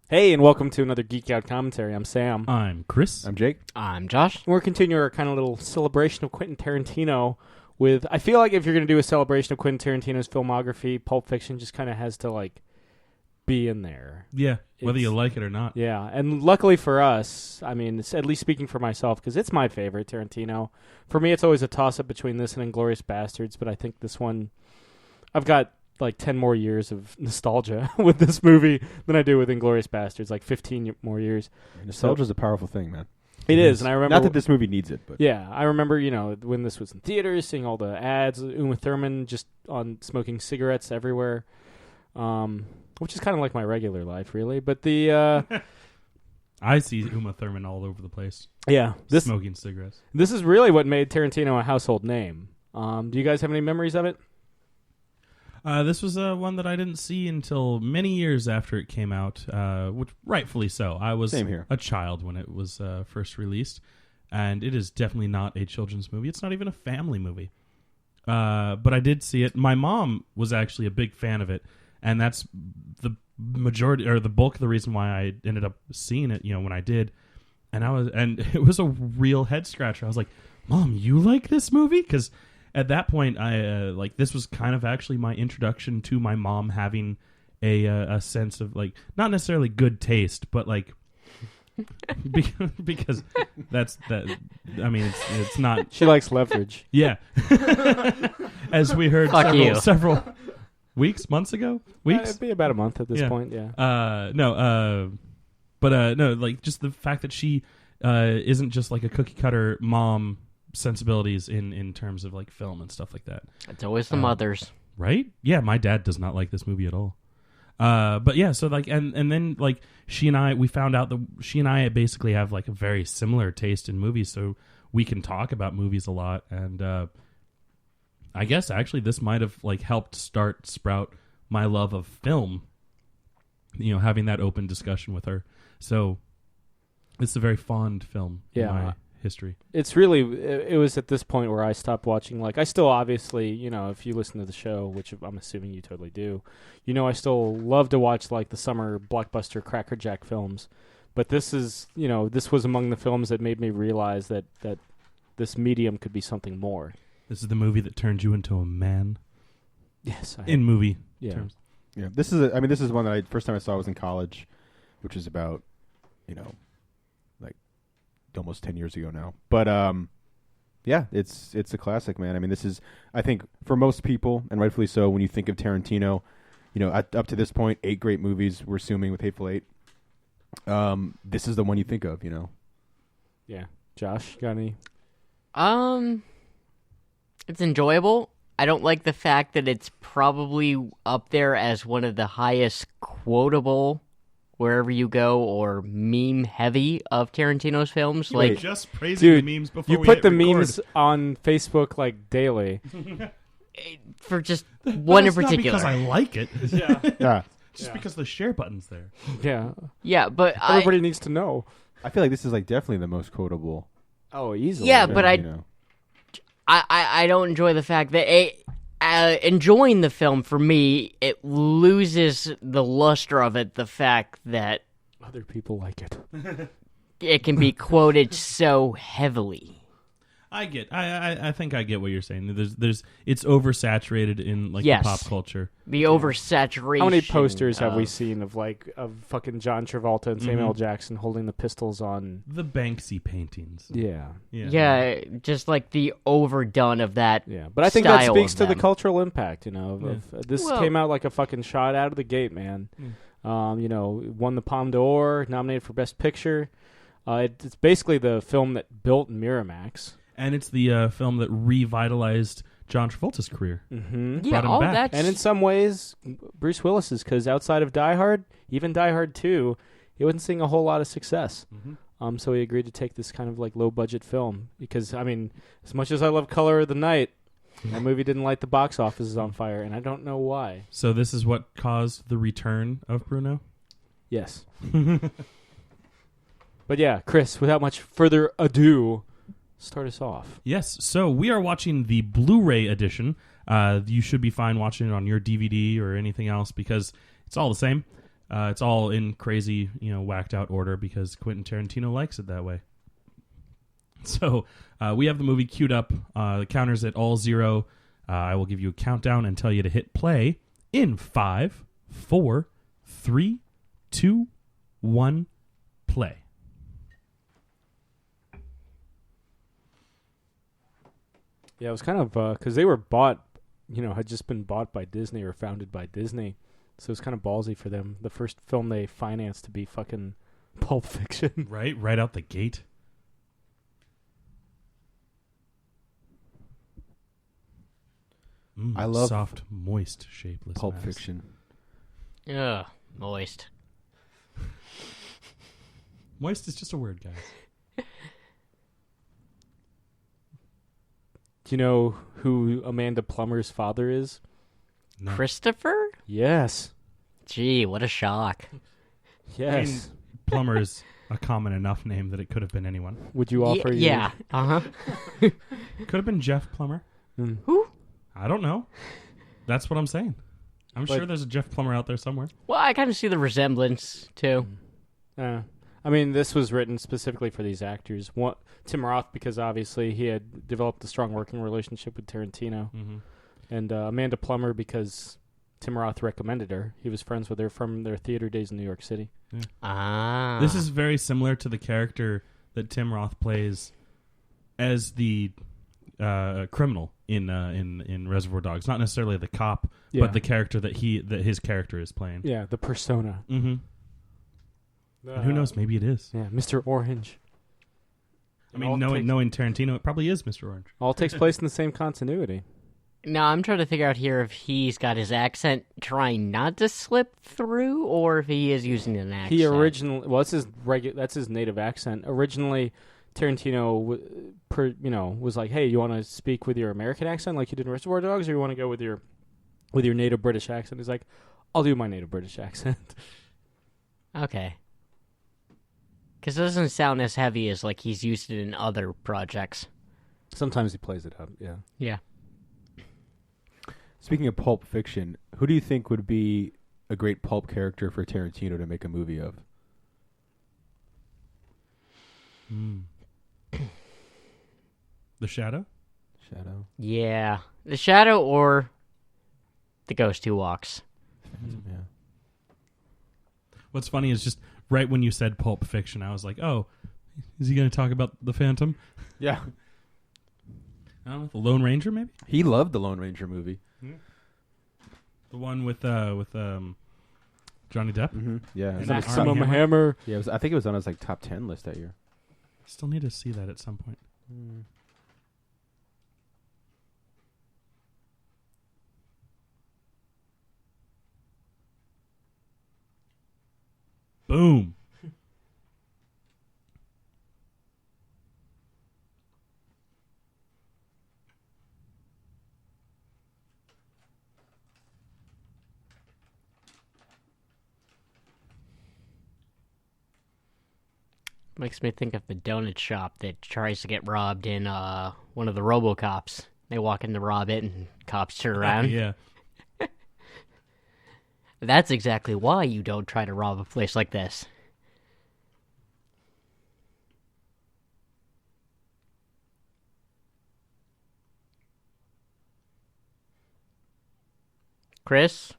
Hey, and welcome to another Geek Out commentary. I'm Sam. I'm Chris. I'm Jake. I'm Josh. We're continuing our kind of little celebration of Quentin Tarantino with, I feel like if you're going to do a celebration of Quentin Tarantino's filmography, Pulp Fiction just kind of has to, like, be in there. Yeah, whether you like it or not. Yeah, and luckily for us, I mean, it's at least speaking for myself, because it's my favorite Tarantino. For me, it's always a toss-up between this and Inglourious Basterds, but I think this one, I've got like 10 more years of nostalgia with this movie than I do with Inglourious Basterds, like 15 more years. Nostalgia's a powerful thing, man. It is, and I remember... Not that this movie needs it, but... Yeah, I remember, when this was in theaters, seeing all the ads, Uma Thurman just on smoking cigarettes everywhere, which is kind of like my regular life, really. But the... I see Uma Thurman all over the place. Yeah. Smoking cigarettes. This is really what made Tarantino a household name. Do you guys have any memories of it? This was one that I didn't see until many years after it came out, which rightfully so. I was a child when it was first released, and it is definitely not a children's movie. It's not even a family movie. But I did see it. My mom was actually a big fan of it, and that's the majority or the bulk of the reason why I ended up seeing it. When I did, and it was a real head scratcher. I was like, "Mom, you like this movie?" Because at that point, I this was kind of actually my introduction to my mom having a sense of not necessarily good taste, but because that's that. I mean, it's not. She likes leverage. Yeah, as we heard several weeks, months ago. It'd be about a month at this point. Yeah. Just the fact that she isn't just like a cookie cutter mom sensibilities in terms of film and stuff like that. It's always the mothers, right? Yeah, my dad does not like this movie at all. But yeah, so and then she and I, we found out that she and I basically have a very similar taste in movies, so we can talk about movies a lot. And I guess actually this might have helped sprout my love of film. Having that open discussion with her. So it's a very fond film. Yeah. In my history. It's really, it was at this point where I stopped watching, I still obviously, if you listen to the show, which I'm assuming you totally do, I still love to watch the summer blockbuster crackerjack films, but this is, this was among the films that made me realize that this medium could be something more. This is the movie that turned you into a man. Yes. In movie terms. Yeah, this is one that first time I saw was in college, which is about, almost 10 years ago now. But yeah, it's a classic, man. I mean, this is, I think, for most people, and rightfully so, when you think of Tarantino, up to this point, 8 great movies, we're assuming, with Hateful Eight. This is the one you think of, Yeah. Josh, got any? It's enjoyable. I don't like the fact that it's probably up there as one of the highest quotable wherever you go, or meme heavy of Tarantino's films. Just praising the memes before you we put the record. memes on Facebook daily. For just one in particular. Not because I like it. Yeah. Just because the share button's there. Yeah. Yeah, but everybody needs to know. I feel like this is definitely the most quotable. Oh, easily. Yeah, but I don't enjoy the fact that enjoying the film, for me, it loses the luster of it, the fact that other people like it. It can be quoted so heavily. I think I get what you're saying. It's oversaturated in the pop culture. The oversaturation. How many posters have we seen of fucking John Travolta and Samuel L. Jackson holding the pistols on the Banksy paintings? Yeah, just the overdone of that. Yeah, but I think that speaks to the cultural impact. This came out like a fucking shot out of the gate, man. Won the Palme d'Or, nominated for Best Picture. It's basically the film that built Miramax. And it's the film that revitalized John Travolta's career. Mm-hmm. Yeah, brought him back. And in some ways, Bruce Willis's, because outside of Die Hard, even Die Hard 2, he wasn't seeing a whole lot of success. Mm-hmm. So he agreed to take this kind of low-budget film. Because, I mean, as much as I love Color of the Night, that movie didn't light the box offices on fire, and I don't know why. So this is what caused the return of Bruno? Yes. But yeah, Chris, without much further ado, start us off. Yes, so we are watching the Blu-ray edition. You should be fine watching it on your DVD or anything else because it's all the same. It's all in crazy, whacked out order because Quentin Tarantino likes it that way. So we have the movie queued up. The counter's at all 0. I will give you a countdown and tell you to hit play in 5, 4, 3, 2, 1, play. Yeah, it was kind of because they were bought, had just been bought by Disney or founded by Disney. So it was kind of ballsy for them. The first film they financed to be fucking Pulp Fiction. Right out the gate. I love soft, moist, shapeless Pulp mass. Fiction. Ugh, moist. Moist is just a word, guys. Do you know who Amanda Plummer's father is? No. Christopher? Yes. Gee, what a shock. Yes. Plumber is a common enough name that it could have been anyone. Would you offer your... Yeah. Uh-huh. Could have been Jeff Plummer. Who? I don't know. That's what I'm saying. I'm sure there's a Jeff Plummer out there somewhere. Well, I kind of see the resemblance, too. I mean, this was written specifically for these actors. Tim Roth, because obviously he had developed a strong working relationship with Tarantino. Mm-hmm. And Amanda Plummer, because Tim Roth recommended her. He was friends with her from their theater days in New York City. Yeah. Ah. This is very similar to the character that Tim Roth plays as the criminal in Reservoir Dogs. Not necessarily the cop, but the character that his character is playing. Yeah, the persona. Mm-hmm. And who knows? Maybe it is. Yeah, Mr. Orange. I mean, knowing Tarantino, it probably is Mr. Orange. All takes place in the same continuity. Now, I'm trying to figure out here if he's got his accent trying not to slip through, or if he is using an accent. He originally, well, that's his native accent. Originally, Tarantino, was like, "Hey, you want to speak with your American accent like you did in Reservoir Dogs, or you want to go with your native British accent?" He's like, "I'll do my native British accent." Okay. Because it doesn't sound as heavy as like he's used it in other projects. Sometimes he plays it up. Yeah. Yeah. Speaking of Pulp Fiction, who do you think would be a great pulp character for Tarantino to make a movie of? The Shadow? Shadow. Yeah. The Shadow or the Ghost Who Walks. Yeah. What's funny is just right when you said Pulp Fiction, I was like, oh, is he going to talk about the Phantom? Yeah. I don't know, the Lone Ranger, maybe? He loved the Lone Ranger movie. Yeah. The one with Johnny Depp? Mm-hmm. Yeah. And Maximum Hammer. Yeah, I think it was on his top 10 list that year. Still need to see that at some point. Boom. Makes me think of the donut shop that tries to get robbed in one of the RoboCops. They walk in to rob it, and cops turn around. Yeah. That's exactly why you don't try to rob a place like this. Chris,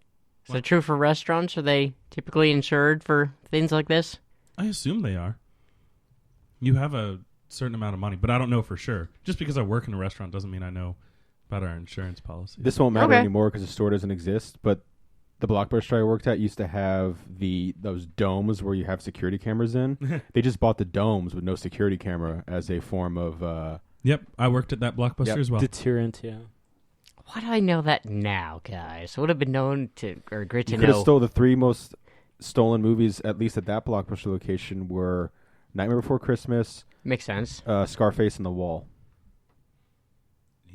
is that true for restaurants? Are they typically insured for things like this? I assume they are. You have a certain amount of money, but I don't know for sure. Just because I work in a restaurant doesn't mean I know about our insurance policy. This won't matter anymore because the store doesn't exist, but the Blockbuster I worked at used to have those domes where you have security cameras in. They just bought the domes with no security camera as a form of... Yep, I worked at that Blockbuster as well. Deterrent, yeah. Why do I know that now, guys? I would have been known to, or great to You know. could have stole the 3 most stolen movies, at least at that Blockbuster location, were Nightmare Before Christmas, Makes sense. Scarface, and The Wall.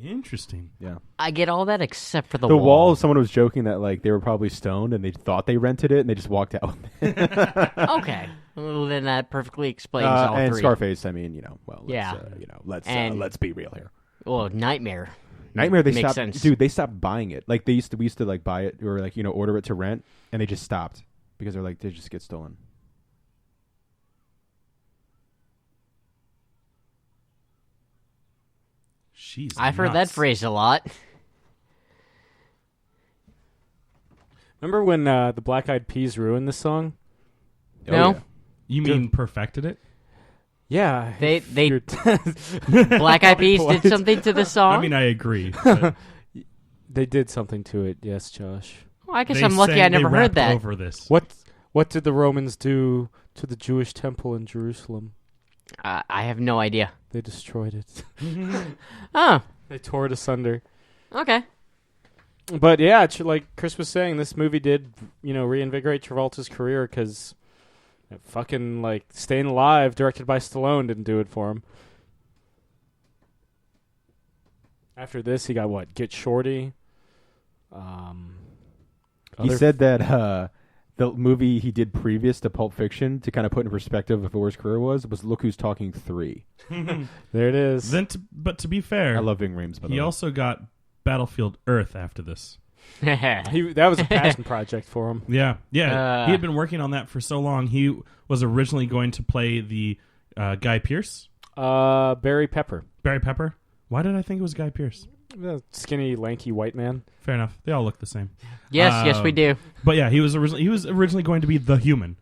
Interesting. Yeah. I get all that except for the The wall. Wall, someone was joking that like they were probably stoned and they thought they rented it and they just walked out. Okay. Well, then that perfectly explains all and three. Scarface, I mean, let's be real here. Well, Nightmare. Nightmare, they Makes stopped. sense. Dude, they stopped buying it. Like we used to like buy it or like order it to rent, and they just stopped because they're like they just get stolen. I've heard that phrase a lot. Remember when the Black Eyed Peas ruined the song? No. Yeah. You mean perfected it? Yeah. They Black Eyed Peas did something to the song? I mean, I agree. But They did something to it, yes, Josh. Well, I guess I'm lucky I never heard that. Over this. What did the Romans do to the Jewish temple in Jerusalem? I have no idea. They destroyed it. Oh, They tore it asunder. okay. But yeah, like Chris was saying, this movie did, reinvigorate Travolta's career because fucking, like, Staying Alive, directed by Stallone, didn't do it for him. After this, he got, Get Shorty? He said that the movie he did previous to Pulp Fiction, to kind of put in perspective of where his career was Look Who's Talking 3. There it is. But to be fair, I love Ving Rhames, by the way. he also got Battlefield Earth after this. That was a passion project for him. Yeah. He had been working on that for so long. He was originally going to play the Guy Pearce. Barry Pepper. Barry Pepper? Why did I think it was Guy Pearce? The skinny, lanky white man. Fair enough. They all look the same. Yes, we do. But yeah, he was originally going to be the Human.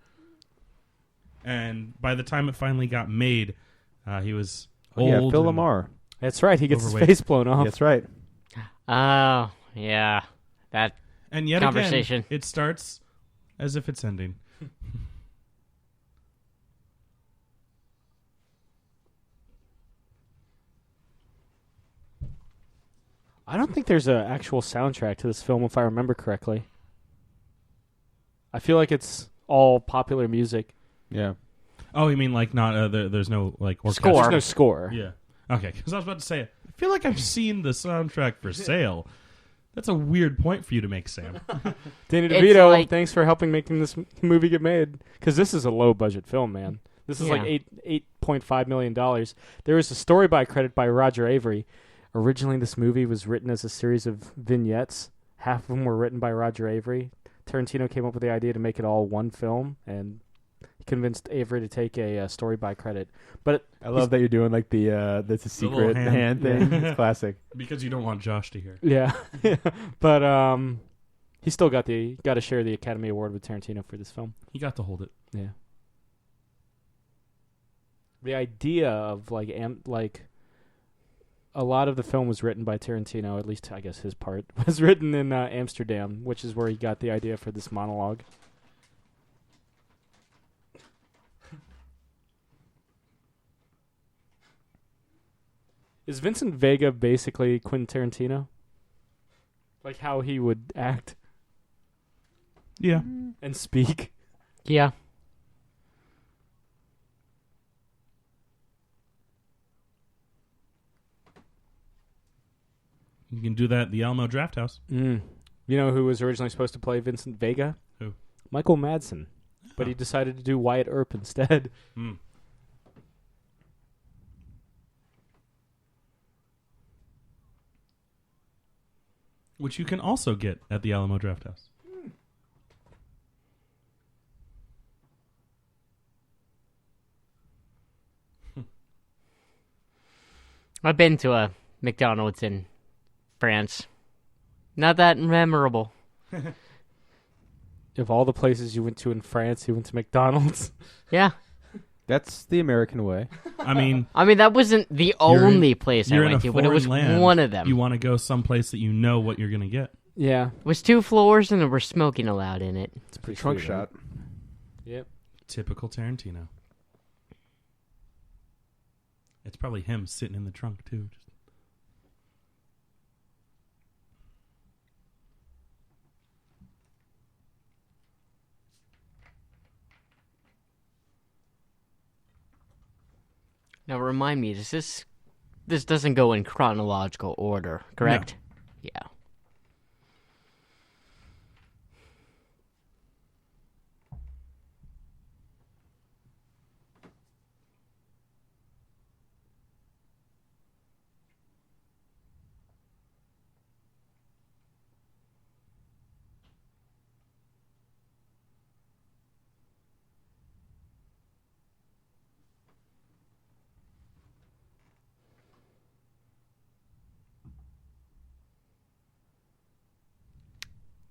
And by the time it finally got made, he was old. Yeah, Phil Lamar. That's right. He gets Overweight. his face blown off. That's right. Oh, yeah. That And yet conversation. again, it starts as if it's ending. I don't think there's an actual soundtrack to this film, if I remember correctly. I feel like it's all popular music. Yeah. Oh, you mean like not there's no like orchestra? Score. There's no score. Yeah. Okay, because I was about to say, I feel like I've seen the soundtrack for sale. That's a weird point for you to make, Sam. Danny It's DeVito, like- thanks for helping making this movie get made. Because this is a low-budget film, man. This is like $8.5 million. There was a story by credit by Roger Avery. Originally, this movie was written as a series of vignettes. Half of them were written by Roger Avery. Tarantino came up with the idea to make it all one film, and he convinced Avery to take a story by credit. But I love that you're doing like that's a secret little hand thing. It's classic. Because you don't want Josh to hear. yeah, but he still got to share the Academy Award with Tarantino for this film. He got to hold it. Yeah. The idea of a lot of the film was written by Tarantino, at least I guess his part, was written in Amsterdam, which is where he got the idea for this monologue. Is Vincent Vega basically Quentin Tarantino? Like how he would act Yeah. and speak? Yeah. You can do that at the Alamo Draft House. Mm. You know who was originally supposed to play Vincent Vega? Who? Michael Madsen. But he decided to do Wyatt Earp instead. Mm. Which you can also get at the Alamo Draft House. I've been to a McDonald's in France. Not that memorable. Of all the places you went to in France, you went to McDonald's. Yeah. That's the American way. I mean, that wasn't the only place I you're in went a to, but it was foreign land. one of them. You want to go someplace that you know what you're going to get. Yeah. It was 2 floors and there was smoking allowed in it. It's pretty Trunk sweet, shot. right? Yep. Typical Tarantino. It's probably him sitting in the trunk, too. Now remind me, this doesn't go in chronological order, correct? No. Yeah.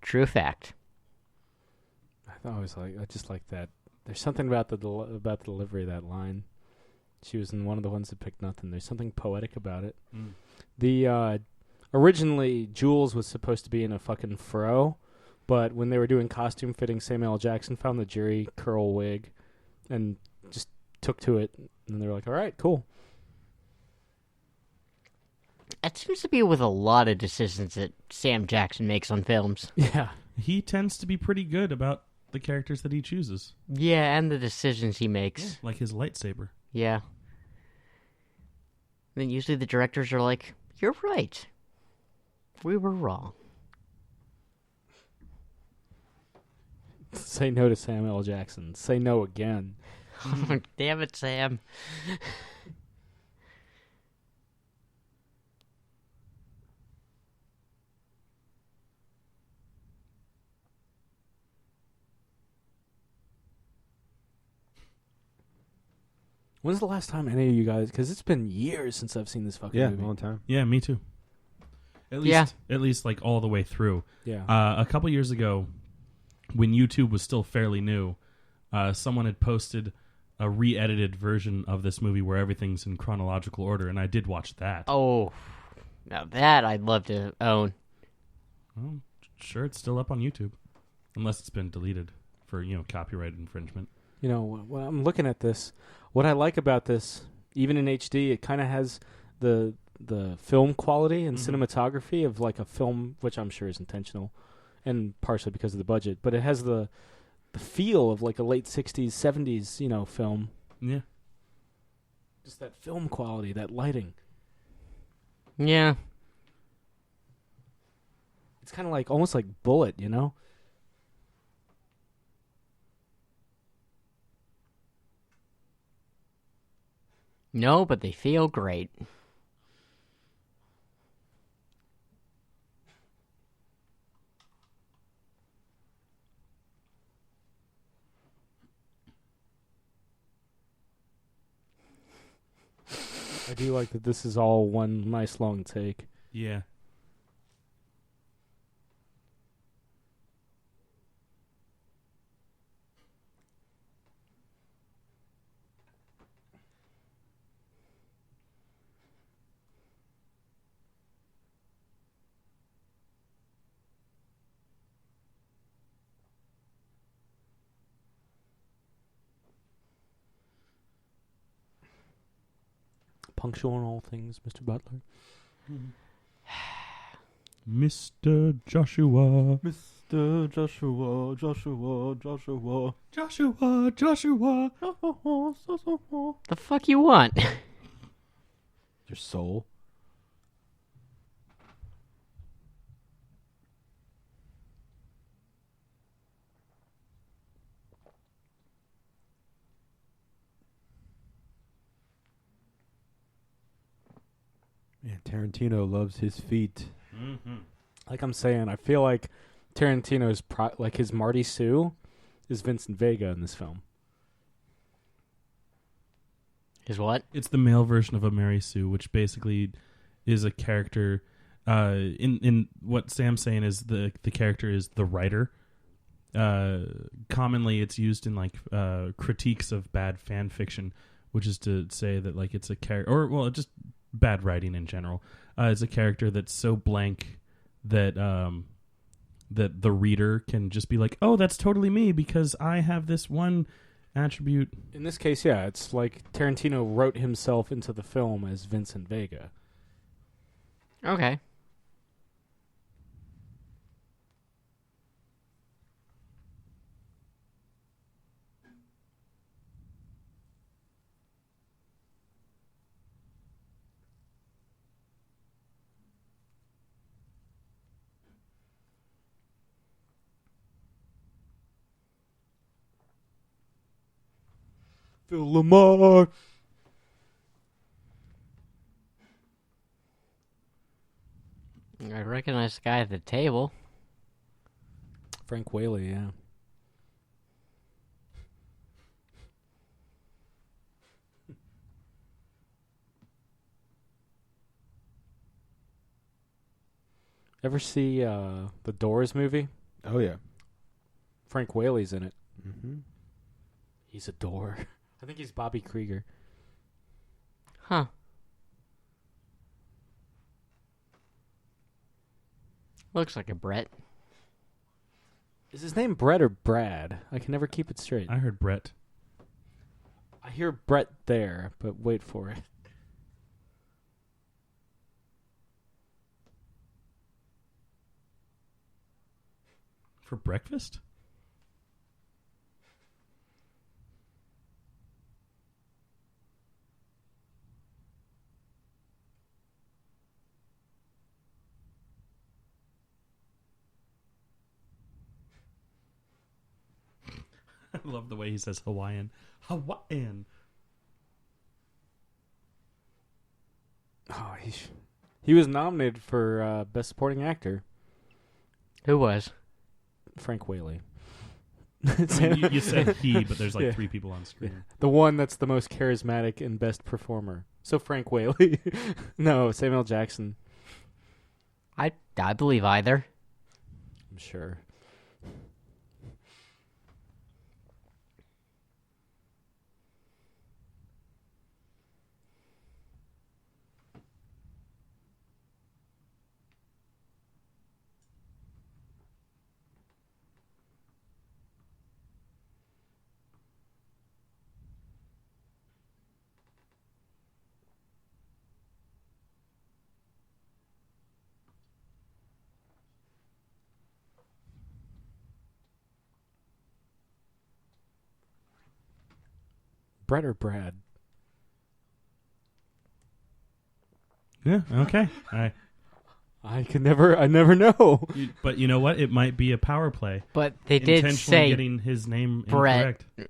True fact. I just like that. There's something about the delivery of that line. She was in one of the ones that picked nothing. There's something poetic about it. The originally Jules was supposed to be in a fucking fro, but when they were doing costume fitting, Samuel L. Jackson found the Jerry curl wig and just took to it. And they were like, "All right, cool." That seems to be with a lot of decisions that Sam Jackson makes on films. Yeah, he tends to be pretty good about the characters that he chooses. Yeah, and the decisions he makes. Yeah, like his lightsaber. Yeah. Then usually the directors are like, "You're right. We were wrong." Say no to Samuel L. Jackson. Say no again. Damn it, Sam. When's the last time any of you guys? Because it's been years since I've seen this fucking movie. Yeah, long time. Yeah, me too. At least like all the way through. Yeah. A couple years ago, when YouTube was still fairly new, someone had posted a re-edited version of this movie where everything's in chronological order, and I did watch that. Oh, now that I'd love to own. Well, sure, it's still up on YouTube, unless it's been deleted for copyright infringement. You know, when I'm looking at this, what I like about this, even in HD, it kind of has the film quality and cinematography of like a film, which I'm sure is intentional, and partially because of the budget. But it has the feel of like a late '60s, '70s, film. Yeah, just that film quality, that lighting. Yeah, it's kind of like almost like Bullet, No, but they feel great. I do like that this is all one nice long take. Yeah. Punctual in all things, Mr. Butler. Mr. Joshua. Mr. Joshua, Joshua, Joshua. Joshua, Joshua. The fuck you want? Your soul. Man, Tarantino loves his feet. Mm-hmm. Like I'm saying, I feel like Tarantino's like his Marty Sue is Vincent Vega in this film. Is what? It's the male version of a Mary Sue, which basically is a character. In what Sam's saying is the character is the writer. Commonly, it's used in like critiques of bad fan fiction, which is to say that like it's a character, or just bad writing in general. It's a character that's so blank that that the reader can just be like, "Oh, that's totally me because I have this one attribute." In this case, yeah, it's like Tarantino wrote himself into the film as Vincent Vega. Okay. Phil Lamar. I recognize the guy at the table. Frank Whaley, yeah. Ever see the Doors movie? Oh yeah. Frank Whaley's in it. Mm-hmm. He's a door. I think he's Bobby Krieger. Huh. Looks like a Brett. Is his name Brett or Brad? I can never keep it straight. I heard Brett. I hear Brett there, but wait for it. For breakfast? I love the way he says Hawaiian. Hawaiian. Oh, he was nominated for Best Supporting Actor. Who was? Frank Whaley. I mean, you said he, but there's like 3 people on screen. Yeah. The one that's the most charismatic and best performer. So Frank Whaley. No, Samuel Jackson. I believe either. I'm sure. Brett or Brad? Yeah, okay. I never know. But you know what? It might be a power play. But they did Intentionally say getting his name Brett incorrect.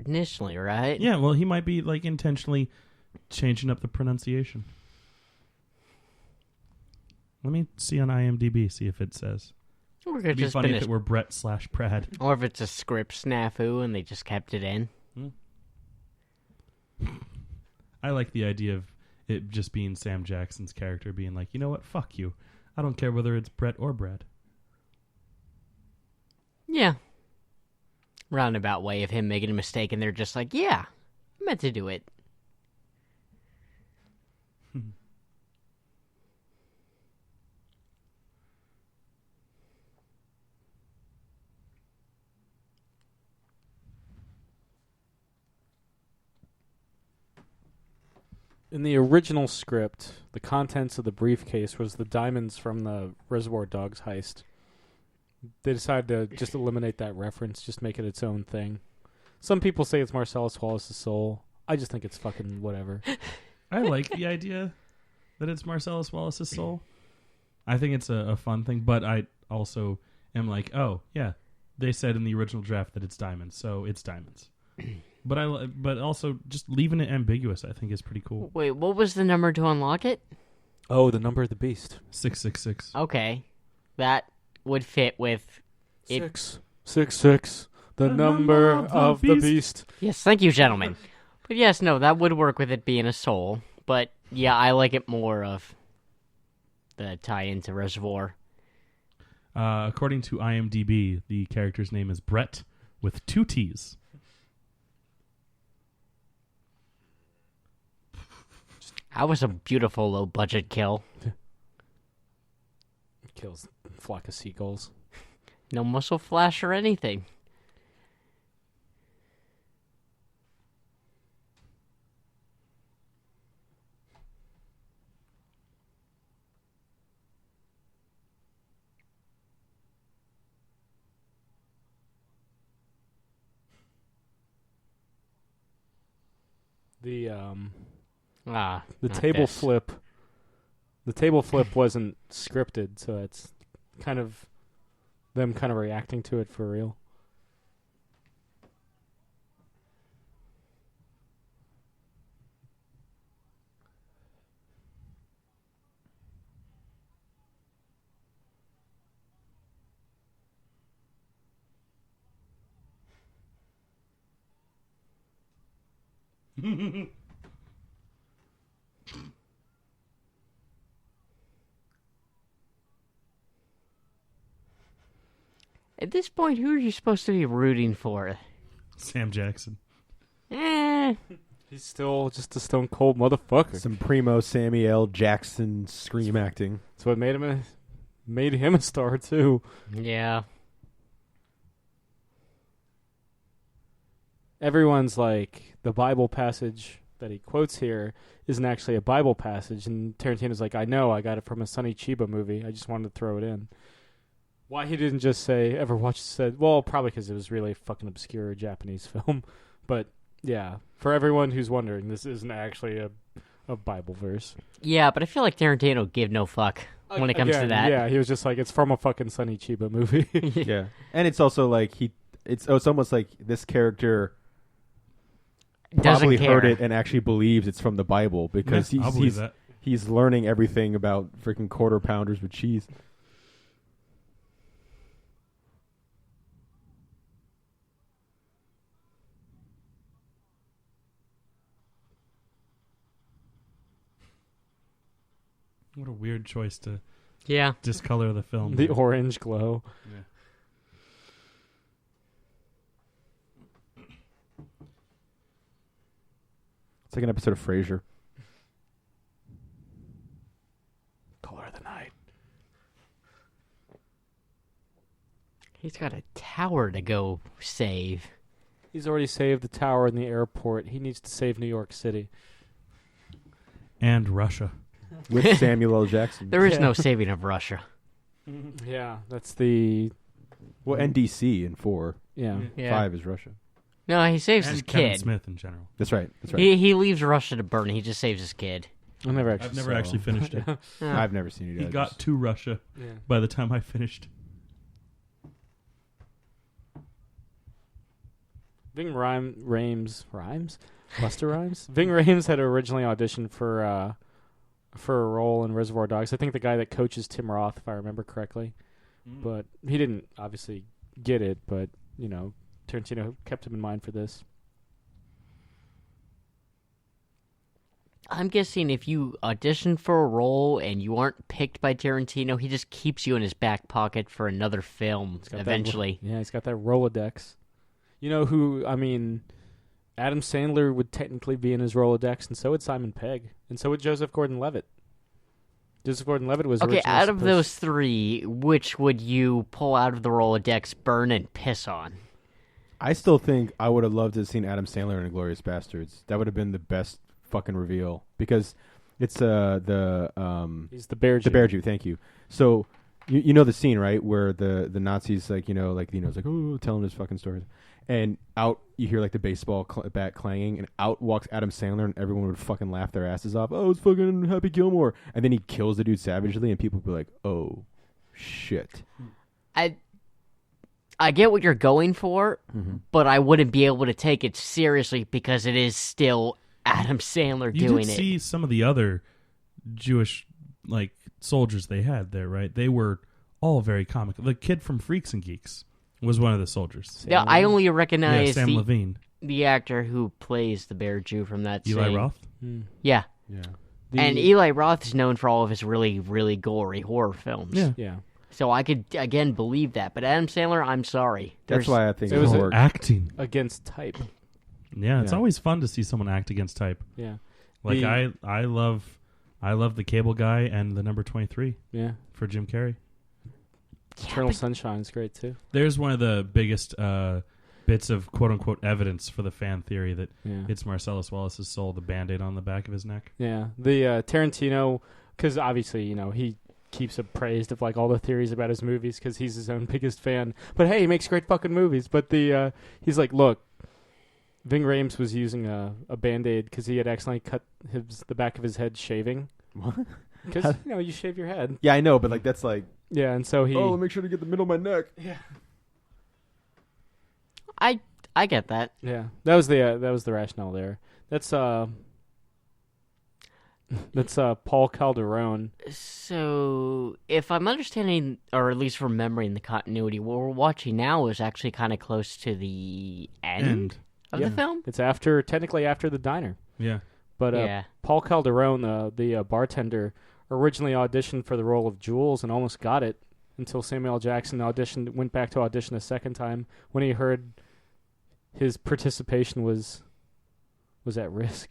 initially, right? Yeah, well, he might be like intentionally changing up the pronunciation. Let me see on IMDb, see if it says. Or It'd be funny if it were Brett/Brad. Or if it's a script snafu and they just kept it in. I like the idea of it just being Sam Jackson's character being like, you know what, fuck you. I don't care whether it's Brett or Brad. Yeah. Roundabout way of him making a mistake and they're just like, yeah, I meant to do it. In the original script, the contents of the briefcase was the diamonds from the Reservoir Dogs heist. They decided to just eliminate that reference, just make it its own thing. Some people say it's Marcellus Wallace's soul. I just think it's fucking whatever. I like the idea that it's Marcellus Wallace's soul. I think it's a fun thing, but I also am like, oh, yeah, they said in the original draft that it's diamonds, so it's diamonds. But also just leaving it ambiguous, I think, is pretty cool. Wait, what was the number to unlock it? Oh, the number of the beast. 666. Okay. That would fit with... 666. The number of the beast. Yes, thank you, gentlemen. But yes, no, that would work with it being a soul. But yeah, I like it more of the tie-in to Reservoir. According to IMDb, the character's name is Brett with 2 T's. That was a beautiful low-budget kill. Kills a flock of seagulls. No muscle flash or anything. The table flip. The table flip wasn't scripted, so it's kind of them kind of reacting to it for real. At this point, who are you supposed to be rooting for? Sam Jackson. He's still just a stone cold motherfucker. Some primo Samuel Jackson scream acting. That's what made him a star too. Yeah. Everyone's like, the Bible passage that he quotes here isn't actually a Bible passage, and Tarantino's like, I know, I got it from a Sonny Chiba movie. I just wanted to throw it in. Why he didn't just say, well, probably because it was really a fucking obscure Japanese film. But, yeah, for everyone who's wondering, this isn't actually a Bible verse. Yeah, but I feel like Tarantino give no fuck when it comes to that. Yeah, he was just like, it's from a fucking Sonny Chiba movie. Yeah. And it's also like, it's almost like this character probably heard it and actually believes it's from the Bible because he's learning everything about freaking quarter pounders with cheese. What a weird choice to discolor the film. The orange glow. Yeah. It's like an episode of Frasier. Color of the night. He's got a tower to go save. He's already saved the tower in the airport. He needs to save New York City. And Russia. With Samuel L. Jackson. There is no saving of Russia. Yeah, that's the... Well, NDC in 4. Yeah. 5 is Russia. No, he saves And his Kevin kid. Smith in general. That's right. He leaves Russia to burn. He just saves his kid. I've never actually finished it. I've never seen it. He got to Russia by the time I finished. Ving Rhames? Buster Rhymes? Ving Rhames had originally auditioned for a role in Reservoir Dogs. I think the guy that coaches Tim Roth, if I remember correctly. But he didn't obviously get it, but, Tarantino kept him in mind for this. I'm guessing if you audition for a role and you aren't picked by Tarantino, he just keeps you in his back pocket for another film eventually. He's got that Rolodex. You know who, Adam Sandler would technically be in his Rolodex, and so would Simon Pegg, and so would Joseph Gordon-Levitt. Joseph Gordon-Levitt was okay. Out of those three, which would you pull out of the Rolodex, burn, and piss on? I still think I would have loved to have seen Adam Sandler in *Inglourious Bastards*. That would have been the best fucking reveal because it's he's the bear Jew. The bear Jew. Thank you. So you know the scene, right, where the Nazis like oh, telling his fucking stories, and out you hear like the baseball bat clanging, and out walks Adam Sandler, and everyone would fucking laugh their asses off. Oh, it's fucking Happy Gilmore, and then he kills the dude savagely, and people would be like, oh shit. I get what you're going for, but I wouldn't be able to take it seriously because it is still Adam Sandler doing it. You did see some of the other Jewish soldiers they had there, right? They were all very comical. The kid from Freaks and Geeks was one of the soldiers. Yeah, I only recognize Sam Levine, the actor who plays the bear Jew from that Eli scene. Roth. Yeah. And Eli Roth is known for all of his really, really gory horror films. Yeah. So I could, again, believe that. But Adam Sandler, I'm sorry. That's why I think it was acting against type. Yeah, it's always fun to see someone act against type. Yeah. I love the Cable Guy and the Number 23. Yeah. For Jim Carrey. Eternal Sunshine is great too. There's one of the biggest bits of quote unquote evidence for the fan theory that it's Marcellus Wallace's soul, the Band-Aid on the back of his neck. Yeah. The Tarantino, because obviously, he keeps appraised of all the theories about his movies because he's his own biggest fan. But hey, he makes great fucking movies. But he's like, look, Ving Rhames was using a Band-Aid because he had accidentally cut the back of his head shaving. What? Because, you shave your head. Yeah, I know, but that's like... Yeah, and so he... Oh, make sure to get the middle of my neck. Yeah. I get that. Yeah, that was the rationale there. That's Paul Calderone. So, if I'm understanding, or at least remembering the continuity, what we're watching now is actually kind of close to the end of the film? It's technically after the diner. Yeah. But Paul Calderone, the bartender, originally auditioned for the role of Jules and almost got it. until Samuel L. Jackson went back to audition a second time when he heard his participation was at risk.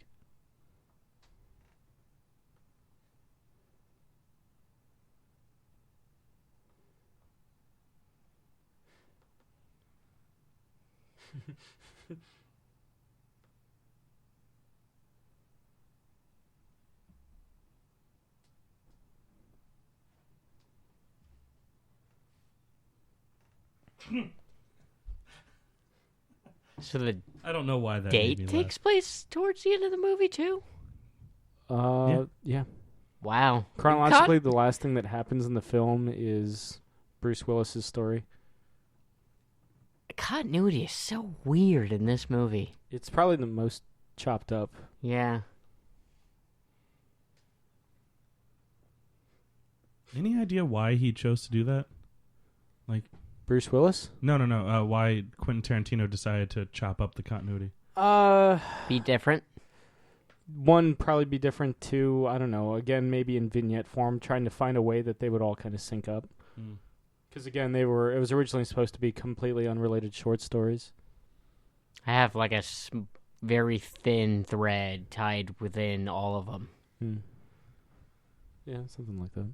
So the I don't know why that date takes place towards the end of the movie too. Yeah. Wow. Chronologically, the last thing that happens in the film is Bruce Willis's story. Continuity is so weird in this movie. It's probably the most chopped up. Yeah. Any idea why he chose to do that? Like Bruce Willis? No. Why Quentin Tarantino decided to chop up the continuity? Be different. One, probably be different. Two, I don't know. Again, maybe in vignette form, trying to find a way that they would all kind of sync up. Because again, it was originally supposed to be completely unrelated short stories. I have like a very thin thread tied within all of them. Yeah, something like that.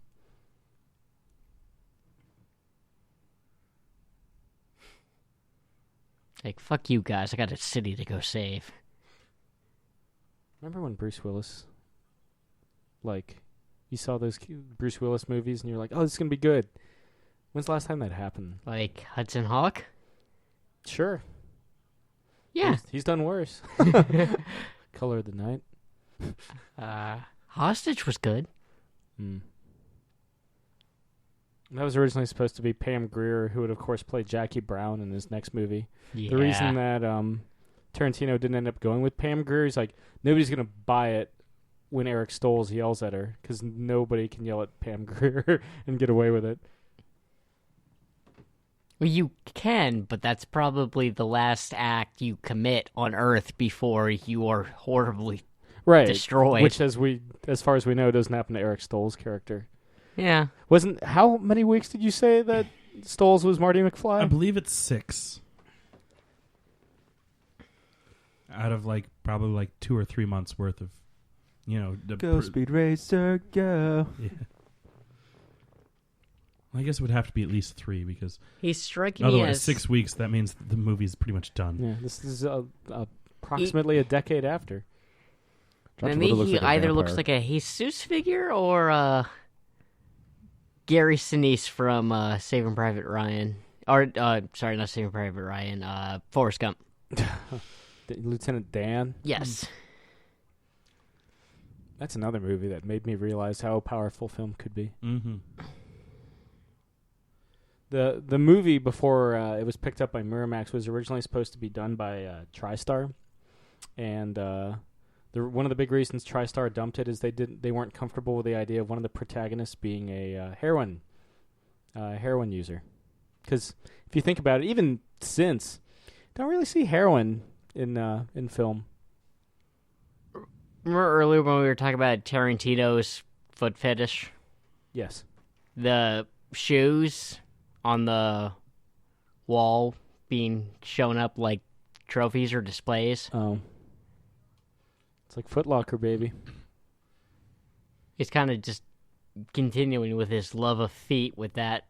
Like, fuck you guys, I got a city to go save. Remember when Bruce Willis, you saw those Bruce Willis movies and you're like, oh, this is going to be good. When's the last time that happened? Like Hudson Hawk? Sure. Yeah. He's done worse. Color of the Night. Hostage was good. That was originally supposed to be Pam Grier, who would, of course, play Jackie Brown in his next movie. Yeah. The reason that Tarantino didn't end up going with Pam Grier is nobody's going to buy it when Eric Stoltz yells at her, because nobody can yell at Pam Grier and get away with it. Well, you can, but that's probably the last act you commit on Earth before you are horribly destroyed. Which, as far as we know, doesn't happen to Eric Stoltz's character. Yeah. How many weeks did you say that Stoltz was Marty McFly? I believe it's 6. Out of probably 2 or 3 months worth of, Go Speed Racer, go. Yeah. Well, I guess it would have to be at least 3 because he's striking me otherwise as 6 weeks. That means the movie's pretty much done. Yeah, this is approximately a decade after. To me, he either looks like a Jesus figure or Gary Sinise from Saving Private Ryan. Or, sorry, not Saving Private Ryan. Forrest Gump. Lieutenant Dan? Yes. That's another movie that made me realize how powerful film could be. Mm-hmm. The movie, before it was picked up by Miramax, was originally supposed to be done by TriStar. And one of the big reasons TriStar dumped it is they weren't comfortable with the idea of one of the protagonists being a heroin user. Because if you think about it, even since, don't really see heroin in film. Remember earlier when we were talking about Tarantino's foot fetish? Yes. The shoes on the wall being shown up like trophies or displays. Oh. It's like Foot Locker, baby. It's kind of just continuing with his love of feet with that,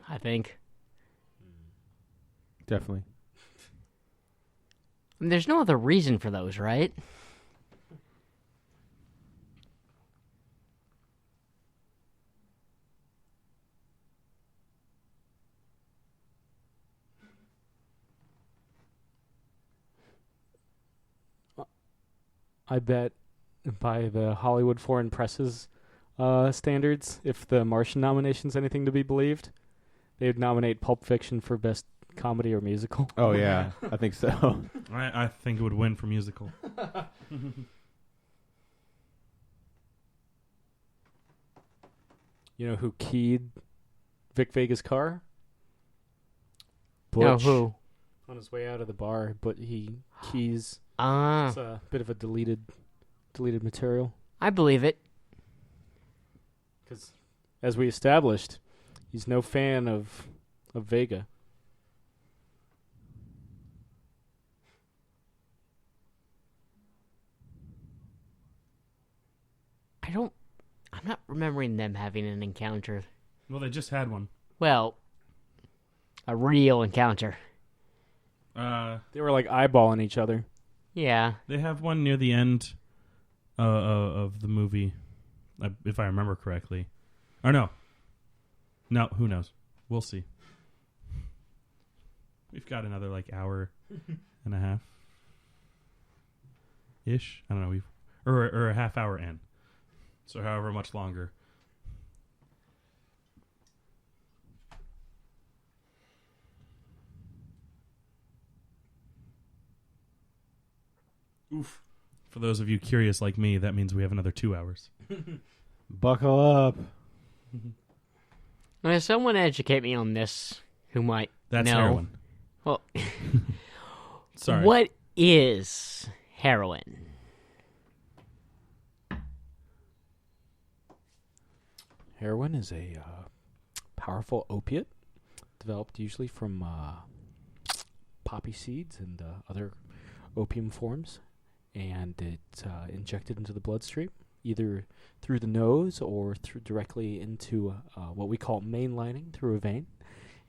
I think. Definitely. And there's no other reason for those, right? I bet by the Hollywood Foreign Press's standards, if the Martian nomination's anything to be believed, they would nominate Pulp Fiction for Best Comedy or Musical. Oh, yeah. I think so. I think it would win for musical. You know who keyed Vic Vega's car? No, Butch. who? On his way out of the bar, but he keys. It's a bit of a deleted material. I believe it. Because, as we established, He's no fan of Vega. I'm not remembering them having an encounter. Well, they just had one. Well, a real encounter. They were like eyeballing each other. Yeah. They have one near the end of the movie, if I remember correctly. Or no. No, who knows? We'll see. We've got another hour and a half ish. I don't know. Or a half hour in. So however much longer. Oof. For those of you curious like me, that means we have another 2 hours. Buckle up. Now, someone educate me on this who might That's know. heroin. Well, Sorry. What is heroin? Heroin is a powerful opiate developed usually from poppy seeds and other opium forms, and it's injected into the bloodstream, either through the nose or through directly into what we call mainlining through a vein.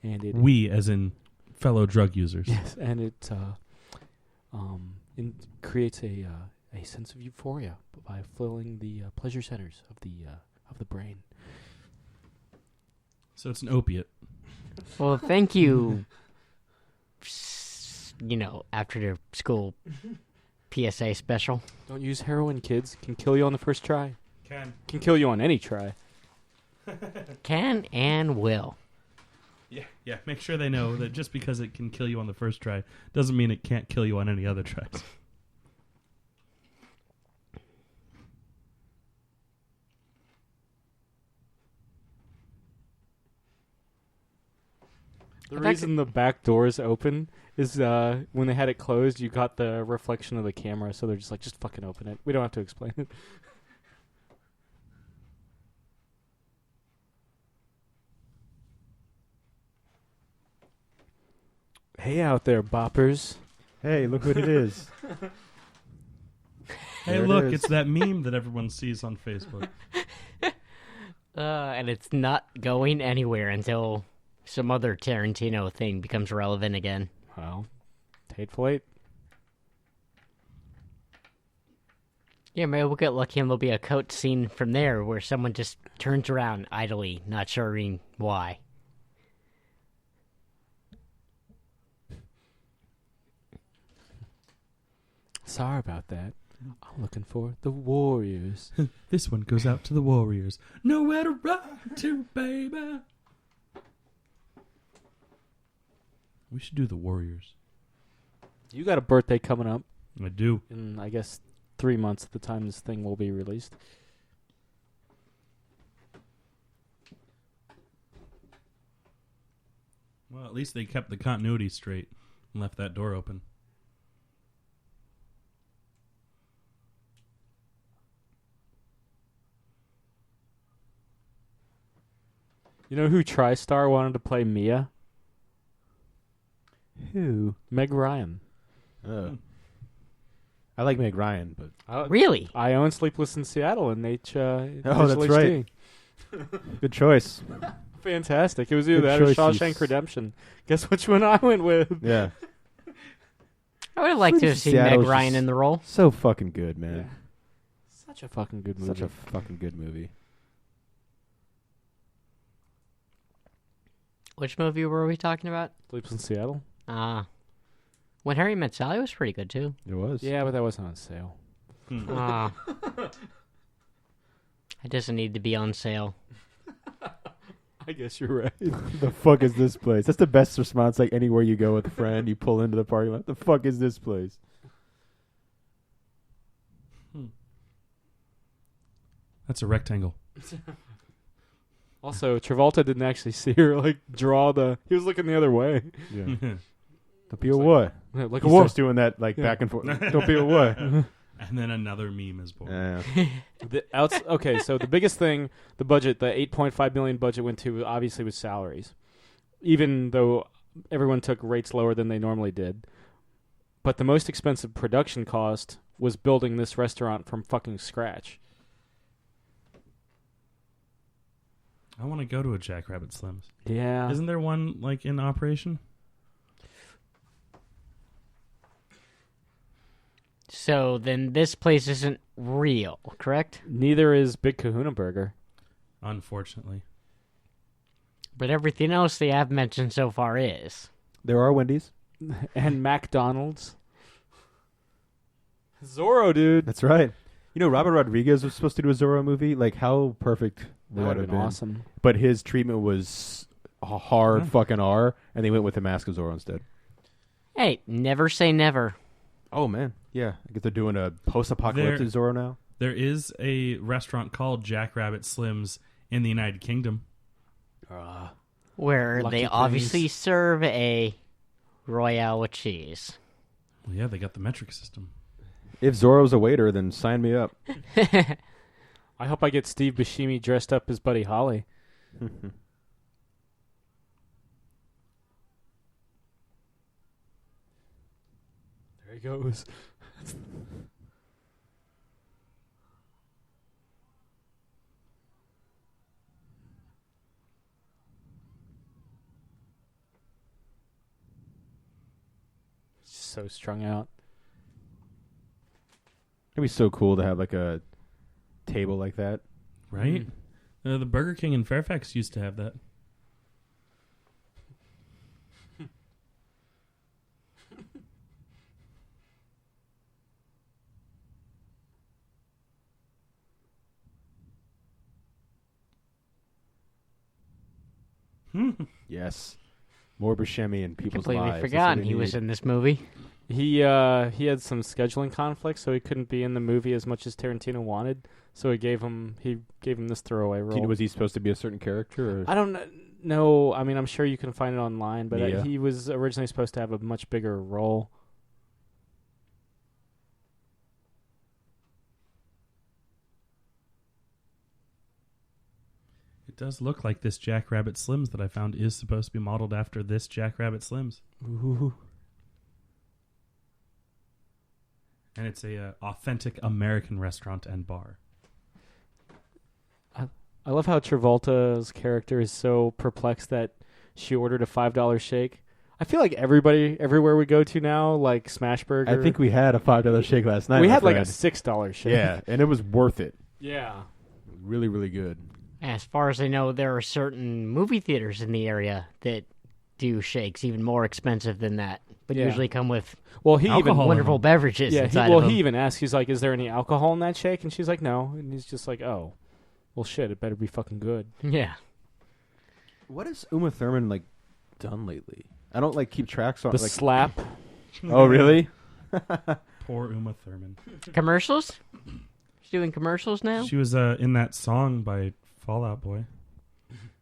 And it as in fellow drug users. Yes, and it creates a sense of euphoria by filling the pleasure centers of the brain. So it's an opiate. Well, thank you. After their school PSA special. Don't use heroin, kids. Can kill you on the first try. Can kill you on any try. Can and will. Yeah. Make sure they know that just because it can kill you on the first try doesn't mean it can't kill you on any other tries. The reason the back door is open is when they had it closed, you got the reflection of the camera, so they're just like, just fucking open it. We don't have to explain it. Hey out there, boppers. Hey, look what it is. Hey, look, it's that meme that everyone sees on Facebook. And it's not going anywhere until some other Tarantino thing becomes relevant again. Well, Hateful Eight. Yeah, maybe we'll get lucky and there'll be a coat scene from there where someone just turns around idly, not sure why. Sorry about that. I'm looking for the Warriors. This one goes out to the Warriors. Nowhere to run to, baby. We should do the Warriors. You got a birthday coming up. I do. In, I guess, 3 months at the time this thing will be released. Well, at least they kept the continuity straight and left that door open. You know who TriStar wanted to play Mia? Who? Meg Ryan. I like Meg Ryan, but Really? I own Sleepless in Seattle in Oh, that's right. Good choice. Fantastic. It was either Good that or choice, Shawshank Redemption. Guess which one I went with? Yeah. I would have liked to have seen Meg Seattle's Ryan just in the role. So fucking good, man. Yeah. Such a fucking good movie. Such a fucking good movie. Which movie were we talking about? Sleepless in Seattle? When Harry Met Sally was pretty good, too. It was. Yeah, but that wasn't on sale. It doesn't need to be on sale. I guess you're right. The fuck is this place? That's the best response. Like anywhere you go with a friend, you pull into the parking lot. The fuck is this place? That's a rectangle. Also, Travolta didn't actually see her draw the. He was looking the other way. Yeah. Don't be a what? Like He a what? starts doing that back and forth. Don't be a what? And then another meme is born. Okay, so the biggest thing, the budget, the $8.5 million budget went to obviously was salaries, even though everyone took rates lower than they normally did. But the most expensive production cost was building this restaurant from fucking scratch. I want to go to a Jackrabbit Slim's. Yeah. Isn't there one like in operation? So then this place isn't real, correct? Neither is Big Kahuna Burger. Unfortunately. But everything else they have mentioned so far is. There are Wendy's. And McDonald's. Zorro, dude. That's right. You know, Robert Rodriguez was supposed to do a Zorro movie. Like, how perfect would that have been? Awesome. But his treatment was a hard fucking R, and they went with the Mask of Zorro instead. Hey, never say never. Oh, man. Yeah. I guess they're doing a post-apocalyptic Zorro now. There is a restaurant called Jackrabbit Slim's in the United Kingdom. Where Lucky they things. obviously serve a Royale with cheese. Well, yeah, they got the metric system. If Zorro's a waiter, then sign me up. I hope I get Steve Buscemi dressed up as Buddy Holly. There he goes. So strung out. It'd be so cool to have like a table like that. Right? The Burger King in Fairfax used to have that. Yes. More Buscemi in people's Completely lives. forgotten he was in this movie. He had some scheduling conflicts, so he couldn't be in the movie as much as Tarantino wanted. So he gave him this throwaway role. Was he supposed to be a certain character? Or? I don't know. I mean, I'm sure you can find it online, but Yeah. he was originally supposed to have a much bigger role. It does look like this Jackrabbit Slim's that I found is supposed to be modeled after this Jackrabbit Slim's. Ooh. And it's a authentic American restaurant and bar. I love how Travolta's character is so perplexed that she ordered a $5 shake. I feel like everybody, everywhere we go to now, like Smashburger. I think we had a $5 shake last night. We my had like a friend. $6 shake. Yeah, and it was worth it. Yeah. Really, really good. As far as I know, there are certain movie theaters in the area that do shakes even more expensive than that, but Yeah. usually come with He Alcohol. even wonderful beverages yeah. inside of them. He even asked. He's like, "Is there any alcohol in that shake?" And she's like, "No." And he's just like, "Oh, well, shit. It better be fucking good." Yeah. What has Uma Thurman like done lately? I don't like keep tracks on. The like, slap. Oh, really? Poor Uma Thurman. Commercials? She's doing commercials now? She was in that song by Fall Out Boy.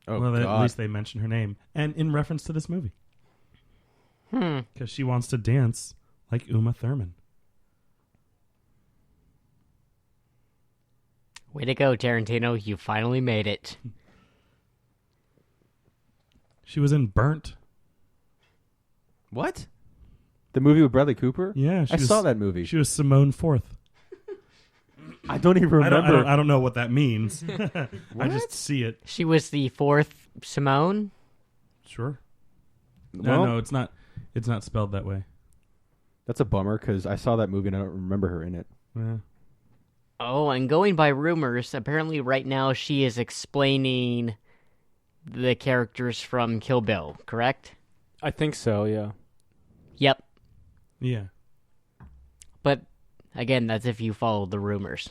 Oh, well, God. at least they mention her name. And in reference to this movie. Because she wants to dance like Uma Thurman. Way to go, Tarantino. You finally made it. She was in Burnt. What? The movie with Bradley Cooper? Yeah, I saw that movie. She was Simone Forth. I don't even remember. I don't know what that means. I just see it. She was the fourth Simone? Sure. Well, No, it's not. It's not spelled that way. That's a bummer because I saw that movie and I don't remember her in it. Yeah. Oh, and going by rumors, apparently right now she is explaining the characters from Kill Bill, correct? I think so. Yeah. Yep. Yeah. But, again, that's if you follow the rumors.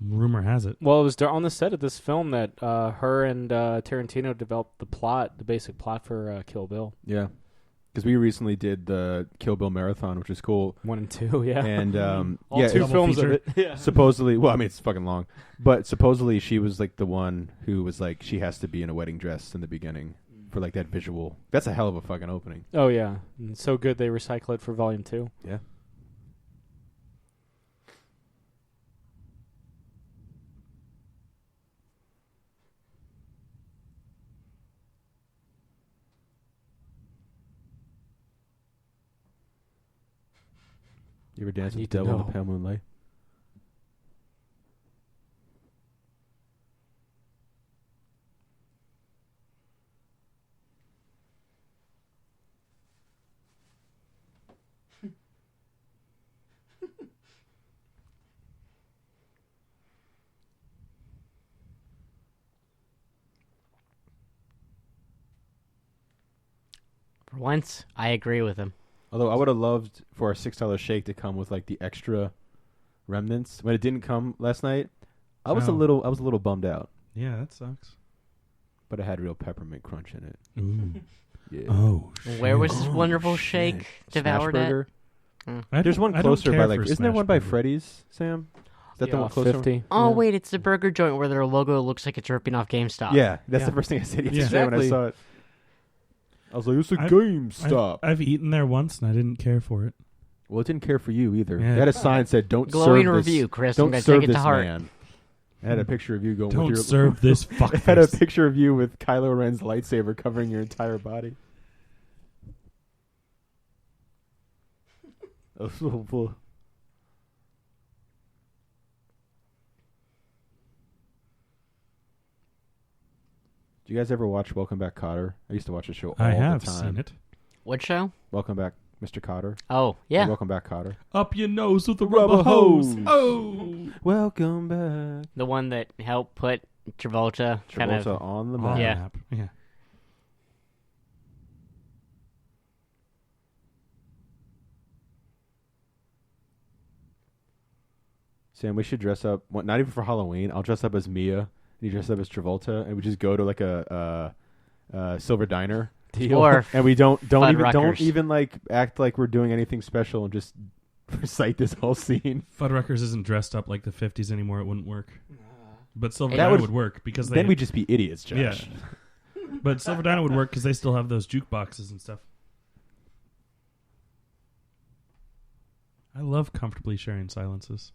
Rumor has it. Well, it was on the set of this film that her and Tarantino developed the basic plot for Kill Bill. Yeah. Because we recently did the Kill Bill marathon, which is cool. 1 and 2, yeah. And All yeah, two double films feature. of it. Yeah. supposedly, well, I mean, it's fucking long, but supposedly she was like the one who was like, she has to be in a wedding dress in the beginning for like that visual. That's a hell of a fucking opening. Oh yeah, and so good they recycle it for Volume 2. Yeah. You ever dance with need the to devil in know. the pale moonlight? For once, I agree with him. Although I would have loved for our $6 shake to come with like the extra remnants. When it didn't come last night, I was a little bummed out. Yeah, that sucks. But it had real peppermint crunch in it. Ooh. Yeah. Oh, Where was shit. this wonderful shake devoured at? Smashburger. There's one closer by like. Isn't there one by Smashburger. Freddy's, Sam? Is that the Yeah, one closer? 50. Oh, Yeah. wait, it's the burger joint where their logo looks like it's ripping off GameStop. Yeah, that's Yeah. the first thing I said yesterday Yeah. when I Exactly. saw it. I was like, "It's a I've- GameStop." I've eaten there once and I didn't care for it. Well, it didn't care for you either. Yeah. They had a sign that said, "Don't Glowing serve review, this. Chris. I'm Don't going to serve take it this to heart. man." It had a picture of you going. Don't with your, serve this It had a fuckface. picture of you with Kylo Ren's lightsaber covering your entire body. Oh, boy. Do you guys ever watch Welcome Back, Kotter? I used to watch the show all I have the time. seen it. What show? Welcome Back, Mr. Kotter. Oh, yeah. Welcome Back, Kotter. Up your nose with the Rubber rubber hose. hose. Oh. Welcome back. The one that helped put Travolta kind Travolta of... on the On map. the Yeah. map. Yeah. Sam, we should dress up. Not even for Halloween. I'll dress up as Mia. And you dress up as Travolta, and we just go to like a silver diner. Or And we don't Fuddruckers. even like act like we're doing anything special and just recite this whole scene. Fuddruckers isn't dressed up like the 50s anymore. It wouldn't work. But Silver That Dino would- would work because they. Then we'd just be idiots, Josh. Yeah. But Silver Dino would work because they still have those jukeboxes and stuff. I love comfortably sharing silences.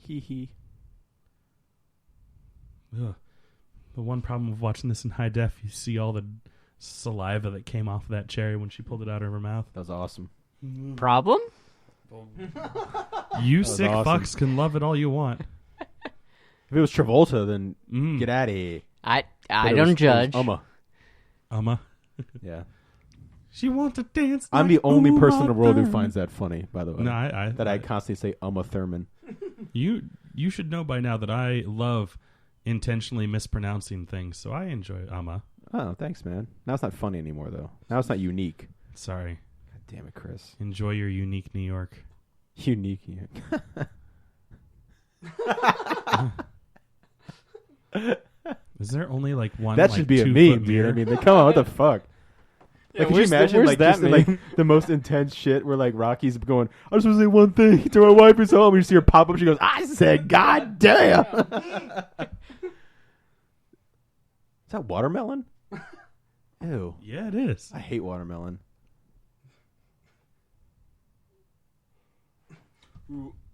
Hee hee. Ugh. The one problem of watching this in high def, you see all the saliva that came off of that cherry when she pulled it out of her mouth. That was awesome. Problem? You was sick awesome. fucks can love it all you want. If it was Travolta, then Mm. get out of here. I But it don't was judge. Amma. Yeah. She wants to dance. I'm like the only Uma person in the world who Thurman. finds that funny, by the way. No, I that I constantly say Uma Thurman. You should know by now that I love intentionally mispronouncing things, so I enjoy Amma. Oh, thanks, man. Now it's not funny anymore, though. Now it's not unique. Sorry. God damn it, Chris. Enjoy your unique New York. Unique. Is there only like one? That like, should be a 2 meme, foot dude. mirror? I mean, come on, what the fuck? Yeah, Like, could you where's the- imagine where's like that just like meme? the most intense shit where like Rocky's going, I just want to say one thing to my wife who's home. You see her pop up, she goes, I said, God damn. Is that watermelon? Ew. Yeah, it is. I hate watermelon.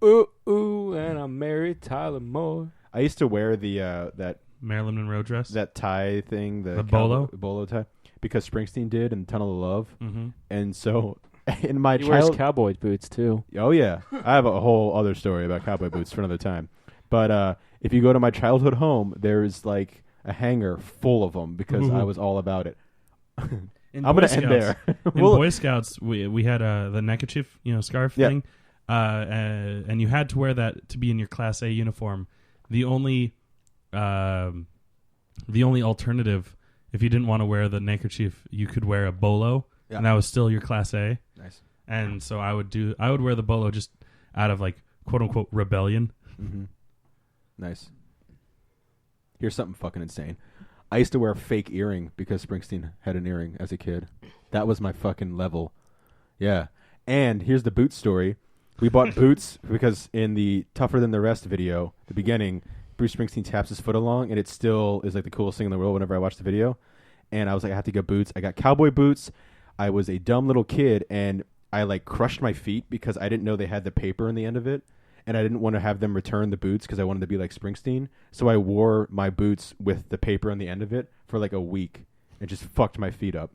Ooh, and I married Tyler Moore. I used to wear the that Marilyn Monroe dress. tie thing, The bolo? bolo tie, because Springsteen did in Tunnel of Love, Mm-hmm. and so in my He wears child, cowboy boots too. oh yeah, I have a whole other story about cowboy boots for another time. But if you go to my childhood home, there's like a hanger full of them because I was all about it. In I'm Boy gonna end Scouts- there. In Well, Boy Scouts, we had the neckerchief, scarf Yeah. thing, and you had to wear that to be in your Class A uniform. The only alternative, if you didn't want to wear the neckerchief, you could wear a bolo, Yeah. and that was still your Class A. Nice. And so I would wear the bolo just out of like quote unquote rebellion. Mm-hmm. Nice. Here's something fucking insane. I used to wear a fake earring because Springsteen had an earring as a kid. That was my fucking level. Yeah. And here's the boot story. We bought boots because in the Tougher Than the Rest video, the beginning, Bruce Springsteen taps his foot along, and it still is like the coolest thing in the world whenever I watch the video. And I was like, I have to get boots. I got cowboy boots. I was a dumb little kid, and I like crushed my feet because I didn't know they had the paper in the end of it. And I didn't want to have them return the boots because I wanted to be like Springsteen. So I wore my boots with the paper on the end of it for like a week and just fucked my feet up.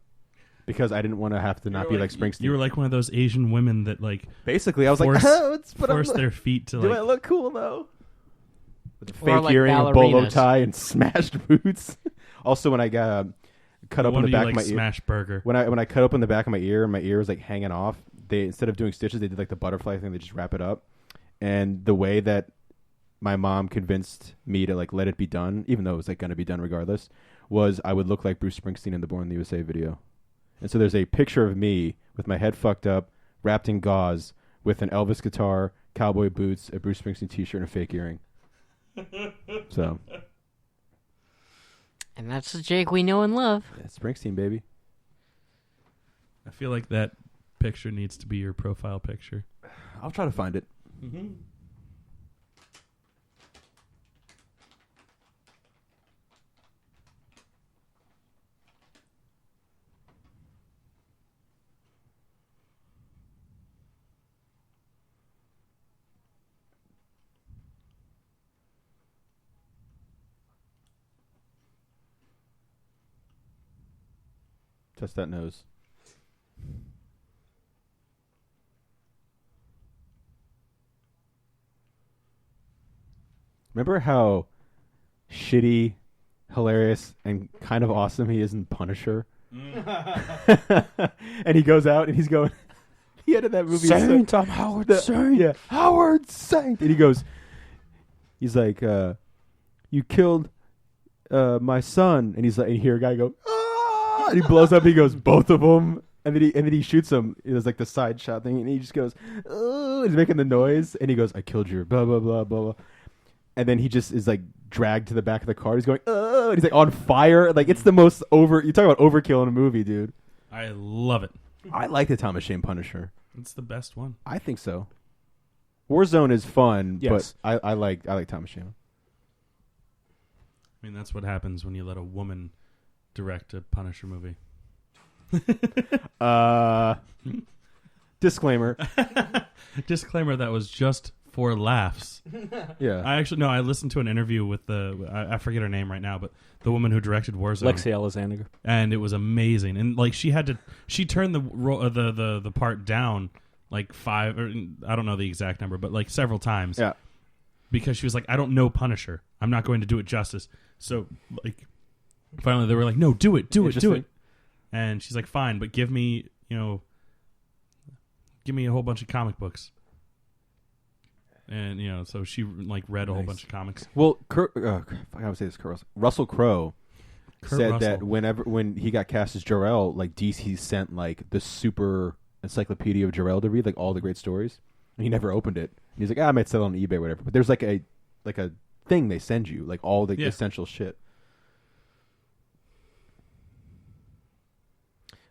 because I didn't want to have to not be like Springsteen. You were like one of those Asian women that like basically I was like force their feet to do like. I look cool though? With a Or fake like earring, a bolo ballerinas. tie, and smashed boots. Also, when I got cut open the back of my ear, smash burger. when I cut open the back of my ear and my ear was like hanging off, they instead of doing stitches, they did like the butterfly thing. They just wrap it up. And the way that my mom convinced me to like let it be done, even though it was like going to be done regardless, was I would look like Bruce Springsteen in the Born in the USA video. And so there's a picture of me with my head fucked up, wrapped in gauze, with an Elvis guitar, cowboy boots, a Bruce Springsteen t-shirt, and a fake earring. So. And that's the Jake we know and love. Yeah, Springsteen, baby. I feel like that picture needs to be your profile picture. I'll try to find it. Mm-hmm. Test that nose. Remember how shitty, hilarious, and kind of awesome he is in Punisher? And he goes out and he's going, the end of that movie Saint, I'm Howard Saint. Yeah, Howard Saint. And he goes, he's like, you killed my son. And he's like, and you hear a guy go, ah! And he blows up. He goes, both of them. And then he shoots him. It was like the side shot thing. And he just goes, oh, he's making the noise. And he goes, I killed your blah, blah, blah, blah, blah. And then he just is like dragged to the back of the car. He's going, oh, and he's like on fire. Like it's the most you talk about overkill in a movie, dude. I love it. I like the Thomas Jane Punisher. It's the best one. I think so. Warzone is fun, Yes. but I like Thomas Jane. I mean, that's what happens when you let a woman direct a Punisher movie. Disclaimer. Disclaimer, that was just for laughs. Yeah. I listened to an interview with I forget her name right now, but the woman who directed Warzone. Lexi Alexander. And it was amazing. And like she turned the part down like 5, or I don't know the exact number, but like several times. Yeah. Because she was like, I don't know Punisher. I'm not going to do it justice. So like finally they were like, no, do it. And she's like, fine, but give me a whole bunch of comic books. And so she like read a whole bunch of comics. Well, I would say this. Russell Crowe said that when he got cast as Jor-El, like DC sent like the super encyclopedia of Jor-El to read, like all the great stories, and he never opened it. And he's like, I might sell it on eBay, or whatever. But there's like a thing they send you, like all the essential shit.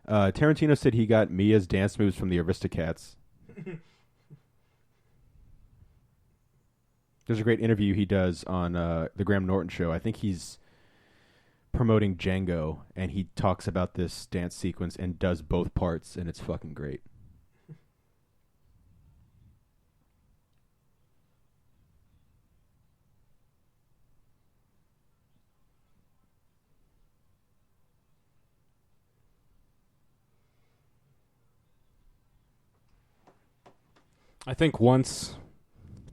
Tarantino said he got Mia's dance moves from the Aristocats. There's a great interview he does on the Graham Norton show. I think he's promoting Django, and he talks about this dance sequence and does both parts, and it's fucking great. I think once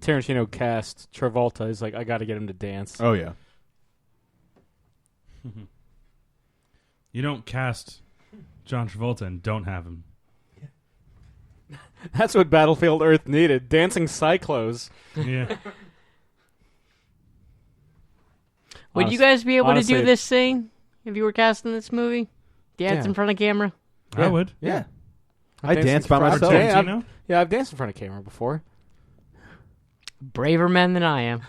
Tarantino cast Travolta, he's like, I got to get him to dance. Oh, yeah. You don't cast John Travolta and don't have him. That's what Battlefield Earth needed. Dancing cyclos. Yeah. Would you guys be able to honestly, do this thing if you were casting this movie? Dance Yeah. in front of camera? I would. Yeah. I've I danced dance in by front of- myself. Tarantino? I've danced in front of camera before. Braver men than I am.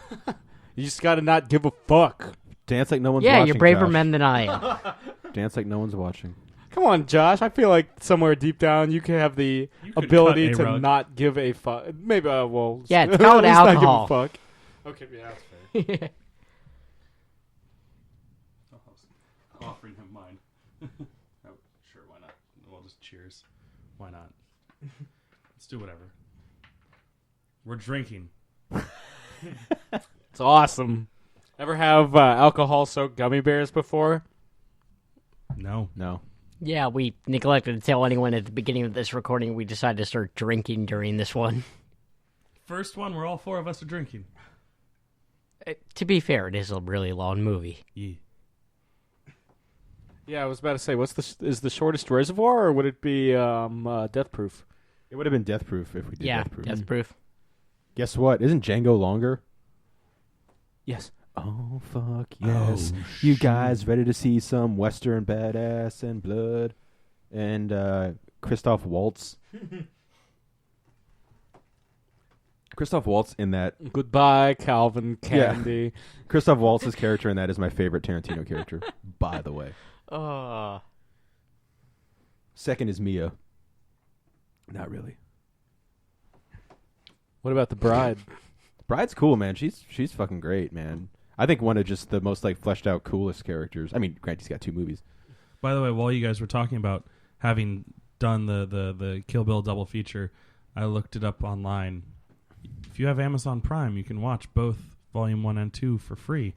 You just got to not give a fuck. Dance like no one's Yeah, watching. you're braver Josh. men than I am. Dance like no one's watching. Come on, Josh. I feel like somewhere deep down you can have the You could ability cut a to rug. not give a fuck. Maybe, well... Yeah, at tell it least not give a alcohol. fuck. Okay, yeah, that's fair. Offering him mine. Oh, sure, why not? We'll just cheers. Why not? Let's do whatever. We're drinking. It's awesome. Ever have alcohol-soaked gummy bears before? No. No. Yeah, we neglected to tell anyone at the beginning of this recording we decided to start drinking during this one. First one where all four of us are drinking. To be fair, it is a really long movie. Yeah. Yeah, I was about to say, is the shortest Reservoir, or would it be Death Proof? It would have been Death Proof if we did Death Proof. Death Proof. Guess what? Isn't Django longer? Yes. Oh, fuck yes. Oh, You guys ready to see some Western badass and blood? And Christoph Waltz. Christoph Waltz in that. Goodbye, Calvin Candy. Yeah. Christoph Waltz's character in that is my favorite Tarantino character, by the way. Second is Mia. Not really. What about The Bride? Bride's cool, man. She's fucking great, man. I think one of just the most like fleshed out, coolest characters. I mean, granted, he's got 2 movies. By the way, while you guys were talking about having done the Kill Bill double feature, I looked it up online. If you have Amazon Prime, you can watch both Volume 1 and 2 for free.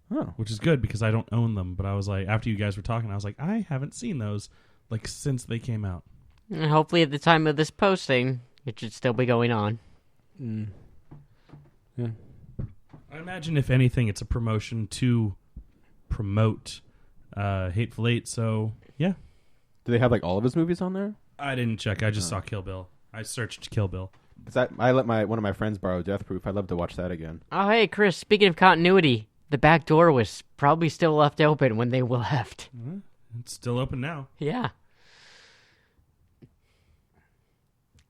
Oh. Which is good because I don't own them. But I was like, after you guys were talking, I was like, I haven't seen those like since they came out. And hopefully at the time of this posting, it should still be going on. Mm. Yeah. I imagine, if anything, it's a promotion to promote Hateful Eight. So, yeah. Do they have like all of his movies on there? I didn't check. I just saw Kill Bill. I searched Kill Bill. Because I let one of my friends borrow Death Proof. I'd love to watch that again. Oh, hey, Chris, speaking of continuity, the back door was probably still left open when they left. It's still open now. Yeah.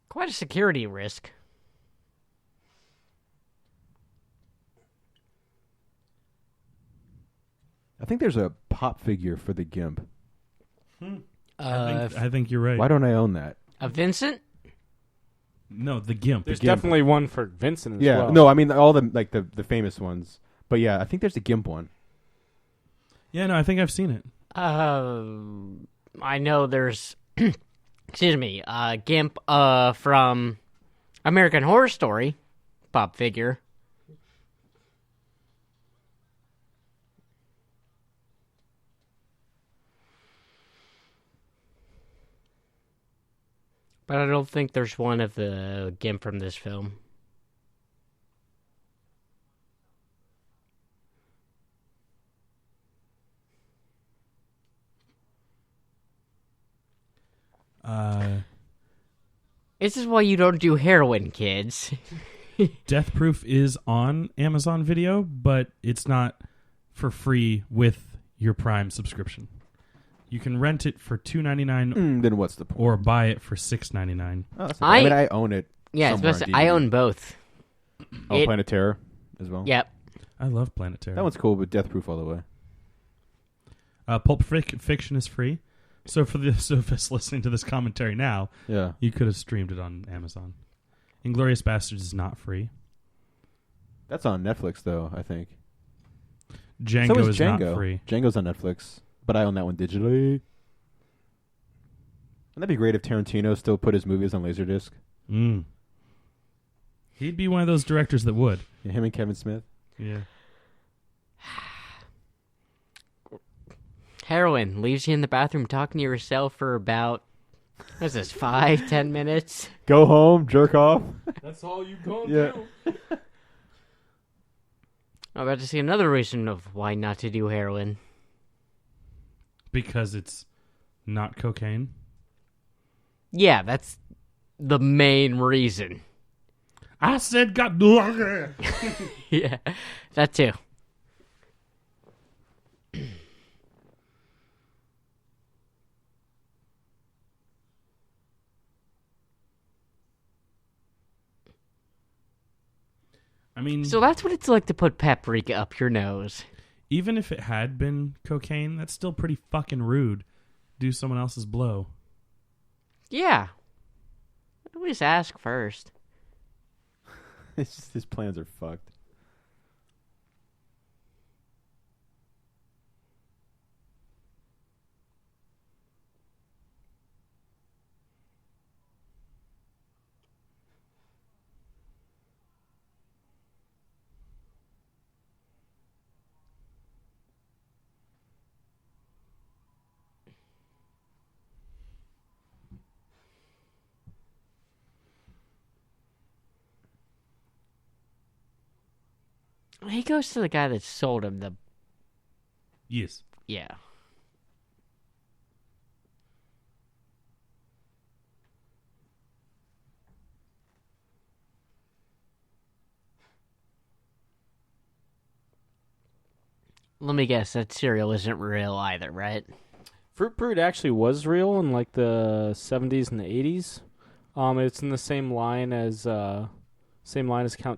Quite a security risk. I think there's a pop figure for the Gimp. I think you're right. Why don't I own that? A Vincent? No, the Gimp. There's Gimp. definitely one for Vincent as Yeah, well. no, I mean all the like the famous ones. But yeah, I think there's a Gimp one. Yeah, no, I think I've seen it. I know there's, excuse me, Gimp from American Horror Story, pop figure. But I don't think there's one of the Gimp from this film. This is why you don't do heroin, kids. Death Proof is on Amazon Video, but it's not for free with your Prime subscription. You can rent it for $2.99 Then what's the point? or buy it for $6.99. Oh, I mean, I own it. Yeah, somewhere it's on I DVD. own both. Oh, Planet Terror as well. Yep. I love Planet Terror. That one's cool, but Death Proof all the way. Pulp Fiction is free. So for the sophists listening to this commentary now, Yeah. you could have streamed it on Amazon. Inglourious Bastards is not free. That's on Netflix though, I think. Django so is Django. not free. Django's on Netflix, but I own that one digitally. Wouldn't that be great if Tarantino still put his movies on Laserdisc? He'd be one of those directors that would. Yeah, him and Kevin Smith. Yeah. Heroin leaves you in the bathroom talking to yourself for about, what is this, 5-10 minutes? Go home, jerk off. That's all you gonna Yeah. I'm about to see another reason of why not to do heroin. Because it's not cocaine. Yeah, that's the main reason. I said God. Yeah, that too. I mean, So that's what it's like to put paprika up your nose. even if it had been cocaine, that's still pretty fucking rude. Do someone else's blow. Yeah. At least ask first. It's just his plans are fucked. He goes to the guy that sold him the... Yes. Yeah. Let me guess, that cereal isn't real either, right? Fruit Brute actually was real in like the 70s and the 80s. It's in the same line as Count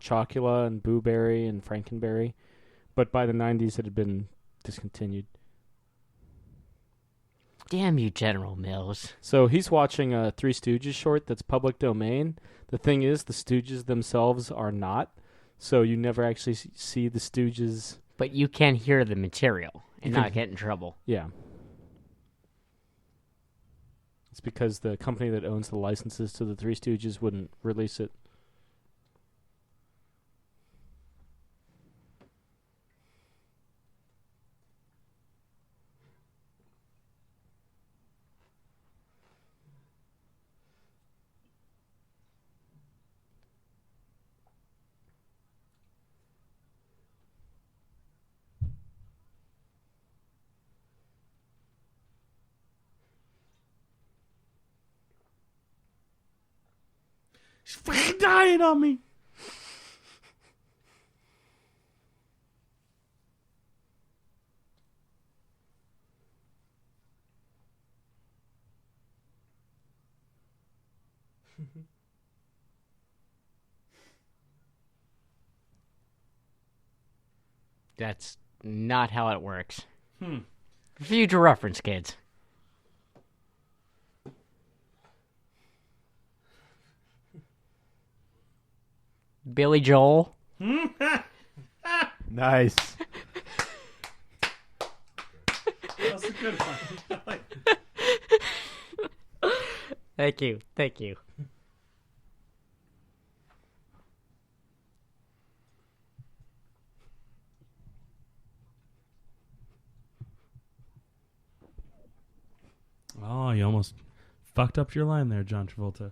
Chocula and Boo Berry and Frankenberry, but by the 90s it had been discontinued. Damn you, General Mills. So he's watching a Three Stooges short that's public domain. The thing is, the Stooges themselves are not, so you never actually see the Stooges. But you can hear the material and not get in trouble. Yeah. It's because the company that owns the licenses to the Three Stooges wouldn't release it. She's fucking dying on me. That's not how it works. Future reference, kids. Billy Joel. Nice. That's a good one. Thank you. Thank you. Oh, you almost fucked up your line there, John Travolta.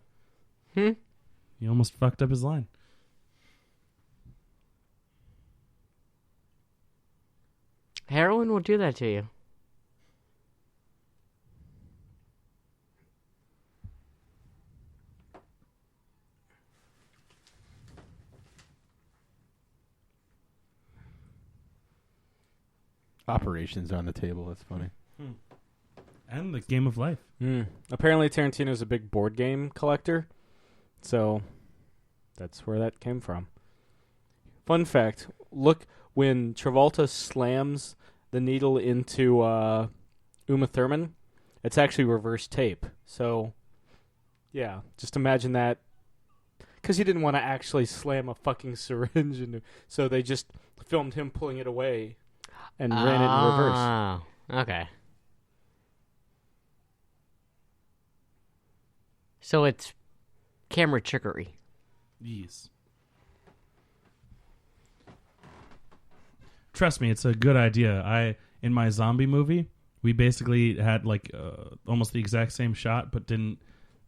You almost fucked up his line. Heroin will do that to you. Operations on the table. That's funny. And the game of life. Apparently Tarantino's a big board game collector, so that's where that came from. Fun fact, look, when Travolta slams the needle into Uma Thurman, it's actually reverse tape. So, yeah, just imagine that. Because he didn't want to actually slam a fucking syringe into, so they just filmed him pulling it away and ran it in reverse. Okay. So it's camera trickery. Yes. Trust me, it's a good idea. In my zombie movie, we basically had like almost the exact same shot, but didn't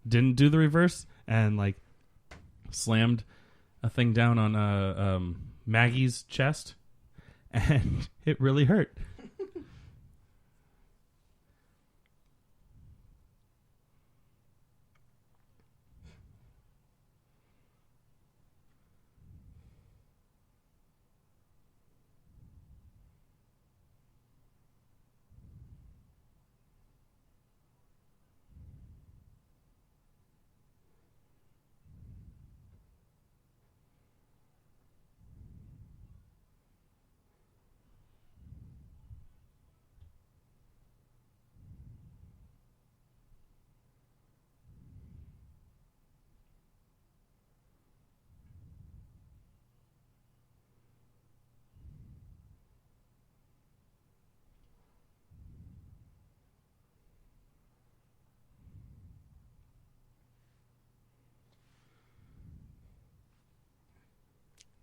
do the reverse, and like slammed a thing down on Maggie's chest, and it really hurt.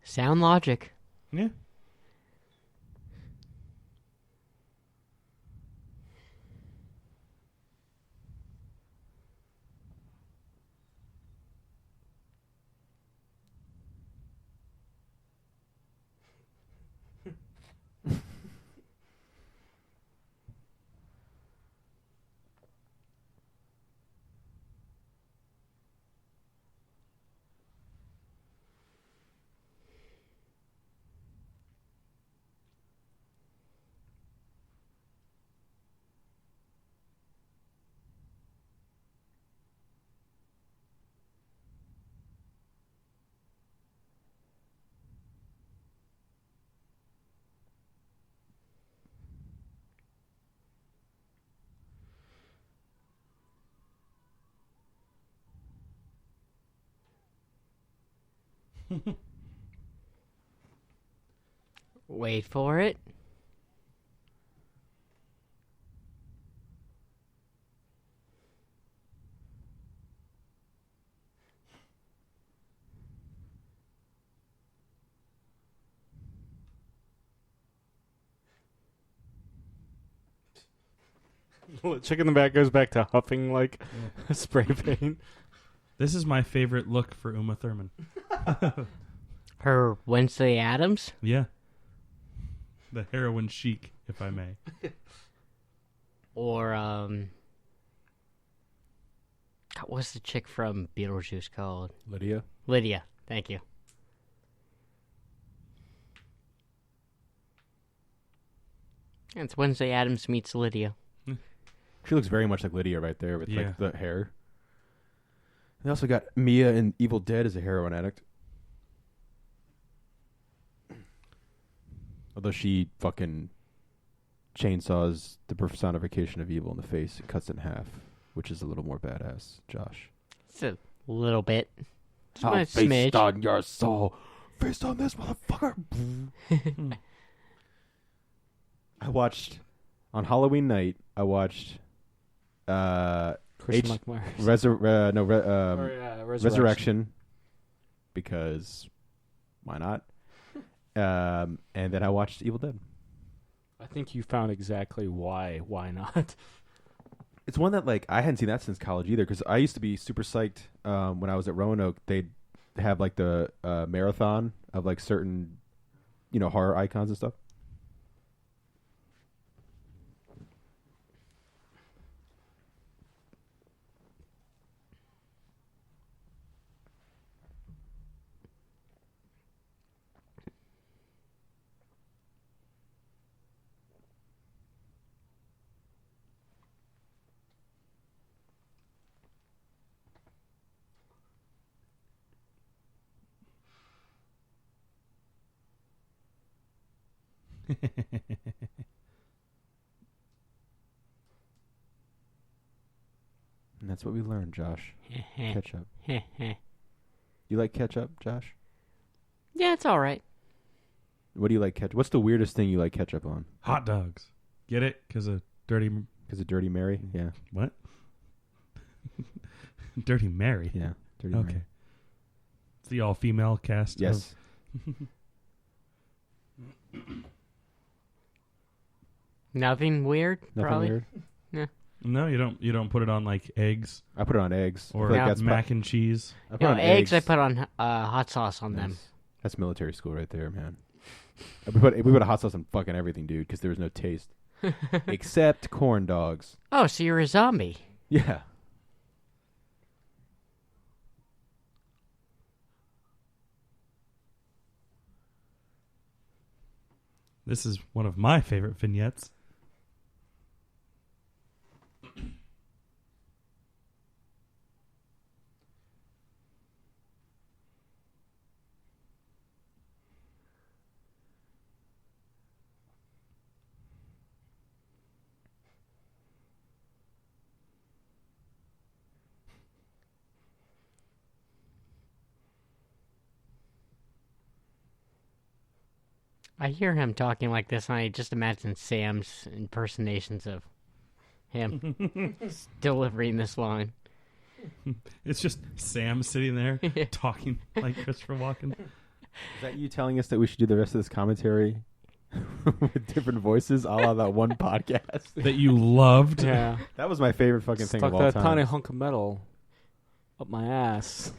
Sound logic. Yeah. Wait for it. Chick in the back goes back to huffing like spray paint. This is my favorite look for Uma Thurman. Her Wednesday Addams? Yeah. The heroin chic, if I may. Or, what's the chick from Beetlejuice called? Lydia. Lydia. Thank you. It's Wednesday Addams meets Lydia. She looks very much like Lydia right there with Yeah. like the hair. They also got Mia in Evil Dead as a heroin addict. Although she fucking chainsaws the personification of evil in the face and cuts it in half, which is a little more badass, Josh. It's a little bit. Just I'll a feast smidge. on your soul. Feast on this motherfucker. I watched, on Halloween night, I watched Christian McMurray. Resurrection, because why not? And then I watched Evil Dead. I think you found exactly why. Why not? It's one that like I hadn't seen that since college either, because I used to be super psyched when I was at Roanoke. They'd have like the marathon of like certain, horror icons and stuff. And that's what we learned, Josh. Ketchup. You like ketchup, Josh? Yeah, it's all right. What do you like ketchup? What's the weirdest thing you like ketchup on? Hot dogs. Get it? Because of Dirty... Because of Dirty Mary? Yeah. What? Dirty Mary? Yeah. Dirty Okay. Mary. It's the all-female cast. Yes. Nothing weird? Nothing probably. weird? No, you don't put it on like eggs I put it on eggs. I or feel like that's mac and cheese. I put No, on eggs I put on hot sauce on them. Nice. That's military school right there, man. We put a hot sauce on fucking everything, dude, because there was no taste. Except corn dogs. Oh, so you're a zombie. Yeah. This is one of my favorite vignettes. I hear him talking like this, and I just imagine Sam's impersonations of him delivering this line. It's just Sam sitting there talking like Christopher Walken. Is that you telling us that we should do the rest of this commentary with different voices, a la that one podcast That you loved. Yeah. That was my favorite fucking thing Stuck of all that time. tiny hunk of metal up my ass.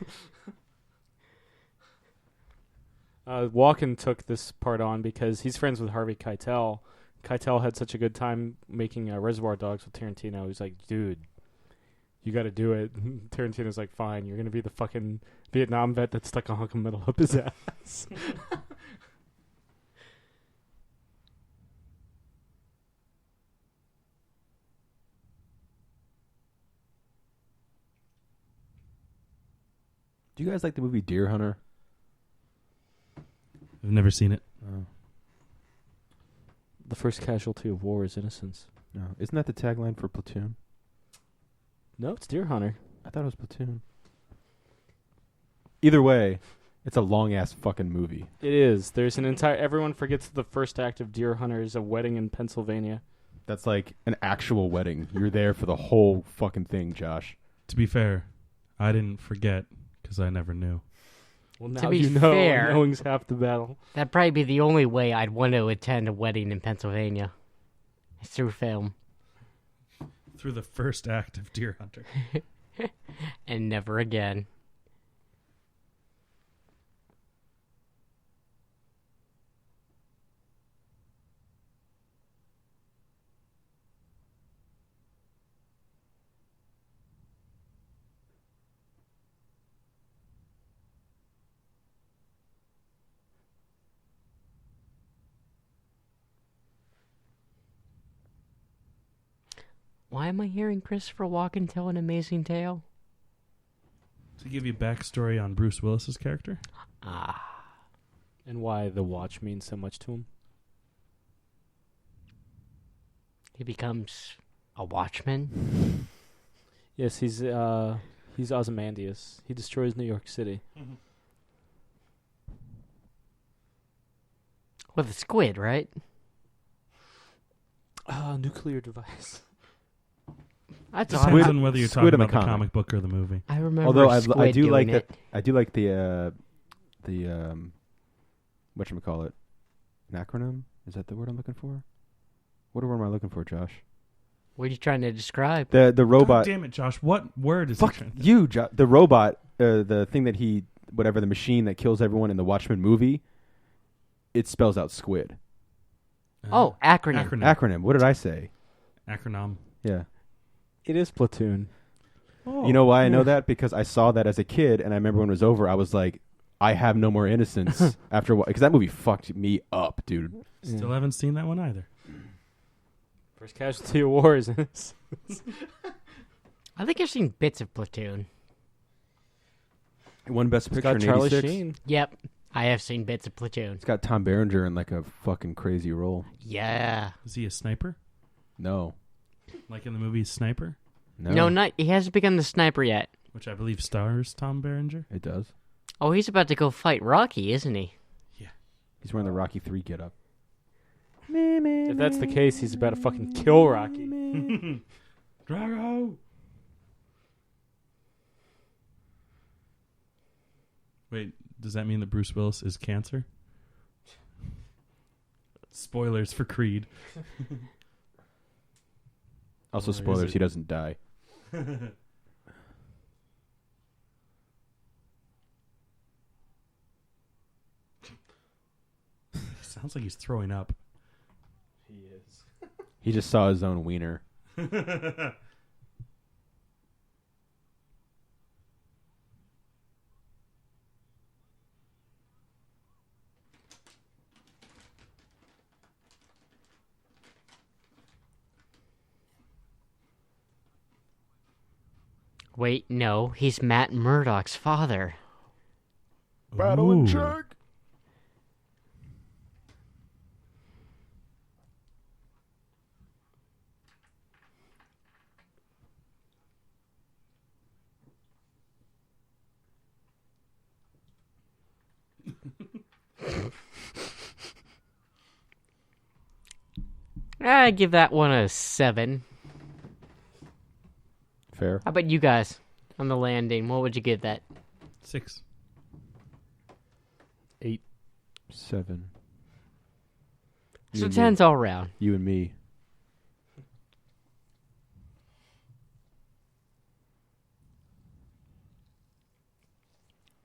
Walken took this part on because he's friends with Harvey Keitel. Keitel had such a good time making Reservoir Dogs with Tarantino. He's like, dude, you got to do it. Tarantino's like, fine, you're going to be the fucking Vietnam vet that stuck a hunk of metal up his ass. Do you guys like the movie Deer Hunter? I've never seen it. Oh. The first casualty of war is innocence. No. Isn't that the tagline for Platoon? No, it's Deer Hunter. I thought it was Platoon. Either way, It's a long ass fucking movie. It is. There's an entire. Everyone forgets the first act of Deer Hunter is a wedding in Pennsylvania. That's like an actual wedding. You're there for the whole fucking thing, Josh. To be fair, I didn't forget because I never knew. Well, now to be you know. fair, Knowing's half the battle. That'd probably be the only way I'd want to attend a wedding in Pennsylvania. It's through film. Through the first act of Deer Hunter. And never again. Why am I hearing Christopher Walken tell an amazing tale? To give you backstory on Bruce Willis's character. And why the watch means so much to him. He becomes a watchman. Yes, he's Ozymandias. He destroys New York City. With a squid, right? Nuclear device. That's Depends odd. on whether you're Squid talking in the about the comic. comic book or the movie. I remember Although I Squid do like doing that. it. I do like the whatchamacallit? An acronym? Is that the word I'm looking for? What word am I looking for, Josh? What are you trying to describe? The robot. God damn it, Josh! What word is Fuck he trying to... you, the robot. The thing that the machine that kills everyone in the Watchmen movie. It spells out squid. Oh, acronym. Acronym. What did I say? Acronym. Yeah. It is Platoon. Oh, You know why I know that? Because I saw that as a kid, and I remember when it was over, I was like, I have no more innocence after what? Because that movie fucked me up, dude. Still haven't seen that one either. First casualty of war is I think I've seen bits of Platoon. It won Best It's Picture got in Charlie 86. Sheen. Yep, I have seen bits of Platoon. It's got Tom Berenger in like a fucking crazy role. Yeah. Is he a sniper? No. Like in the movie Sniper? No, not he hasn't become the sniper yet. Which I believe stars Tom Berenger. It does. Oh, he's about to go fight Rocky, isn't he? He's wearing the Rocky 3 getup. If that's the case, he's about to fucking kill Rocky. Drago! Wait, does that mean that Bruce Willis is cancer? Spoilers for Creed. Also, Or is spoilers, it- he doesn't die. Sounds like he's throwing up. He is. He just saw his own wiener. Wait, no, he's Matt Murdock's father. Ooh. I give that one a 7. Fair. How about you guys on the landing? What would you give that? 6. 7. So 10's all around. You and me.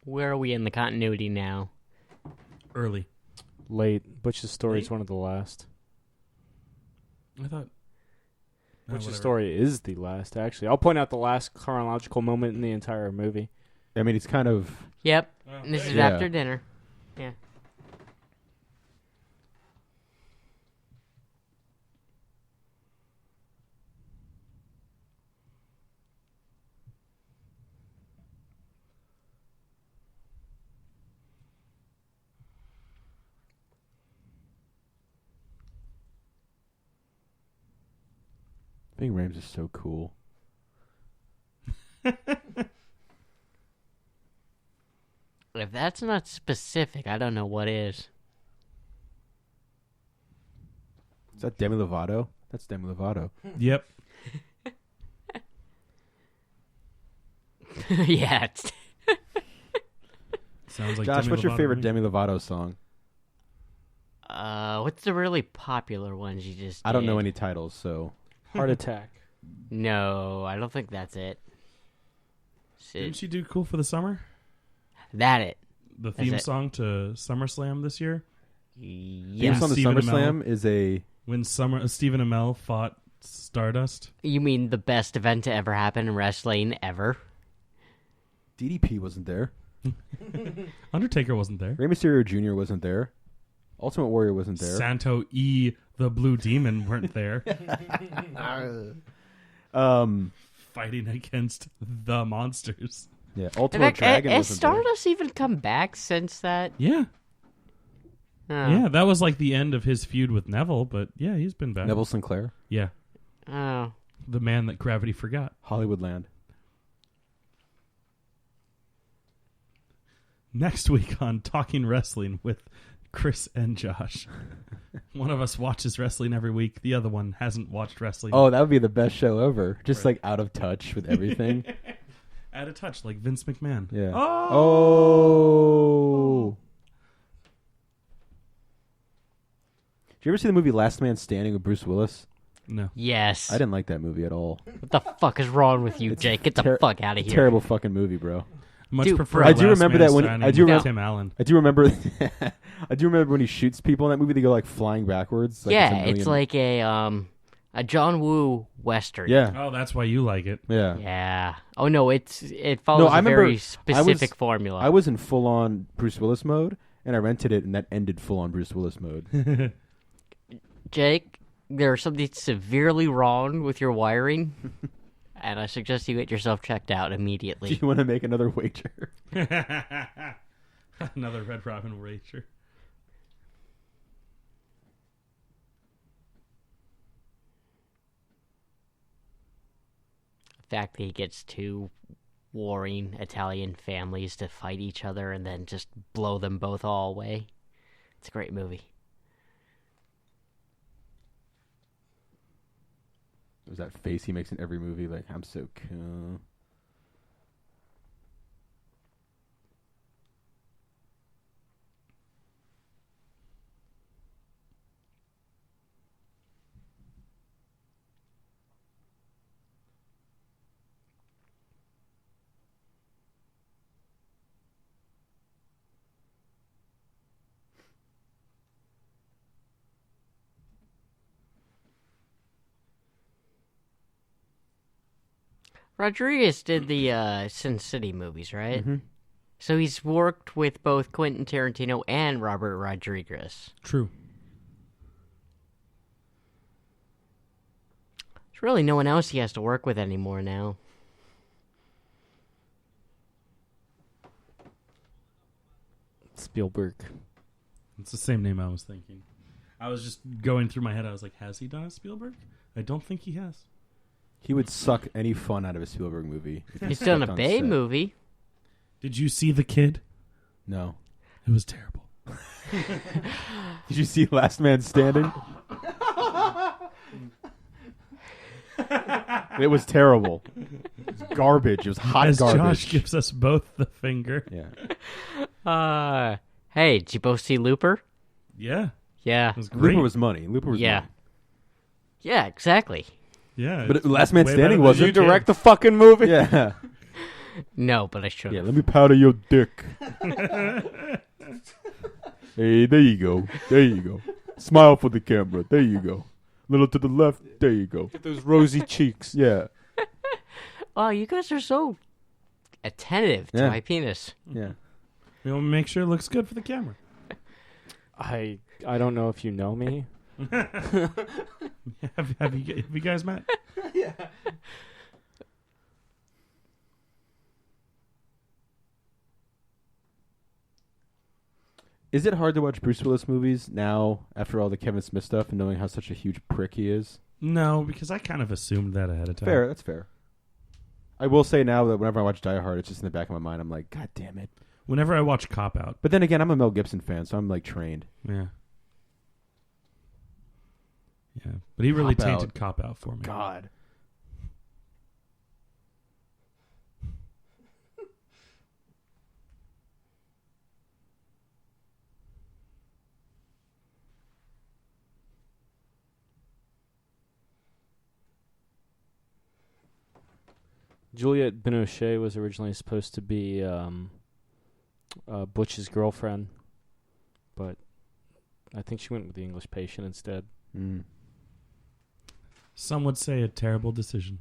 Where are we in the continuity now? Early. Late. Butch's story is Late? one of the last. I thought... Butch's story is the last, actually. I'll point out the last chronological moment in the entire movie. I mean, it's kind of... Yep, Oh, and this is Yeah. after dinner. Yeah. Ving Rhames is so cool. If that's not specific, I don't know what is. Is that Demi Lovato? That's Demi Lovato. Yep. Yeah. Sounds like Josh, Demi what's your Lovato favorite to me. Demi Lovato song? What's the really popular ones you just I don't know did? any titles, so Heart Attack. No, I don't think that's it. Didn't she do Cool for the Summer? That The That's theme it. song to SummerSlam this year? Yeah. Theme song to Stephen SummerSlam is a... When Stephen Amell fought Stardust? You mean the best event to ever happen in wrestling ever? DDP wasn't there. Undertaker wasn't there. Rey Mysterio Jr. wasn't there. Ultimate Warrior wasn't there. Santo E, the Blue Demon, weren't there. Fighting against the monsters. Yeah, In Ultimate fact, Dragon has wasn't there. Stardust even come back since that? Yeah. Oh. Yeah, that was like the end of his feud with Neville, but yeah, he's been back. Neville Sinclair. Yeah. Oh. The man that gravity forgot. Hollywoodland. Next week on Talking Wrestling with Chris and Josh. One of us watches wrestling every week. The other one hasn't watched wrestling. Oh, that would be the best show ever. Just like out of touch with everything. Out of touch, like Vince McMahon. Yeah. Oh! Did you ever see the movie Last Man Standing with Bruce Willis? No. Yes. I didn't like that movie at all. What the fuck is wrong with you, It's Jake? Get the fuck out of here. Terrible fucking movie, bro. Much Dude, prefer I do Last remember Man that when- Standing I do with remember- Tim Allen. I do remember. I do remember when he shoots people in that movie. They go like flying backwards. Like Yeah, a million- it's like a John Woo Western. Yeah, Oh, that's why you like it. yeah. Yeah. Oh no, it follows I a very remember specific formula. I was in full on Bruce Willis mode, and I rented it, and that ended full on Bruce Willis mode. Jake, there's something severely wrong with your wiring, and I suggest you get yourself checked out Do immediately. you want to make another wager? Another Red Robin wager. The fact that he gets two warring Italian families to fight each other and then just blow them both all away. It's a great movie. There's that face he makes in every movie, like I'm so cool. Rodriguez did the Sin City movies, right? Mm-hmm. So he's worked with both Quentin Tarantino and Robert Rodriguez. True. There's really no one else he has to work with anymore now. Spielberg. It's the same name I was thinking. I was just going through my head. I was like, has he done a Spielberg? I don't think he has. He would suck any fun out of a Spielberg movie. if he He's done a stepped on Bay set. movie. Did you see The Kid? No. It was terrible. Did you see Last Man Standing? It was terrible. It was garbage. It was hot As garbage. Josh gives us both the finger. Yeah. Hey, did you both see Looper? Yeah. Yeah. It was great. Looper was money. Looper was Yeah. money. Yeah, exactly. Yeah. But it's Last Man way Standing better than wasn't. The You Kid. Direct the fucking movie. Yeah. No, but I should Yeah, have. let me powder your dick. Hey, there you go. There you go. Smile for the camera. There you go. Little to the left. There you go. Get those rosy cheeks. Yeah. Oh, you guys are so attentive to Yeah. my penis. Yeah. We want to make sure it looks good for the camera. I don't know if you know me. Have you guys met? Is it hard to watch Bruce Willis movies now after all the Kevin Smith stuff and knowing how such a huge prick he is? No, because I kind of assumed that ahead of time. Fair. That's fair. I will say now that whenever I watch Die Hard, it's just in the back of my mind. I'm like, God damn it. Whenever I watch Cop Out. But then again, I'm a Mel Gibson fan, so I'm like trained. Yeah. Yeah. But he really Cop tainted Out. Cop Out for me. God. Juliette Binoche was originally supposed to be Butch's girlfriend, but I think she went with the English Patient instead. Mm. Some would say a terrible decision.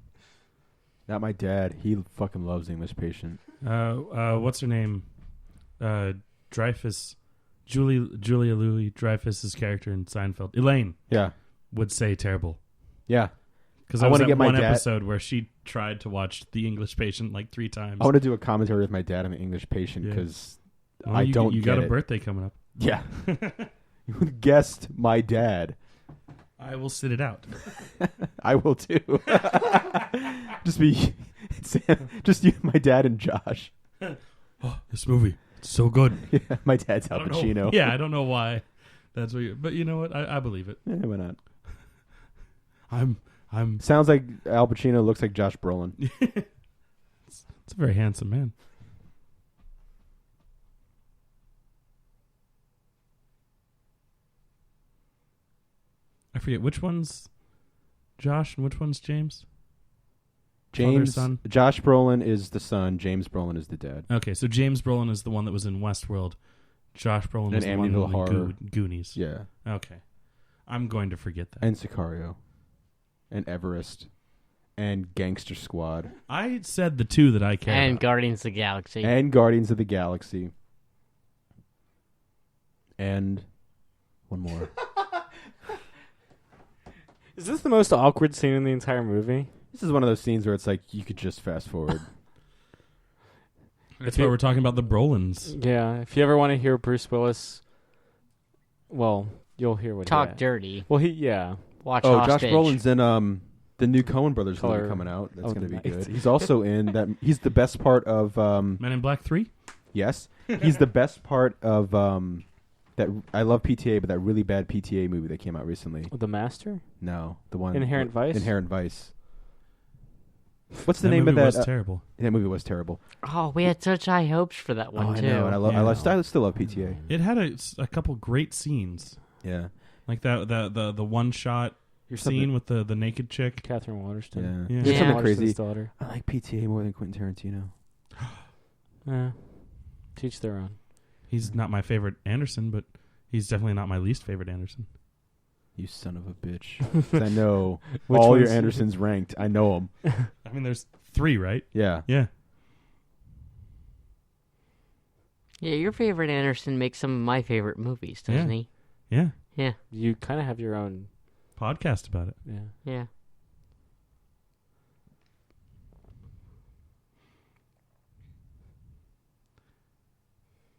Not my dad. He fucking loves English Patient. What's her name? Dreyfus. Julia Louis-Dreyfus's character in Seinfeld. Elaine. Yeah. Would say terrible. Yeah. Because I was at one episode where she tried to watch The English Patient like 3 times. I want to do a commentary with my dad on The English Patient because You got a birthday coming up. Yeah. You guessed my dad. I will sit it out. I will too. Just you, my dad, and Josh. Oh, this movie, it's so good. Yeah, my dad's Al Pacino. Yeah, I don't know why. That's what. But you know what? I believe it. Yeah, why not? I'm. Sounds like Al Pacino looks like Josh Brolin. It's a very handsome man. I forget which one's Josh and which one's James. James, son? Josh Brolin is the son. James Brolin is the dad. Okay, so James Brolin is the one that was in Westworld. Josh Brolin is the one Amityville in Horror. Goonies. Yeah. Okay. I'm going to forget that. And Sicario. And Everest. And Gangster Squad. I said the 2 that I care And about. Guardians of the Galaxy. And Guardians of the Galaxy. And one more. Is this the most awkward scene in the entire movie? This is one of those scenes where it's like you could just fast forward. That's why we're talking about the Brolins. Yeah, if you ever want to hear Bruce Willis, well, you'll hear what Talk dirty. Well, Watch Josh Hostage. Brolin's in the new Coen Brothers movie coming out. That's going to be good. He's also in that. He's the best part of Men in Black 3? Yes. He's the best part of that. I love PTA, but that really bad PTA movie that came out recently. The Master? No, the one Inherent Vice. Inherent Vice. What's the name of that? That movie was terrible. That movie was terrible. Oh, we had such high hopes for that one, I too. know, and I still love PTA. It had a couple great scenes. Yeah. Like the one shot scene with the naked chick. Catherine Waterston. Yeah. Yeah. Something crazy. Daughter. I like PTA more than Quentin Tarantino. Yeah. Teach their own. He's not my favorite Anderson, but he's definitely not my least favorite Anderson. You son of a bitch. 'Cause I know Which all one's your Andersons ranked. I know them. I mean, there's 3, right? Yeah. Yeah. Yeah, your favorite Anderson makes some of my favorite movies, doesn't he? Yeah. Yeah. You kind of have your own Podcast about it. Yeah. Yeah.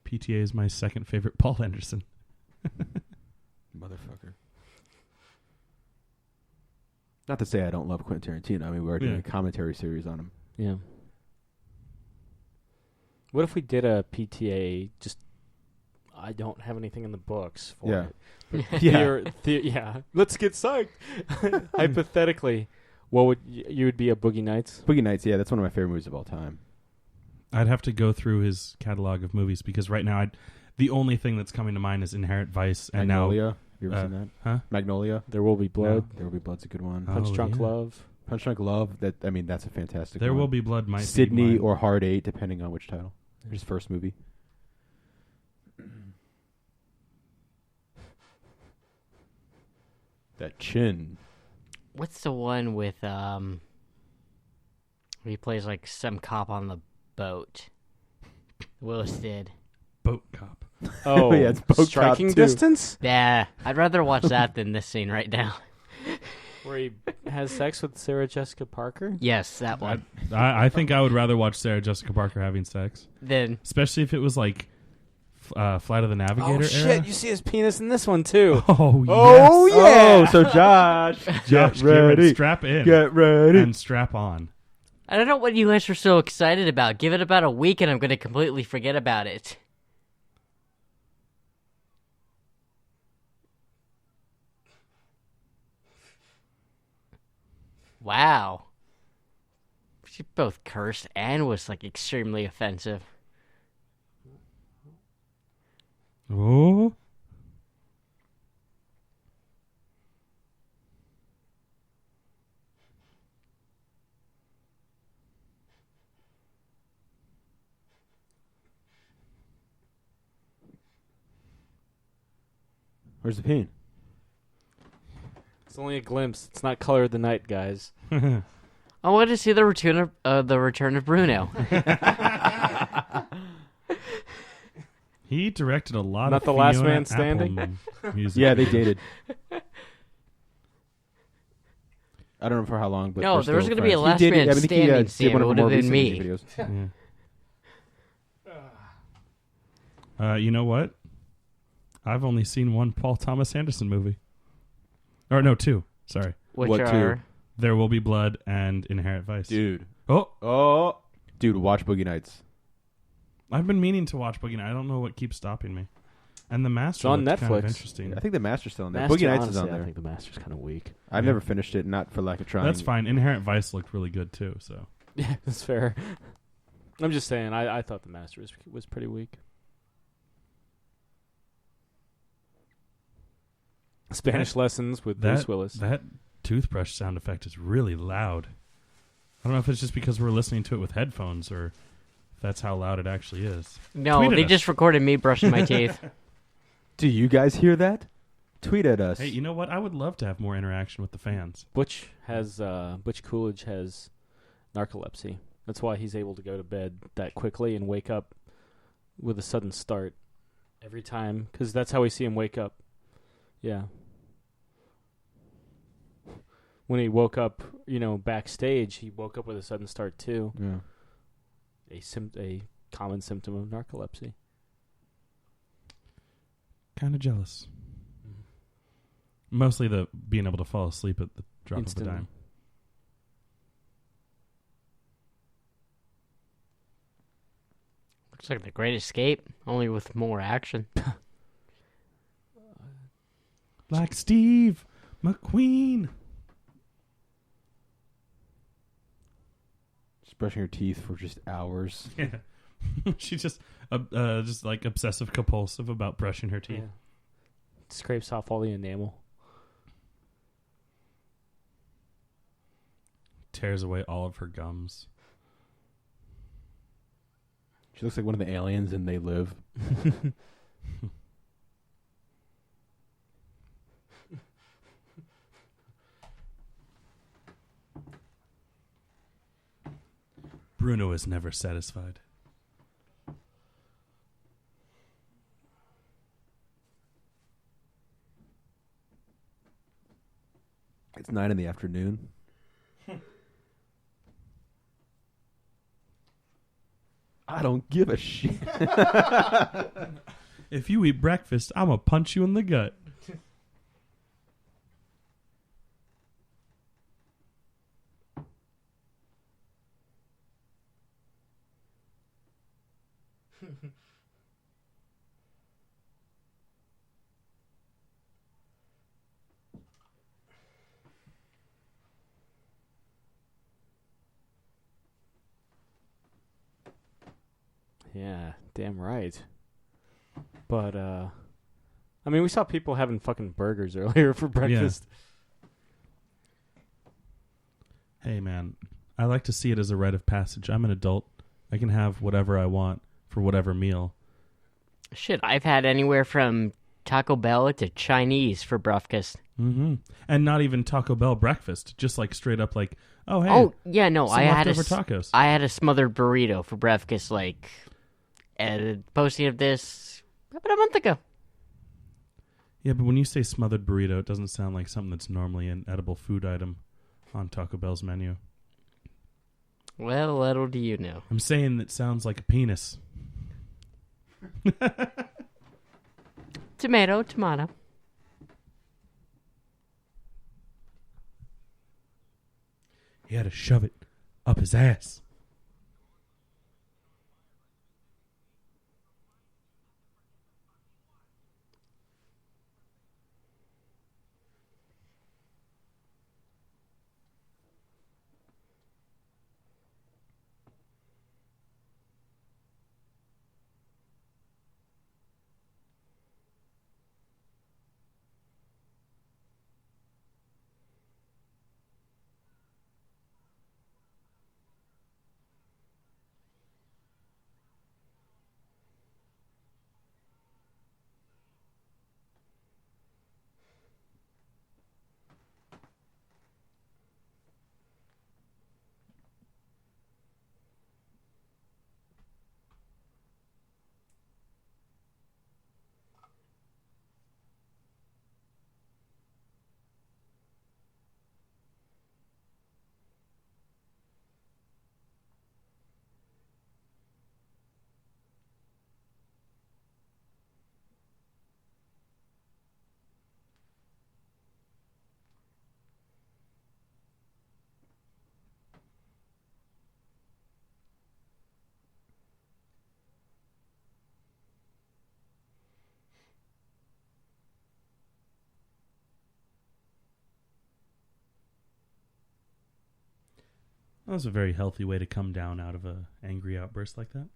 PTA is my second favorite Paul Anderson. Motherfucker. Not to say I don't love Quentin Tarantino. I mean, we're doing a commentary series on him. Yeah. What if we did a PTA? Just I don't have anything in the books for it. Yeah. Let's get psyched. Hypothetically, what would you would be a Boogie Nights? Boogie Nights, yeah, that's one of my favorite movies of all time. I'd have to go through his catalog of movies because right now the only thing that's coming to mind is Inherent Vice and Magnolia. now. Have you ever seen that? Huh? Magnolia. There Will Be Blood. No, There Will Be Blood's a good one. Punch Drunk Love. Punch Drunk Love. That's a fantastic. There one. Will Be Blood might Sydney be mine. or Hard Eight, depending on which title. His first movie. That chin. What's the one with where he plays like some cop on the boat? Willis did. Boat Cop. Oh, yeah, it's Boat Striking Cop too. Distance, Yeah, I'd rather watch that than this scene right now. where he has sex with Sarah Jessica Parker. Yes, that one. I think I would rather watch Sarah Jessica Parker having sex, Then especially if it was like Flight of the Navigator Oh shit! era. You see his penis in this one too. Oh, yes. yeah. Oh, so Josh, Josh, get ready. Strap in. Get ready. And strap on. I don't know what you guys were so excited about. Give it about a week and I'm going to completely forget about it. Wow. She both cursed and was, like, extremely offensive. Oh. Where's the pain? It's only a glimpse. It's not Color of the Night, guys. I want to see the return of Bruno. He directed a lot Not of the Last Fiona Man Standing? Apple music. Yeah, they dated. I don't know for how long, but No, they're there was still going to be a friends. Last Man I think Standing did scene. one It of would her have more been recent me. videos. Yeah. You know what? I've only seen one Paul Thomas Anderson movie. Or no, two. Sorry. Which What are... two? There Will Be Blood and Inherent Vice. Dude. Oh, Dude, watch Boogie Nights. I've been meaning to watch Boogie Nights. I don't know what keeps stopping me. And The Master It's on looked kind of Netflix. interesting. I think the Master's still on there. Master, Boogie Nights is honestly, on there. I think the Master's kind of weak. I've Yeah. never finished it, not for lack of trying. That's fine. Inherent Vice looked really good too. So Yeah, that's fair. I'm just saying, I thought the Master was pretty weak. Spanish lessons with Bruce Willis. That toothbrush sound effect is really loud. I don't know if it's just because we're listening to it with headphones or if that's how loud it actually is. No, Tweet at they us. just recorded me brushing my teeth. Do you guys hear that? Tweet at us. Hey, you know what? I would love to have more interaction with the fans. Butch Coolidge has narcolepsy. That's why he's able to go to bed that quickly and wake up with a sudden start every time, because that's how we see him wake up. Yeah. When he woke up, backstage, he woke up with a sudden start too. Yeah. A common symptom of narcolepsy. Kind of jealous. Mostly the being able to fall asleep at the drop Instantly. of a dime. Looks like The Great Escape, only with more action. Like Steve McQueen. Just brushing her teeth for just hours. Yeah. She's just like obsessive compulsive about brushing her teeth. Yeah. Scrapes off all the enamel. Tears away all of her gums. She looks like one of the aliens in They Live. Bruno is never satisfied. It's 9 in the afternoon. I don't give a shit. If you eat breakfast, I'm going to punch you in the gut. Yeah, damn right. But, we saw people having fucking burgers earlier for breakfast. Hey, man, I like to see it as a rite of passage. I'm an adult. I can have whatever I want for whatever meal. Shit, I've had anywhere from Taco Bell to Chinese for breakfast. Mm-hmm. And not even Taco Bell breakfast. Just like straight up like, oh, hey. Oh, yeah, no, some I had leftover tacos. I had a smothered burrito for breakfast, like, at a posting of this about a month ago. Yeah, but when you say smothered burrito, it doesn't sound like something that's normally an edible food item on Taco Bell's menu. Well, little do you know. I'm saying that sounds like a penis. Tomato, tomato. He had to shove it up his ass. That was a very healthy way to come down out of a angry outburst like that.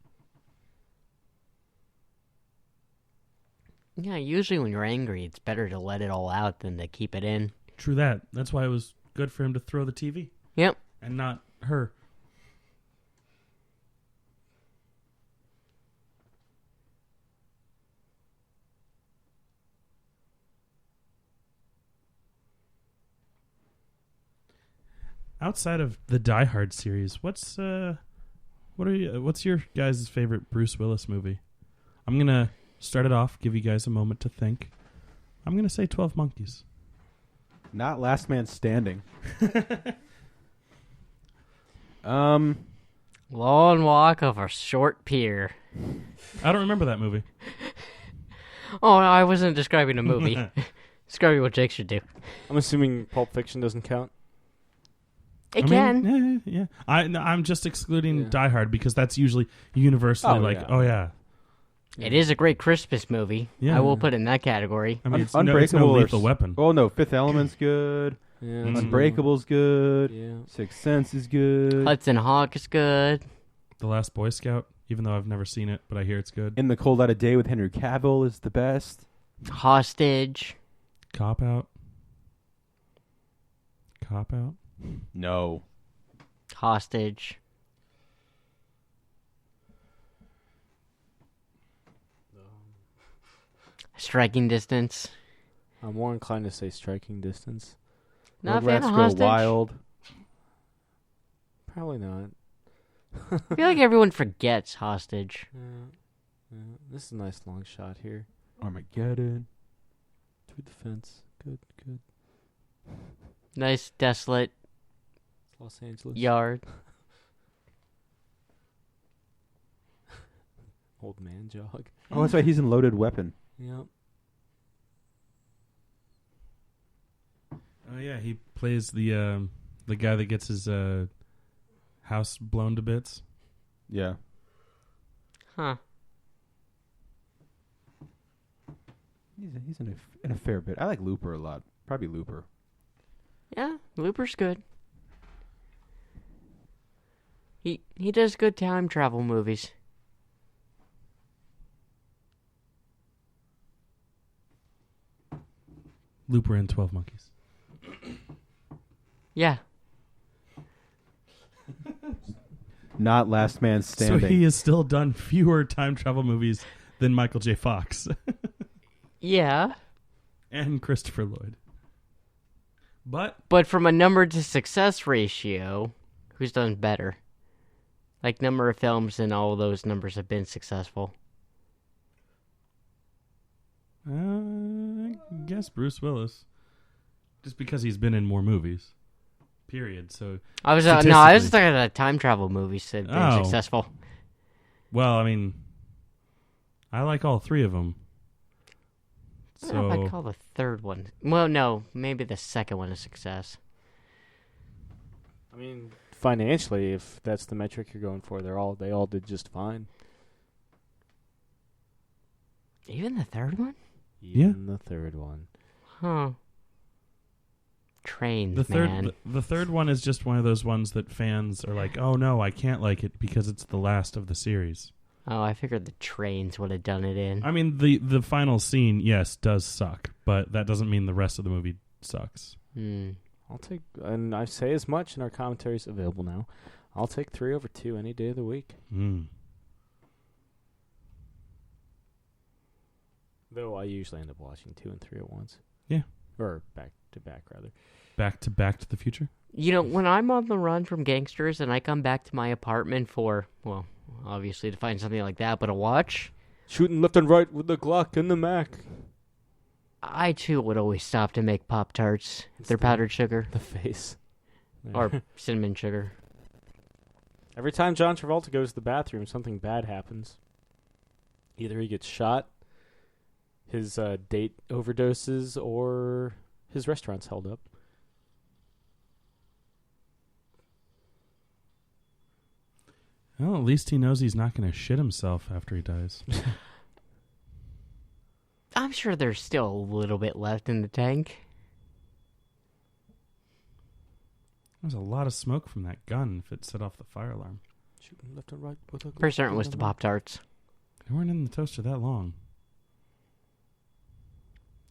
Yeah, usually when you're angry, it's better to let it all out than to keep it in. True that. That's why it was good for him to throw the TV. Yep. And not her. Outside of the Die Hard series, what's your guys' favorite Bruce Willis movie? I'm gonna start it off, give you guys a moment to think. I'm gonna say 12 Monkeys. Not Last Man Standing. Long Walk Over Short Pier. I don't remember that movie. Oh, no, I wasn't describing a movie. Describing what Jake should do. I'm assuming Pulp Fiction doesn't count. It can. Yeah. I'm just excluding Die Hard because that's usually universally yeah. It is a great Christmas movie. Yeah. I will put it in that category. I mean, it's Unbreakable no Lethal Weapon. Oh, no. Fifth Element's good. Yeah, Unbreakable's good. Yeah. Sixth Sense is good. Hudson Hawk is good. The Last Boy Scout, even though I've never seen it, but I hear it's good. In the Cold Light of Day with Henry Cavill is the best. Hostage. Cop Out. No. Hostage. Striking Distance. I'm more inclined to say Striking Distance. Not a fan of Hostage. Go Wild. Probably not. I feel like everyone forgets Hostage. Yeah. This is a nice long shot here. Armageddon. Through the fence. Good. Nice, desolate Los Angeles. yard. Old man jog. Oh, that's right. He's in Loaded Weapon. Yep. Oh yeah, he plays the guy that gets his house blown to bits. Yeah. Huh. He's in a fair bit. I like Looper a lot. Probably Looper. Yeah, Looper's good. He does good time travel movies. Looper and 12 Monkeys. Yeah. Not Last Man Standing. So he has still done fewer time travel movies than Michael J. Fox. Yeah. And Christopher Lloyd. But from a number to success ratio, who's done better? Like number of films and all those numbers have been successful. I guess Bruce Willis. Just because he's been in more movies. Period. So I was talking about time travel movies that have been successful. Well, I mean, I like all three of them. I don't know if I'd call the third one. Well, no, maybe the second one a success. I mean, financially, if that's the metric you're going for, they all did just fine. Even the third one? Even the third one. Huh. Trains, man. The third one is just one of those ones that fans are like, oh no, I can't like it because it's the last of the series. Oh, I figured the trains would have done it in. I mean, the final scene, yes, does suck, but that doesn't mean the rest of the movie sucks. I'll take, and I say as much, and our commentary's available now. I'll take 3 over 2 any day of the week. Though I usually end up watching 2 and 3 at once. Yeah. Or back to back, rather. Back to the Future? You know, when I'm on the run from gangsters and I come back to my apartment for, well, obviously to find something like that, but a watch. Shooting left and right with the Glock and the Mac. I, too, would always stop to make Pop-Tarts. They're powdered sugar. The face. Or cinnamon sugar. Every time John Travolta goes to the bathroom, something bad happens. Either he gets shot, his date overdoses, or his restaurant's held up. Well, at least he knows he's not going to shit himself after he dies. I'm sure there's still a little bit left in the tank. There's a lot of smoke from that gun if it set off the fire alarm. Shooting left and right with a Glock. For certain was the Pop-Tarts. They weren't in the toaster that long.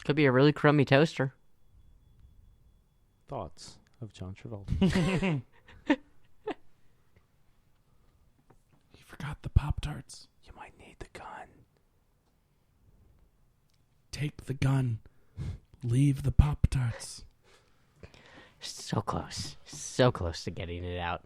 Could be a really crummy toaster. Thoughts of John Travolta. He forgot the Pop-Tarts. You might need the gun. Take the gun. Leave the Pop-Tarts. So close. So close to getting it out.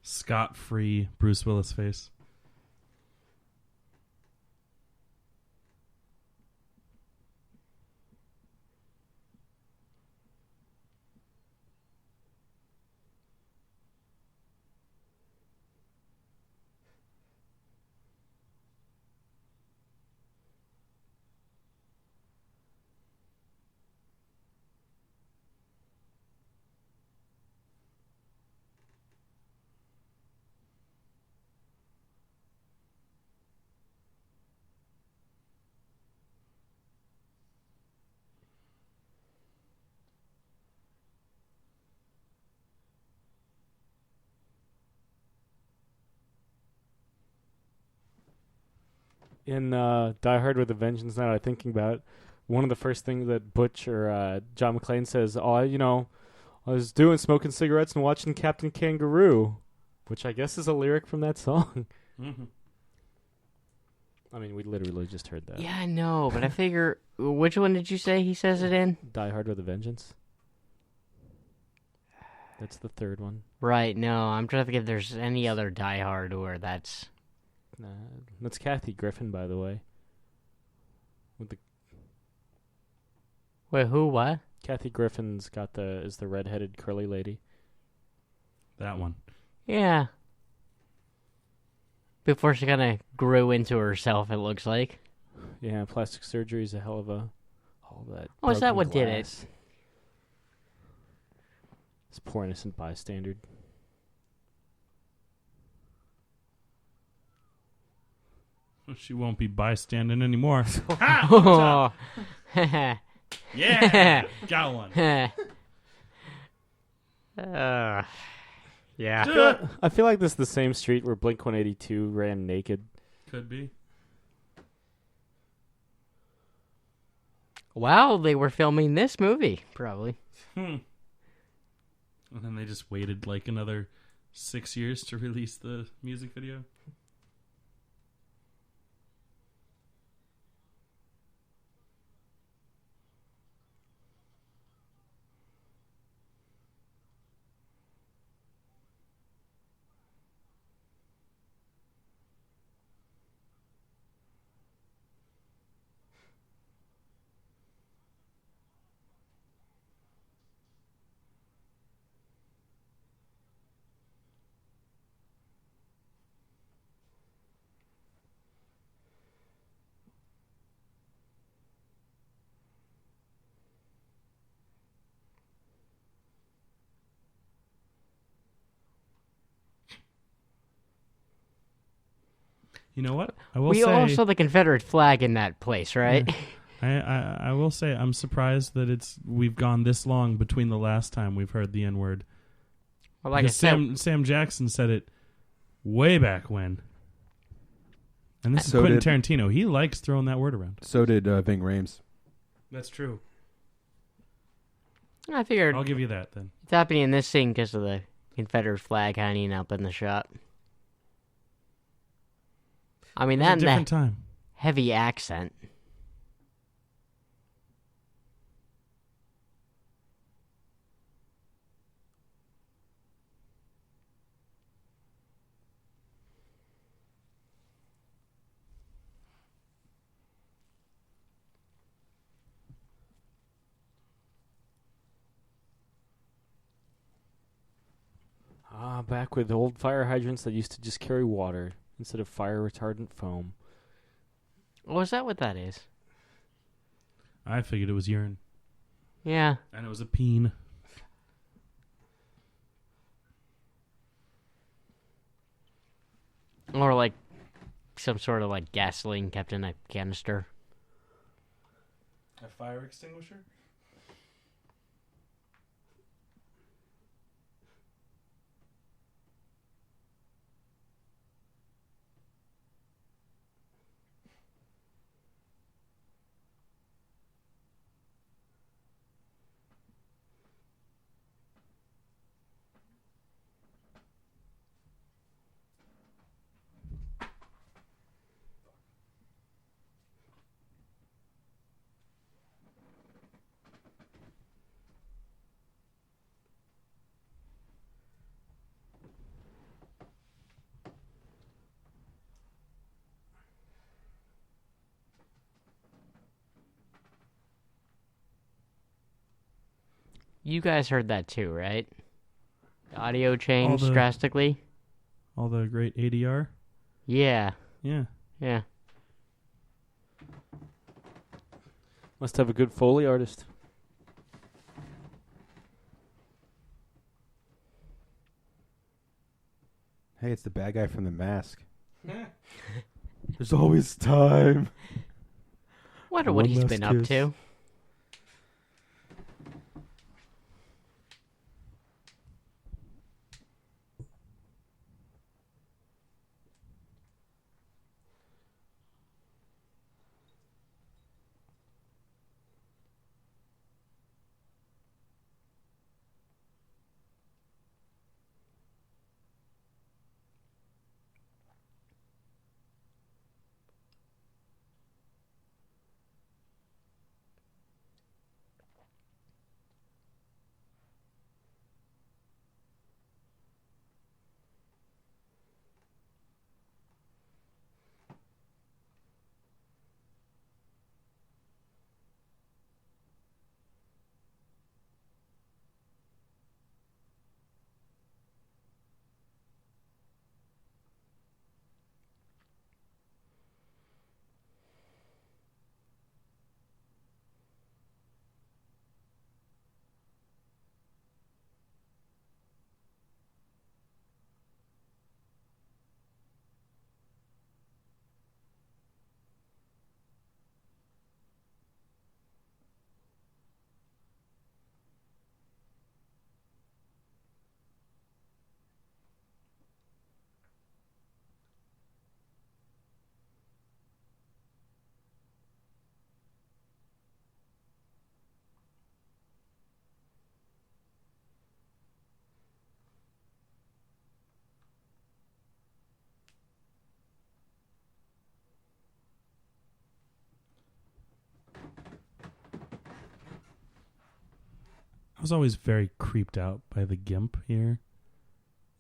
Scot-free Bruce Willis face. In Die Hard with a Vengeance, now I'm thinking about it, one of the first things that Butch or John McClane says, I was doing smoking cigarettes and watching Captain Kangaroo, which I guess is a lyric from that song. Mm-hmm. I mean, we literally just heard that. Yeah, I know, but I figure, which one did you say he says it in? Die Hard with a Vengeance. That's the third one. Right, no, I'm trying to think if there's any other Die Hard where that's... That's Kathy Griffin, by the way. Wait, who, what? Kathy Griffin's is the redheaded curly lady. That one. Yeah. Before she kind of grew into herself, it looks like. Yeah, plastic surgery is a hell of all that. Oh, is that broken what did it? glass. This poor innocent bystander. She won't be bystanding anymore. Oh. Yeah, got one. Yeah. I feel like this is the same street where Blink-182 ran naked. Could be. Wow, they were filming this movie, probably. And then they just waited like another 6 years to release the music video. You know what? We all saw the Confederate flag in that place, right? Yeah. I will say I'm surprised that we've gone this long between the last time we've heard the N-word. Well, like I said, Sam Jackson said it way back when. And this is Quentin Tarantino. He likes throwing that word around. So did Ving Rhames. That's true. I figured I'll give you that then. it's happening in this scene because of the Confederate flag hanging up in the shot. I mean, that and different time. Heavy accent. Back with old fire hydrants that used to just carry water instead of fire retardant foam. Oh, is that what that is? I figured it was urine. Yeah. And it was a peen. Or like some sort of like gasoline kept in a canister. A fire extinguisher? You guys heard that too, right? The audio changed drastically. All the great ADR? Yeah. Yeah. Yeah. Must have a good Foley artist. Hey, it's the bad guy from The Mask. There's always time. Wonder what he's been up to. I was always very creeped out by the gimp here.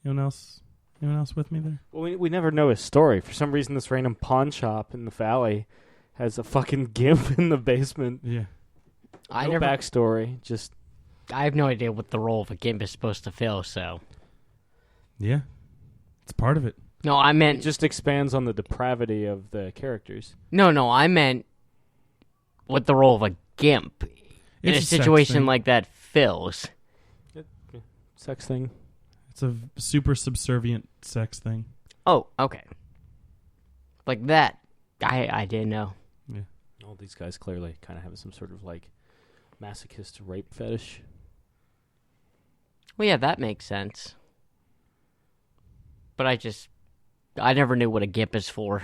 Anyone else with me there? Well, we never know his story. For some reason, this random pawn shop in the valley has a fucking gimp in the basement. Yeah. No backstory. Just I have no idea what the role of a gimp is supposed to fill, so. Yeah. It's part of it. No, I meant... It just expands on the depravity of the characters. No, I meant what the role of a gimp in a situation like that fills. Sex thing. It's a super subservient sex thing. Oh, okay. Like that. I didn't know. Yeah. All these guys clearly kind of have some sort of like masochist rape fetish. Well, yeah, that makes sense. But I never knew what a gimp is for.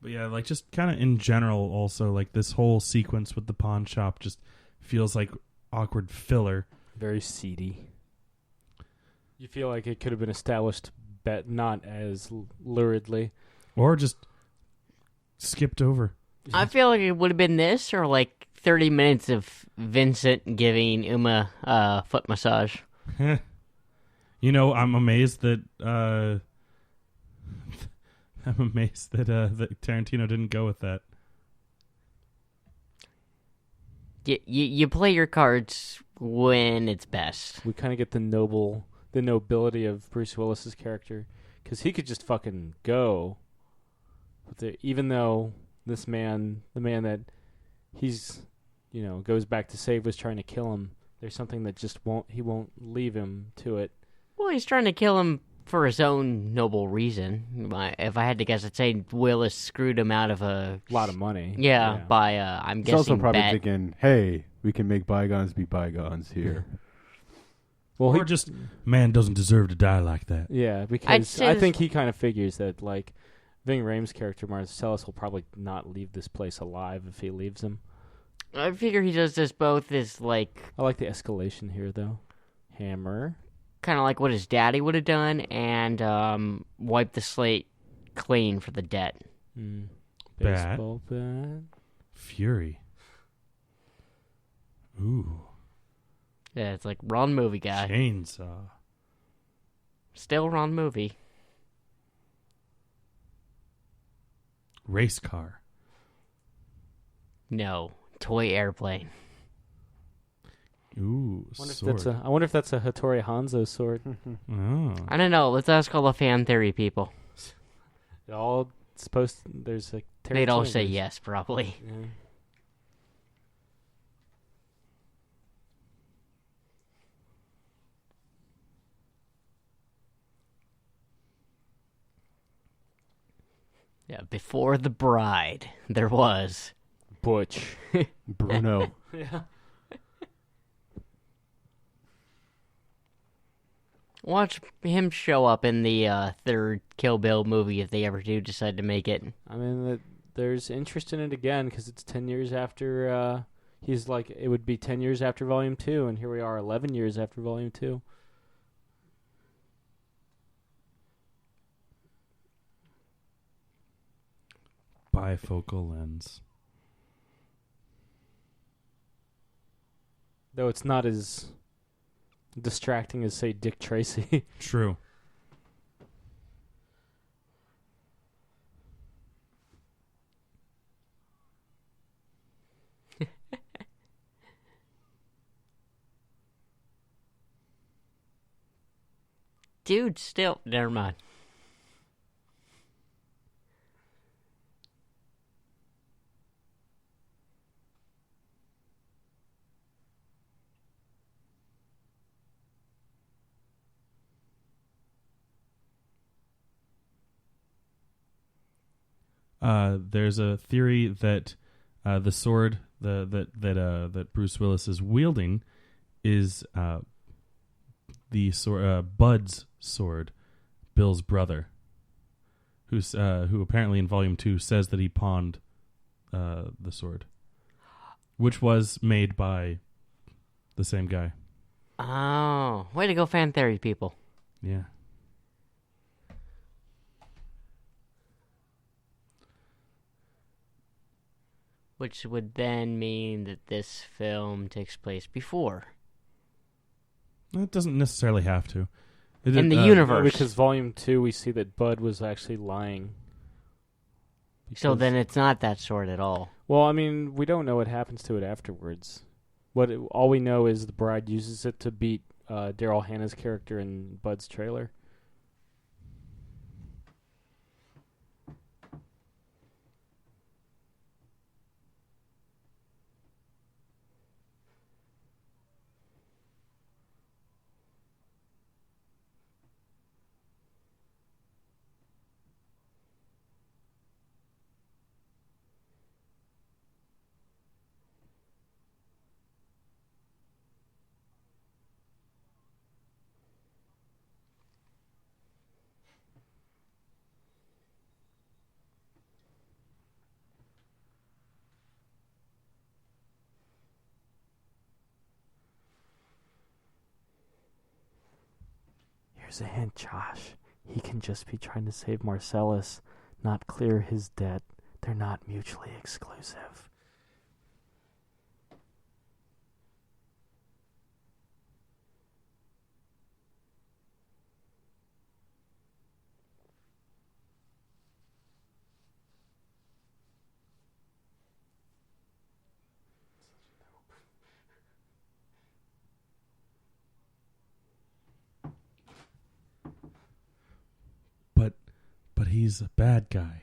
But yeah, like just kind of in general also, like this whole sequence with the pawn shop just feels like awkward filler. Very seedy. You feel like it could have been established not as luridly. Or just skipped over. I feel like it would have been this or like 30 minutes of Vincent giving Uma a foot massage. You know, I'm amazed that that Tarantino didn't go with that. You play your cards when it's best. We kind of get the nobility of Bruce Willis's character, because he could just fucking go. Even though this man, the man that he's, goes back to save, was trying to kill him, there's something that just won't leave him to it. Well, he's trying to kill him for his own noble reason. If I had to guess, I'd say Willis screwed him out of a lot of money. Yeah. By I'm he's guessing. Also probably thinking, "Hey, we can make bygones be bygones here." Well, or just man doesn't deserve to die like that. Yeah, because I think he kind of figures that like Ving Rhames' character Marcellus will probably not leave this place alive if he leaves him. I figure he does this both as like. I like the escalation here though. Hammer. Kind of like what his daddy would have done, and wipe the slate clean for the debt. Baseball bat. Fury. Ooh. Yeah, it's like Ron movie guy. Chainsaw. Still Ron movie. Race car. No. Toy airplane. Ooh, sword. I wonder if that's a Hattori Hanzo sword. Oh. I don't know. Let's ask all the fan theory people. There's like they'd all say yes, probably. Yeah, before the bride, there was Butch. Bruno. Yeah. Watch him show up in the third Kill Bill movie if they ever do decide to make it. I mean, there's interest in it again because it's 10 years after. He's like, it would be 10 years after Volume 2, and here we are 11 years after Volume 2. Bifocal lens. Though it's not as distracting as, say, Dick Tracy. True. Dude, still... Never mind. There's a theory that the sword that Bruce Willis is wielding is the sword, Bud's sword, Bill's brother, who apparently in Volume 2 says that he pawned the sword, which was made by the same guy. Oh, way to go, fan theory people. Yeah. Which would then mean that this film takes place before. It doesn't necessarily have to. In the universe. Because Volume 2, we see that Bud was actually lying. So then it's not that sword at all. Well, I mean, we don't know what happens to it afterwards. All we know is the bride uses it to beat Daryl Hannah's character in Bud's trailer. Here's a hint, Josh. He can just be trying to save Marcellus, not clear his debt. They're not mutually exclusive. But he's a bad guy.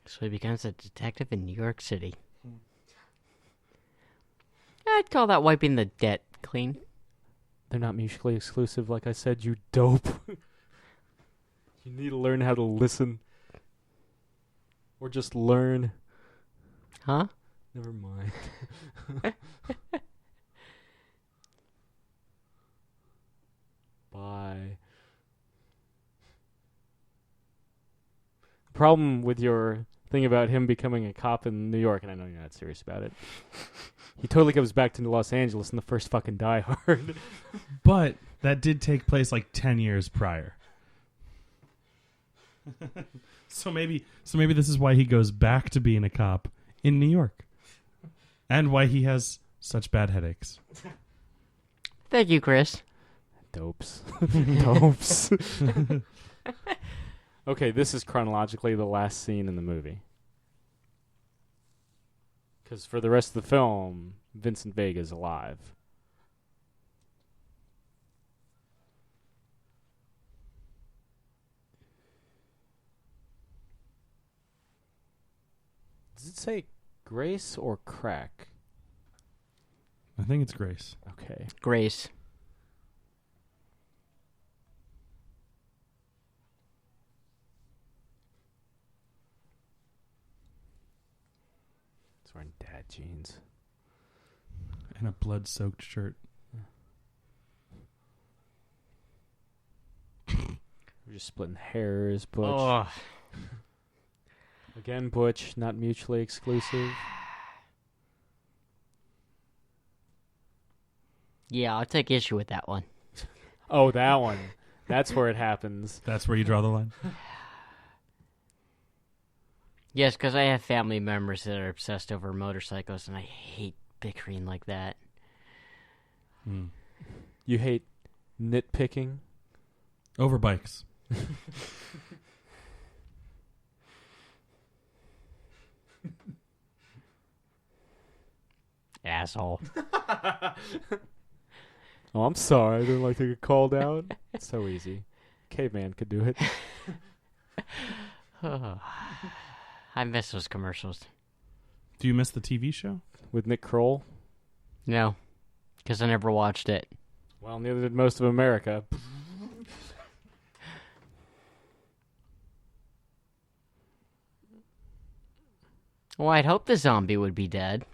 So he becomes a detective in New York City. I'd call that wiping the debt clean. They're not mutually exclusive, like I said, you dope. You need to learn how to listen. Or just learn. Huh? Never mind. Bye. The problem with your thing about him becoming a cop in New York, and I know you're not serious about it, he totally comes back to Los Angeles in the first fucking Die Hard. But that did take place like 10 years prior. So maybe this is why he goes back to being a cop in New York. And why he has such bad headaches. Thank you, Chris. Dopes. Dopes. Okay, this is chronologically the last scene in the movie. Because for the rest of the film, Vincent Vega's alive. Does it say Grace or Crack? I think it's Grace. Okay. Grace. He's wearing dad jeans. And a blood-soaked shirt. We're just splitting hairs, Butch. Oh. Again, Butch, not mutually exclusive. Yeah, I'll take issue with that one. Oh, that one. That's where it happens. That's where you draw the line? Yes, because I have family members that are obsessed over motorcycles, and I hate bickering like that. Hmm. You hate nitpicking? Over bikes. Asshole. Oh, I'm sorry. I didn't like to get called out. It's so easy. Caveman could do it. I miss those commercials. Do you miss the TV show? With Nick Kroll? No, because I never watched it. Well, neither did most of America. Well, I'd hope the zombie would be dead.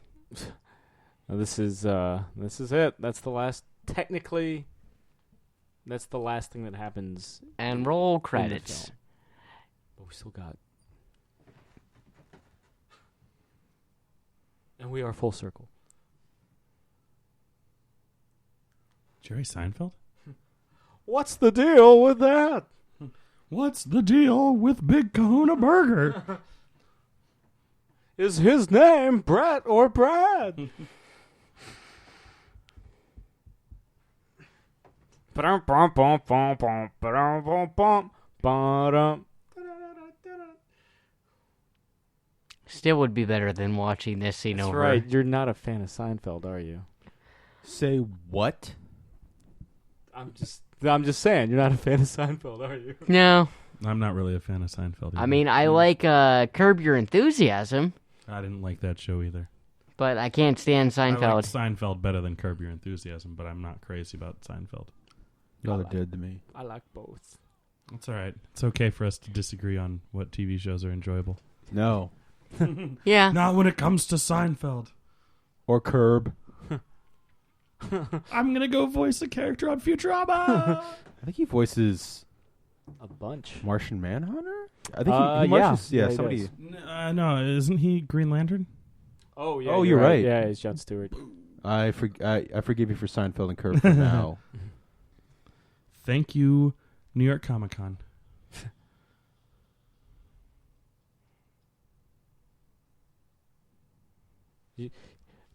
This is it. That's the last. Technically, that's the last thing that happens. And roll credits. But we still got. And we are full circle. Jerry Seinfeld? What's the deal with that? What's the deal with Big Kahuna Burger? Is his name Brett or Brad? Still would be better than watching this scene That's over. right. You're not a fan of Seinfeld, are you? Say what? I'm just saying, you're not a fan of Seinfeld, are you? No. I'm not really a fan of Seinfeld either. I mean, I like Curb Your Enthusiasm, I didn't like that show either. but I can't stand Seinfeld. I like Seinfeld better than Curb Your Enthusiasm, but I'm not crazy about Seinfeld. Y'all are dead to me. I like both. It's all right. It's okay for us to disagree on what TV shows are enjoyable. No. Yeah. Not when it comes to Seinfeld. Or Curb. I'm going to go voice a character on Futurama. I think he voices A bunch. Martian Manhunter? I think Yeah. he marches, Yeah, he somebody. does. No, isn't he Green Lantern? Oh, yeah. Oh, you're right. Yeah, it's Jon Stewart. I forgive you for Seinfeld and Curb for now. Thank you, New York Comic Con.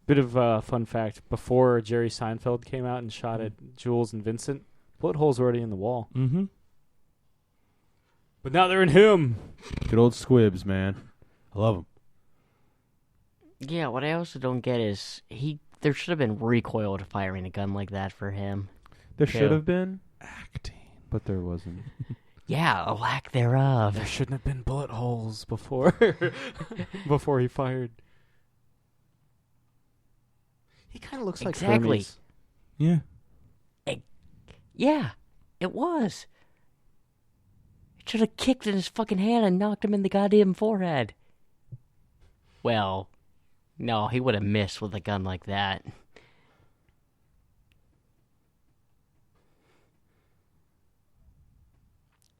Bit of a fun fact. Before Jerry Seinfeld came out and shot at Jules and Vincent, bullet holes were already in the wall. Mm-hmm. But now they're in him. Good old Squibs, man. I love him. Yeah, what I also don't get is there should have been recoil to firing a gun like that for him. There Yeah. should have been, Acting. but there wasn't. Yeah, a lack thereof. There shouldn't have been bullet holes before before he fired. He kind of looks Exactly. like Hermes. Yeah. Yeah, it was. It should have kicked in his fucking hand and knocked him in the goddamn forehead. Well, no, he would have missed with a gun like that.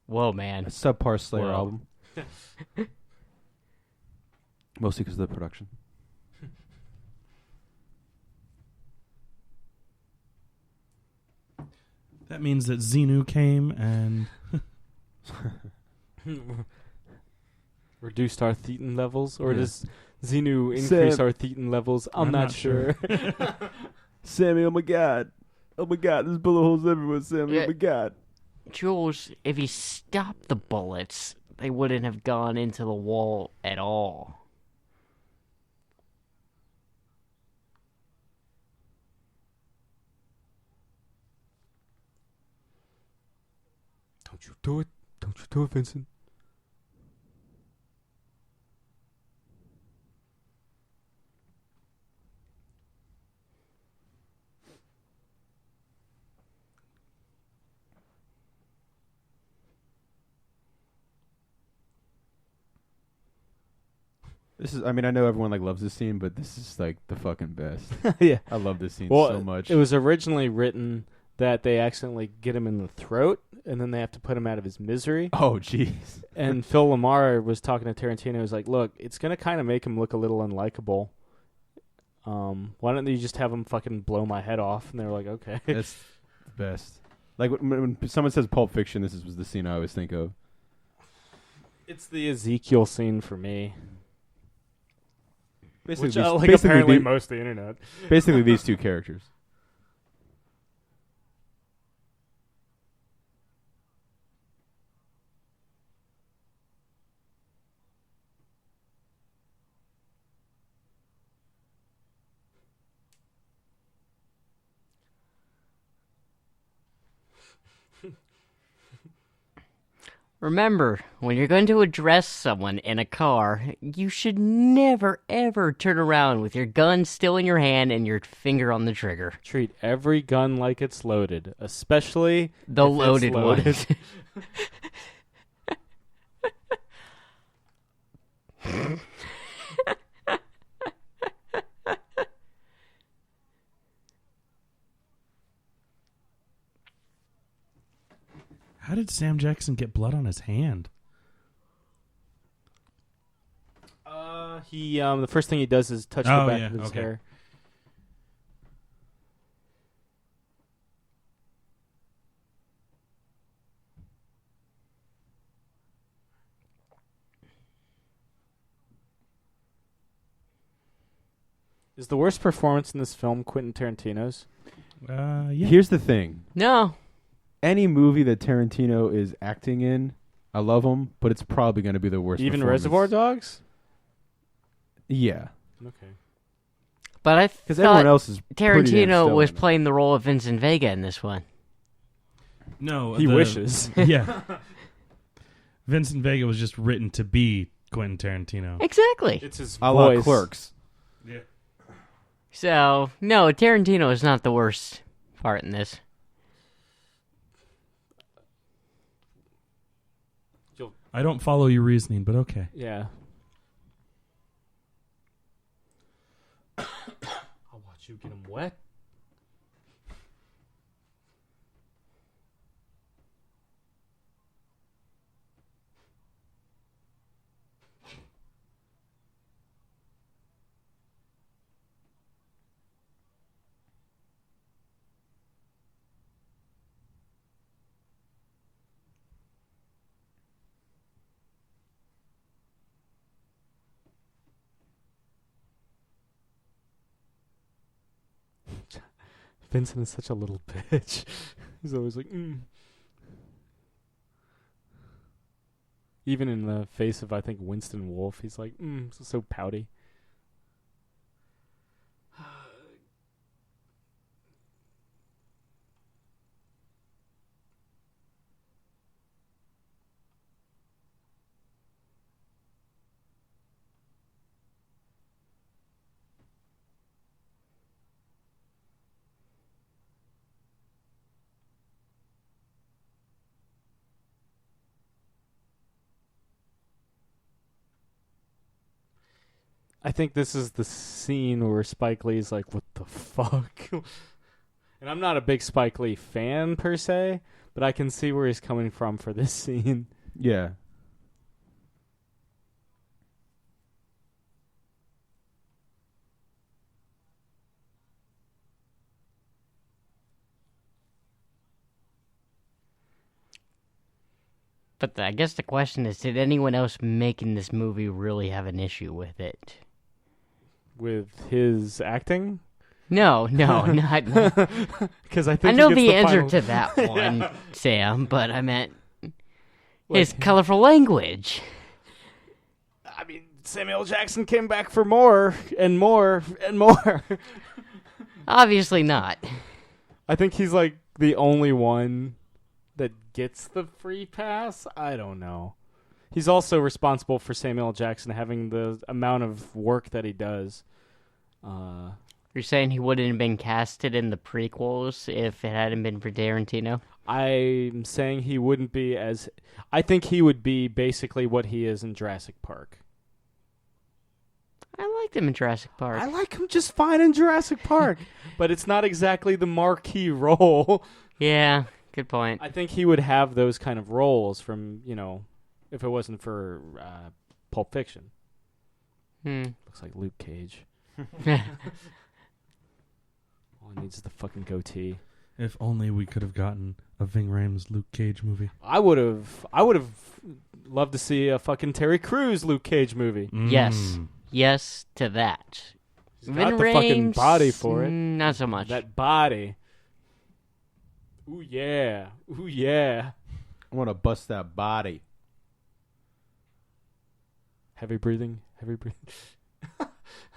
Whoa, man. A subpar Slayer Whoa. album. Mostly because of the production. That means that Xenu came and... Reduced our thetan levels? Or Yeah. does Xenu increase Sam- our thetan levels? I'm not sure. Sammy, oh my god. Oh my god, there's bullet holes everywhere, Sammy. Yeah. Oh my god. Jules, if he stopped the bullets, they wouldn't have gone into the wall at all. Don't you do it. Don't you do it, Vincent. This is, I mean, I know everyone loves this scene, but this is the fucking best. Yeah. I love this scene Well, so much. it was originally written that they accidentally get him in the throat, and then they have to put him out of his misery. Oh, jeez. And Phil Lamar was talking to Tarantino. He was like, look, it's going to kind of make him look a little unlikable. Why don't you just have him fucking blow my head off? And they were like, okay. That's the best. Like when someone says Pulp Fiction, this was the scene I always think of. It's the Ezekiel scene for me. Basically, Which apparently most of the internet. basically these two characters. Remember, when you're going to address someone in a car, you should never, ever turn around with your gun still in your hand and your finger on the trigger. Treat every gun like it's loaded, especially the if loaded it's loaded. ones. How did Sam Jackson get blood on his hand? He the first thing he does is touch the back of his hair. Is the worst performance in this film Quentin Tarantino's? Yeah. Here's the thing. No. Any movie that Tarantino is acting in, I love him, but it's probably going to be the worst. Even Reservoir Dogs? Yeah. Okay. But I because everyone else is Tarantino was playing the role of Vincent Vega in this one. No, he wishes. Yeah. Vincent Vega was just written to be Quentin Tarantino. Exactly. It's his a voice. la Clerks. Yeah. So, no, Tarantino is not the worst part in this. I don't follow your reasoning, but okay. Yeah. I'll watch you get him wet. Vincent is such a little bitch. He's always like, Even in the face of, I think, Winston Wolfe, he's like, so pouty. I think this is the scene where Spike Lee's like, what the fuck? And I'm not a big Spike Lee fan, per se, but I can see where he's coming from for this scene. Yeah. But I guess the question is, did anyone else making this movie really have an issue with it? With his acting? No, not. Because I think I know the answer final... to that one, yeah. Sam, but I meant his colorful language. I mean, Samuel Jackson came back for more and more and more. Obviously not. I think he's like the only one that gets the free pass. I don't know. He's also responsible for Samuel Jackson having the amount of work that he does. You're saying he wouldn't have been casted in the prequels if it hadn't been for Tarantino? I'm saying he wouldn't be as... I think he would be basically what he is in Jurassic Park. I liked him in Jurassic Park. I like him just fine in Jurassic Park. But it's not exactly the marquee role. Yeah, good point. I think he would have those kind of roles from, if it wasn't for Pulp Fiction. Looks like Luke Cage. All he needs is the fucking goatee. If only we could have gotten a Ving Rhames Luke Cage movie. I would have loved to see a fucking Terry Crews Luke Cage movie. Yes to that. He's got the fucking body for it. Not so much. That body. Ooh yeah. Ooh yeah. I want to bust that body. Heavy breathing.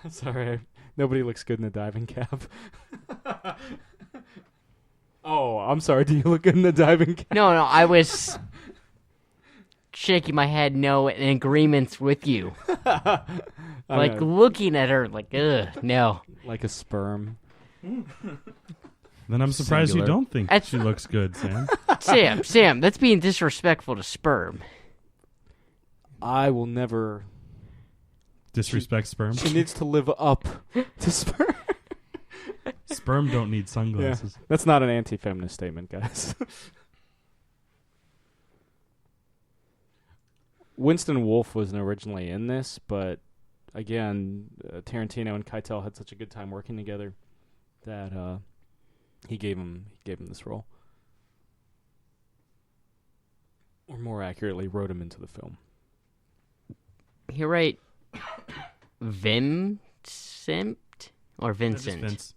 Sorry, nobody looks good in a diving cap. Oh, I'm sorry. Do you look good in a diving cap? No, I was... shaking my head no in agreements with you. Like looking at her like, ugh, no. Like a sperm. Then I'm surprised you don't think she looks good, Sam. Sam, that's being disrespectful to sperm. I will never disrespect sperm. She needs to live up to sperm. Sperm don't need sunglasses. Yeah. That's not an anti-feminist statement, guys. Winston Wolfe wasn't originally in this, but again, Tarantino and Keitel had such a good time working together that he gave him this role, or more accurately, wrote him into the film. You're right. Vincent or Vincent? Vince.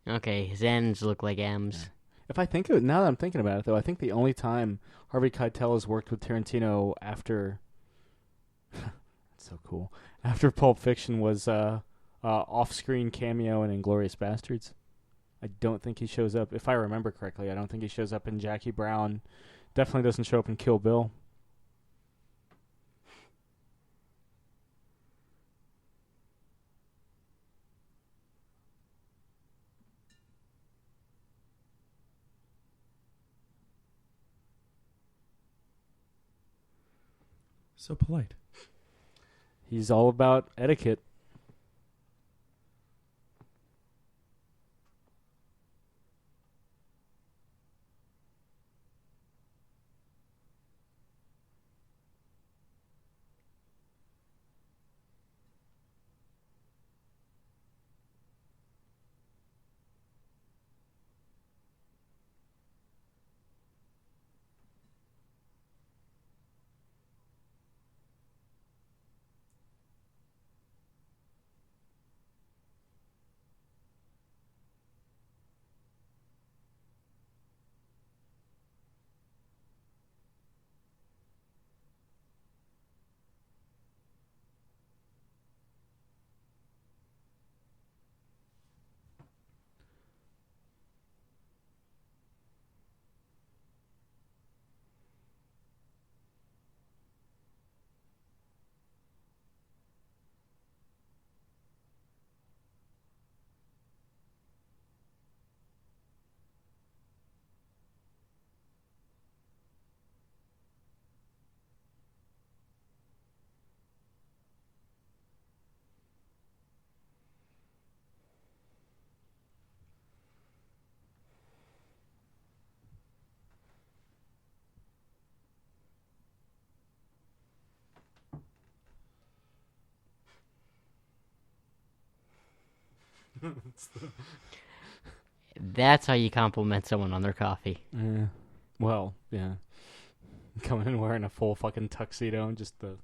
Okay, his N's look like M's. Yeah. If I think of it, now that I'm thinking about it, though, I think the only time Harvey Keitel has worked with Tarantino after that's so cool. After Pulp Fiction was off-screen cameo in Inglourious Bastards. I don't think he shows up. If I remember correctly, I don't think he shows up in Jackie Brown. Definitely doesn't show up in Kill Bill. So polite. He's all about etiquette. That's how you compliment someone on their coffee. Yeah. Well, yeah. Coming in wearing a full fucking tuxedo and just the...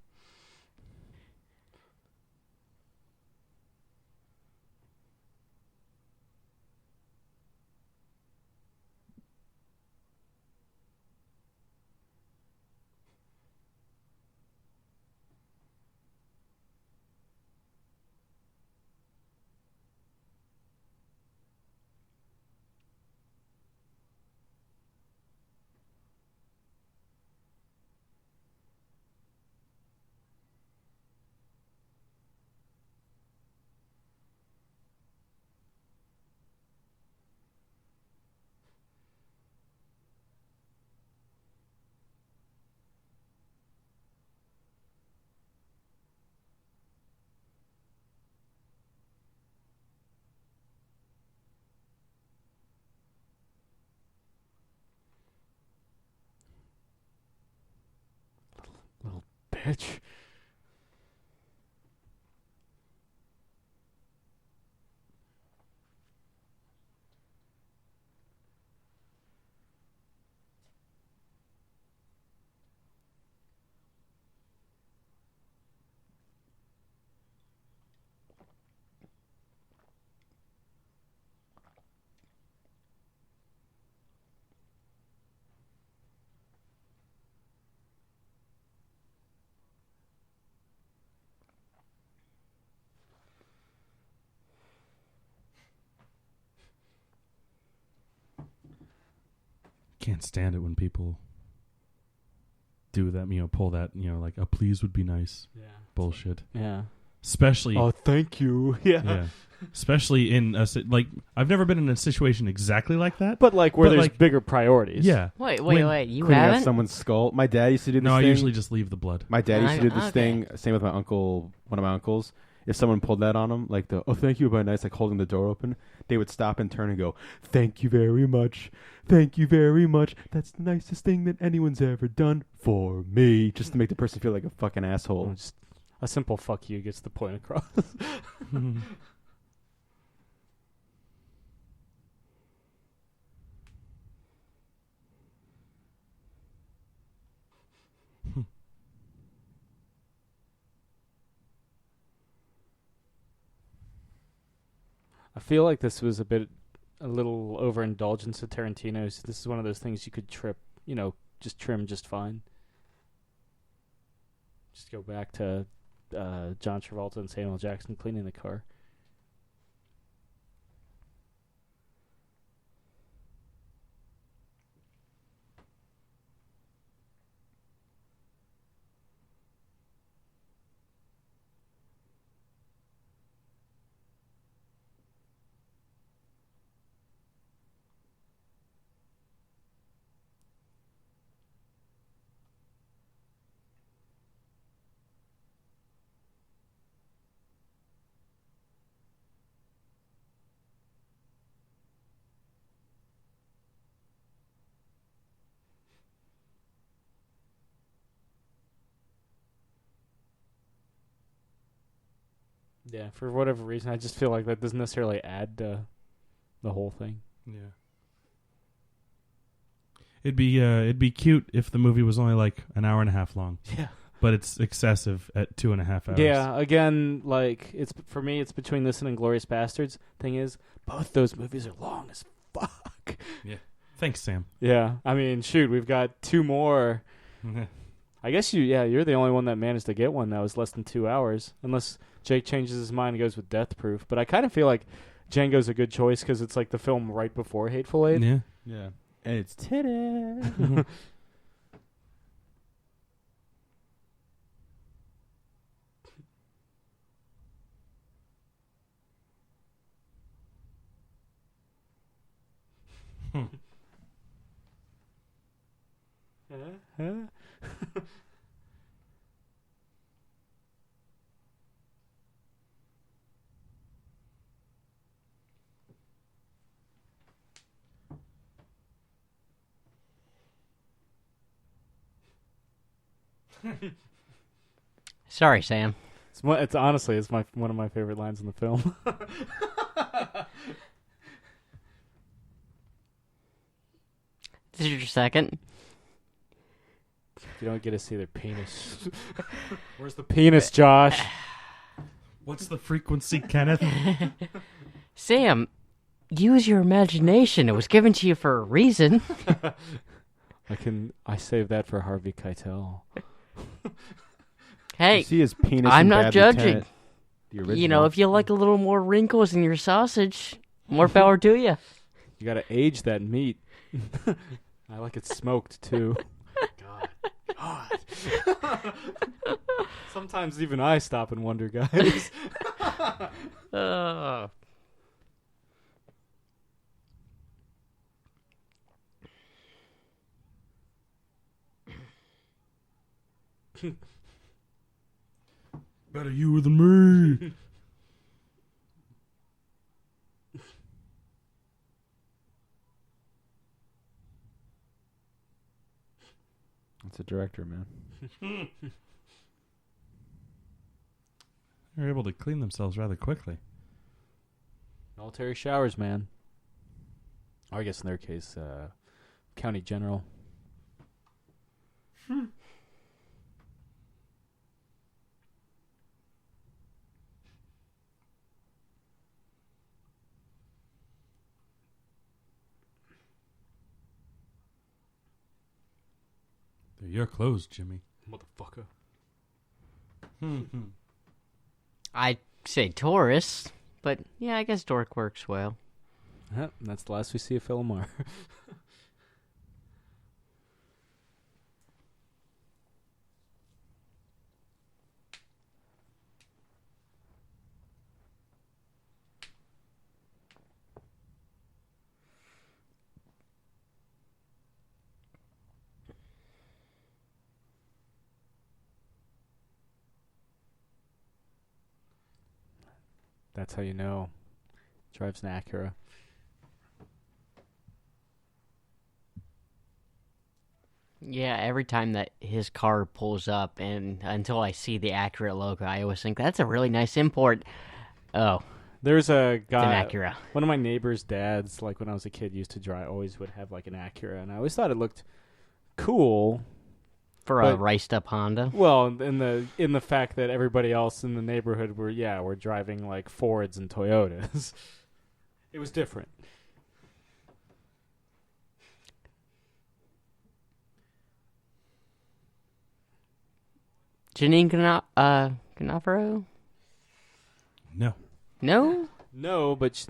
Little bitch. Can't stand it when people do that, pull that, like a please would be nice. Yeah. Bullshit. Yeah. Especially. Oh, thank you. Yeah. Especially in I've never been in a situation exactly like that. But like where there's bigger priorities. Yeah. Wait. You cleaning haven't? out someone's skull. My dad used to do this. No, thing. I usually just leave the blood. My dad used to do this Okay. thing. Same with my uncle. One of my uncles. If someone pulled that on him, like thank you, but nice, like holding the door open, they would stop and turn and go, thank you very much. Thank you very much. That's the nicest thing that anyone's ever done for me. Just to make the person feel like a fucking asshole. Just a simple fuck you gets the point across. I feel like this was a little overindulgence of Tarantino's. This is one of those things you could just trim just fine. Just go back to John Travolta and Samuel Jackson cleaning the car. Yeah, for whatever reason, I just feel like that doesn't necessarily add to the whole thing. Yeah. It'd be cute if the movie was only like an hour and a half long. Yeah. But it's excessive at 2.5 hours. Yeah, again, like for me, it's between this and Inglourious Bastards. Thing is, both those movies are long as fuck. Yeah. Thanks, Sam. Yeah, I mean, shoot, we've got two more. I guess you're the only one that managed to get one that was less than 2 hours, unless Jake changes his mind and goes with Death Proof. But I kind of feel like Django's a good choice because it's like the film right before Hateful Eight. Yeah. Yeah. And it's titty. Sorry, Sam. It's honestly one of my favorite lines in the film. This is your second. You don't get to see their penis. Where's the penis, Josh? What's the frequency, Kenneth? Sam, use your imagination. It was given to you for a reason. I save that for Harvey Keitel. You Hey, see his penis. I'm in not Bad judging. Lieutenant, the original. If you like a little more wrinkles in your sausage, more power to you. You got to age that meat. I like it smoked too. God. Sometimes even I stop and wonder, guys. Better you than me. It's a director, man. They're able to clean themselves rather quickly. Military showers, man. Or I guess in their case, county general. They're your clothes, Jimmy. Motherfucker. I'd say Taurus, but yeah, I guess Dork works well. Yep, that's the last we see of Philomar. That's how you know. Drives an Acura. Yeah, every time that his car pulls up, and until I see the Acura logo, I always think that's a really nice import. Oh, there's a guy, it's an Acura. One of my neighbor's dads, like when I was a kid, used to drive. Always would have like an Acura, and I always thought it looked cool for a riced up Honda. Well, in the fact that everybody else in the neighborhood were driving like Fords and Toyotas. It was different. Janine Canavero? No. No? No, but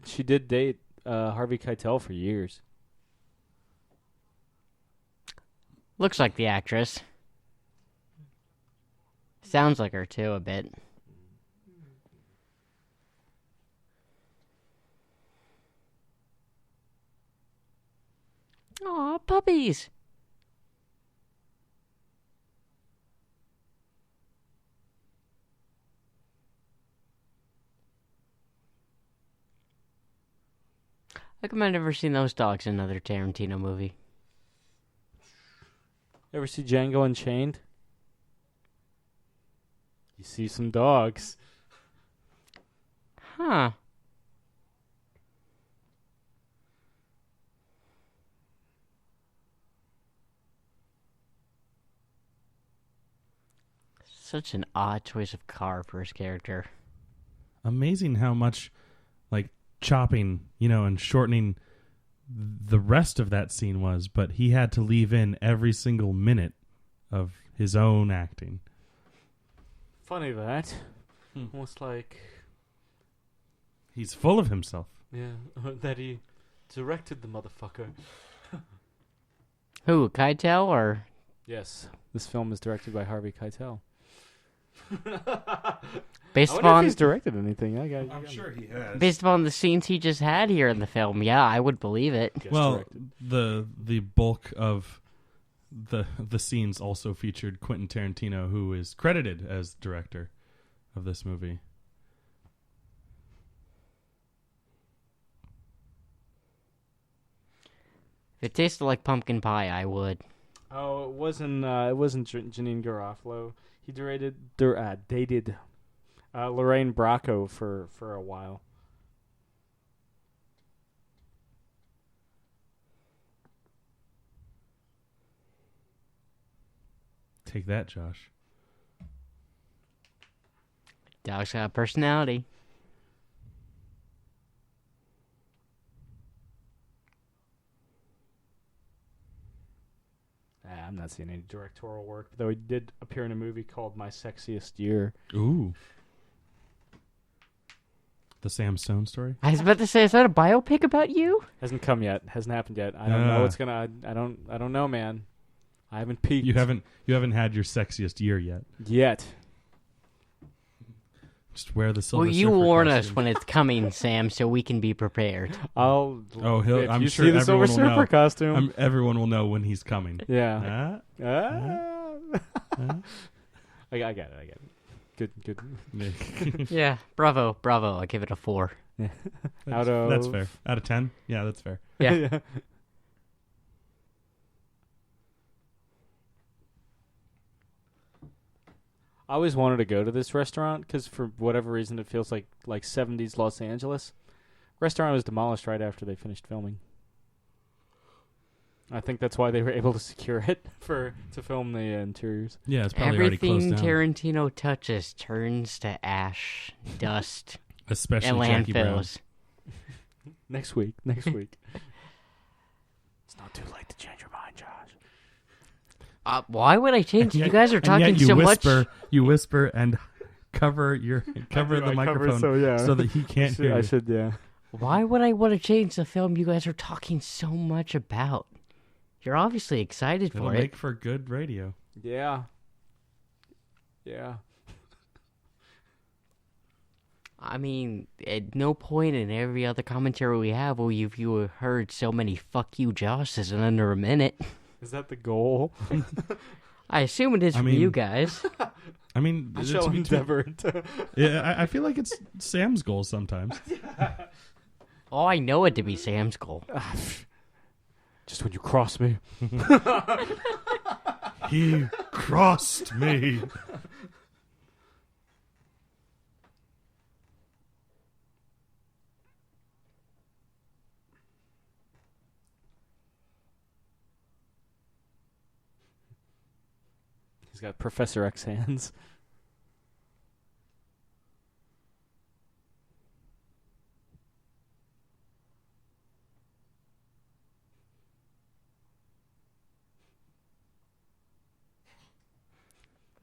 she did date Harvey Keitel for years. Looks like the actress. Sounds like her too a bit. Aw, puppies! How come I've never seen those dogs in another Tarantino movie? Ever see Django Unchained? You see some dogs. Huh. Such an odd choice of car for his character. Amazing how much, like, chopping, and shortening the rest of that scene was, but he had to leave in every single minute of his own acting. Funny that. Almost like... He's full of himself. Yeah, that he directed the motherfucker. Who, Keitel or... Yes, this film is directed by Harvey Keitel. Based I wonder upon if he's directed anything. I'm sure he has. Based upon the scenes he just had here in the film, yeah, I would believe it. Well, the bulk of the scenes also featured Quentin Tarantino, who is credited as director of this movie. If it tasted like pumpkin pie, I would. Oh, it wasn't Janine Garofalo. He dated Lorraine Bracco for a while. Take that, Josh. Dog's got personality. I'm not seeing any directorial work, though he did appear in a movie called My Sexiest Year. Ooh. The Sam Stone story? I was about to say, is that a biopic about you? Hasn't come yet. Hasn't happened yet. I don't know what's gonna. I don't know, man. I haven't peeked. You haven't had your sexiest year yet. Yet. Just wear the Silver Well, you Surfer warn costume. us when it's coming, Sam, so we can be prepared. I'm sure you see the everyone Silver will Surfer know. costume. Everyone will know when he's coming. Yeah. I got it. Good. Yeah, bravo. I'll give it a 4. Yeah. That's fair. Out of 10? Yeah, that's fair. Yeah. Yeah. I always wanted to go to this restaurant because for whatever reason it feels like 70s Los Angeles. Restaurant was demolished right after they finished filming. I think that's why they were able to secure it to film the interiors. Yeah, it's probably already closed Everything down. Tarantino touches turns to ash, dust, Especially and Jackie Brown. landfills. Next week. It's not too late to change your mind, Josh. Why would I change? Yet, you guys are talking you so whisper, much. You whisper and cover the microphone so that he can't hear you. I should, yeah. Why would I want to change the film you guys are talking so much about? You're obviously excited It'll for make it. for good radio. Yeah. Yeah. I mean, at no point in every other commentary we have will you heard so many "fuck you, Josh" in under a minute. Is that the goal? I assume it is for you guys. I mean, I shall endeavor. Yeah, I feel like it's Sam's goal sometimes. Oh, I know it to be Sam's goal. Just when you cross me. He crossed me. He's got Professor X hands.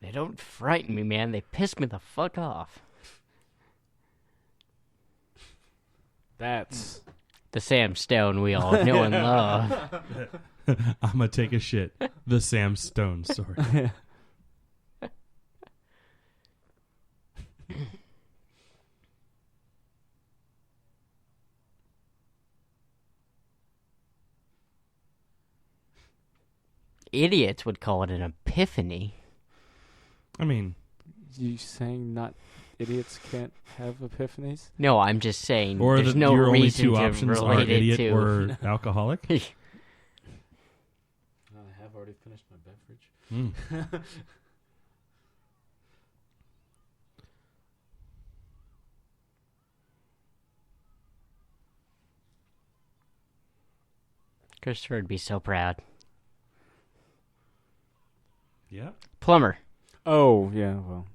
They don't frighten me, man. They piss me the fuck off. That's the Sam Stone we all know and love. I'm gonna take a shit. The Sam Stone story. Idiots would call it an epiphany. I mean, you saying not idiots can't have epiphanies? No, I'm just saying or there's no your only reason two to options are relate idiot it to. or alcoholic. I have already finished my beverage. Christopher would be so proud. Yeah. Plumber. Oh, yeah, well.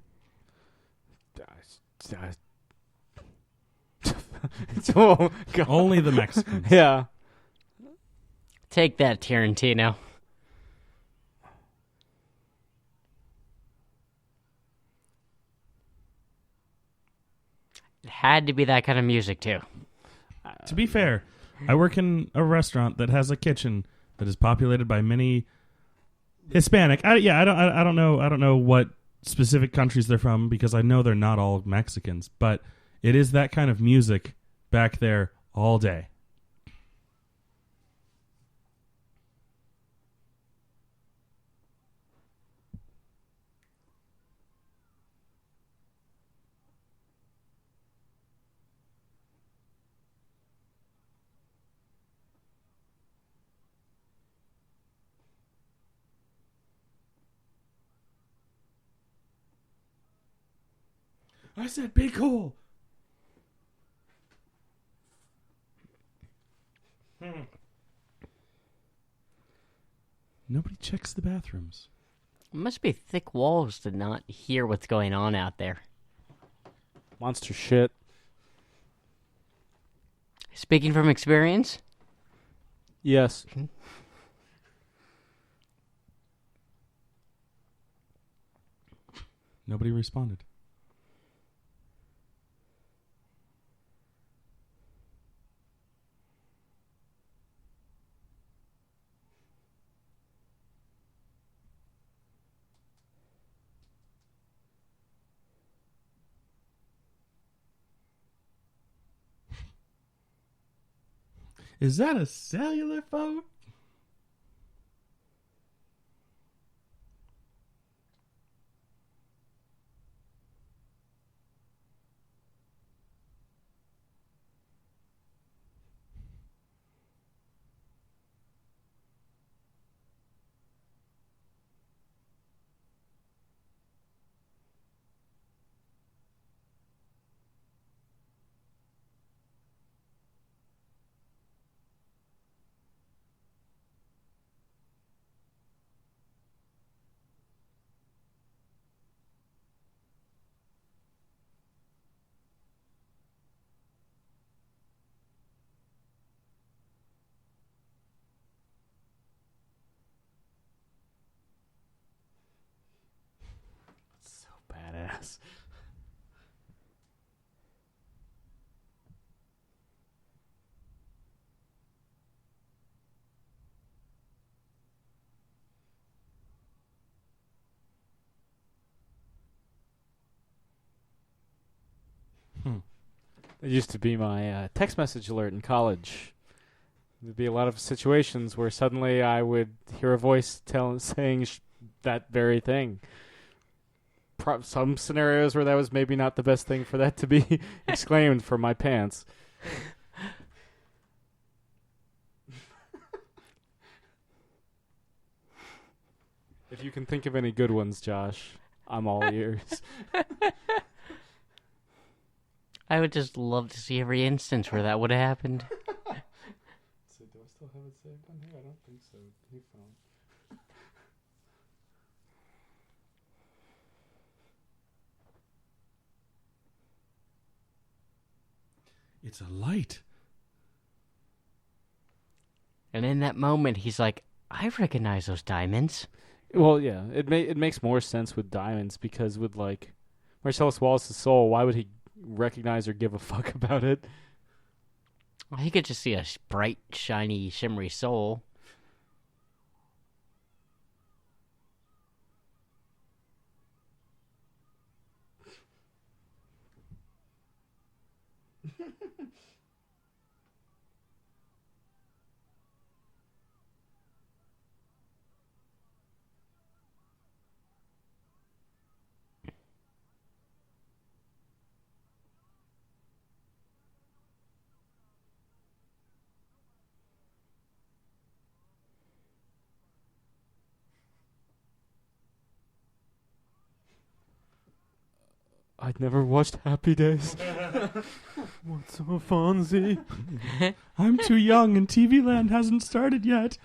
Oh, God. Only the Mexicans. Yeah. Take that, Tarantino. It had to be that kind of music, too. To be fair, I work in a restaurant that has a kitchen that is populated by many Hispanic. I don't know what specific countries they're from because I know they're not all Mexicans, but it is that kind of music back there all day. I said be cool. Nobody checks the bathrooms. It must be thick walls to not hear what's going on out there. Monster shit. Speaking from experience? Yes. Nobody responded. Is that a cellular phone? So badass. It used to be my text message alert in college. There'd be a lot of situations where suddenly I would hear a voice saying that very thing. some scenarios where that was maybe not the best thing for that to be exclaimed from my pants. If you can think of any good ones, Josh, I'm all ears. I would just love to see every instance where that would have happened. So do I still have it saved on here? I don't think so. New phone. It's a light. And in that moment, he's like, I recognize those diamonds. Well, yeah, it makes more sense with diamonds because with like Marcellus Wallace's soul, why would he recognize or give a fuck about it? Well, he could just see a bright, shiny, shimmery soul. I'd never watched Happy Days. What's a Fonzie? I'm too young and TV Land hasn't started yet.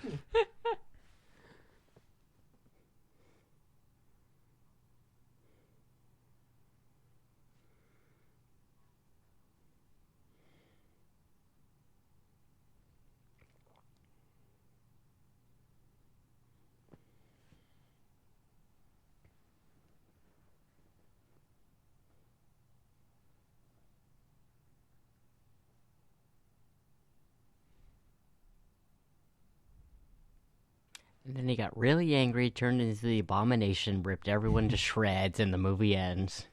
And then he got really angry, turned into the Abomination, ripped everyone to shreds, and the movie ends.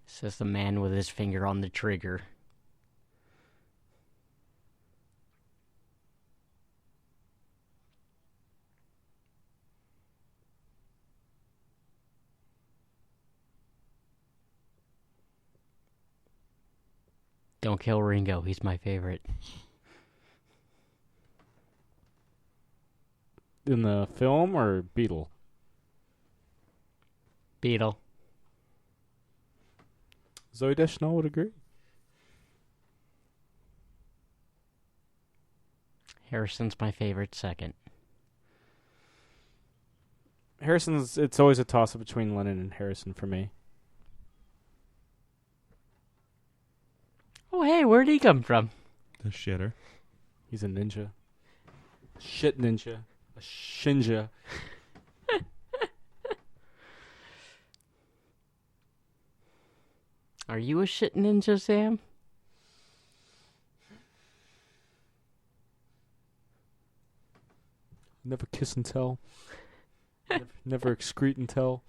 Says the man with his finger on the trigger. Don't kill Ringo, he's my favorite. In the film or Beetle? Beetle. Zoe Deschanel would agree. Harrison's my favorite second. It's always a toss-up between Lennon and Harrison for me. Oh, hey, where'd he come from? The shitter. He's a ninja. Shit ninja. A shinja. Are you a shit ninja, Sam? Never kiss and tell. never excrete and tell.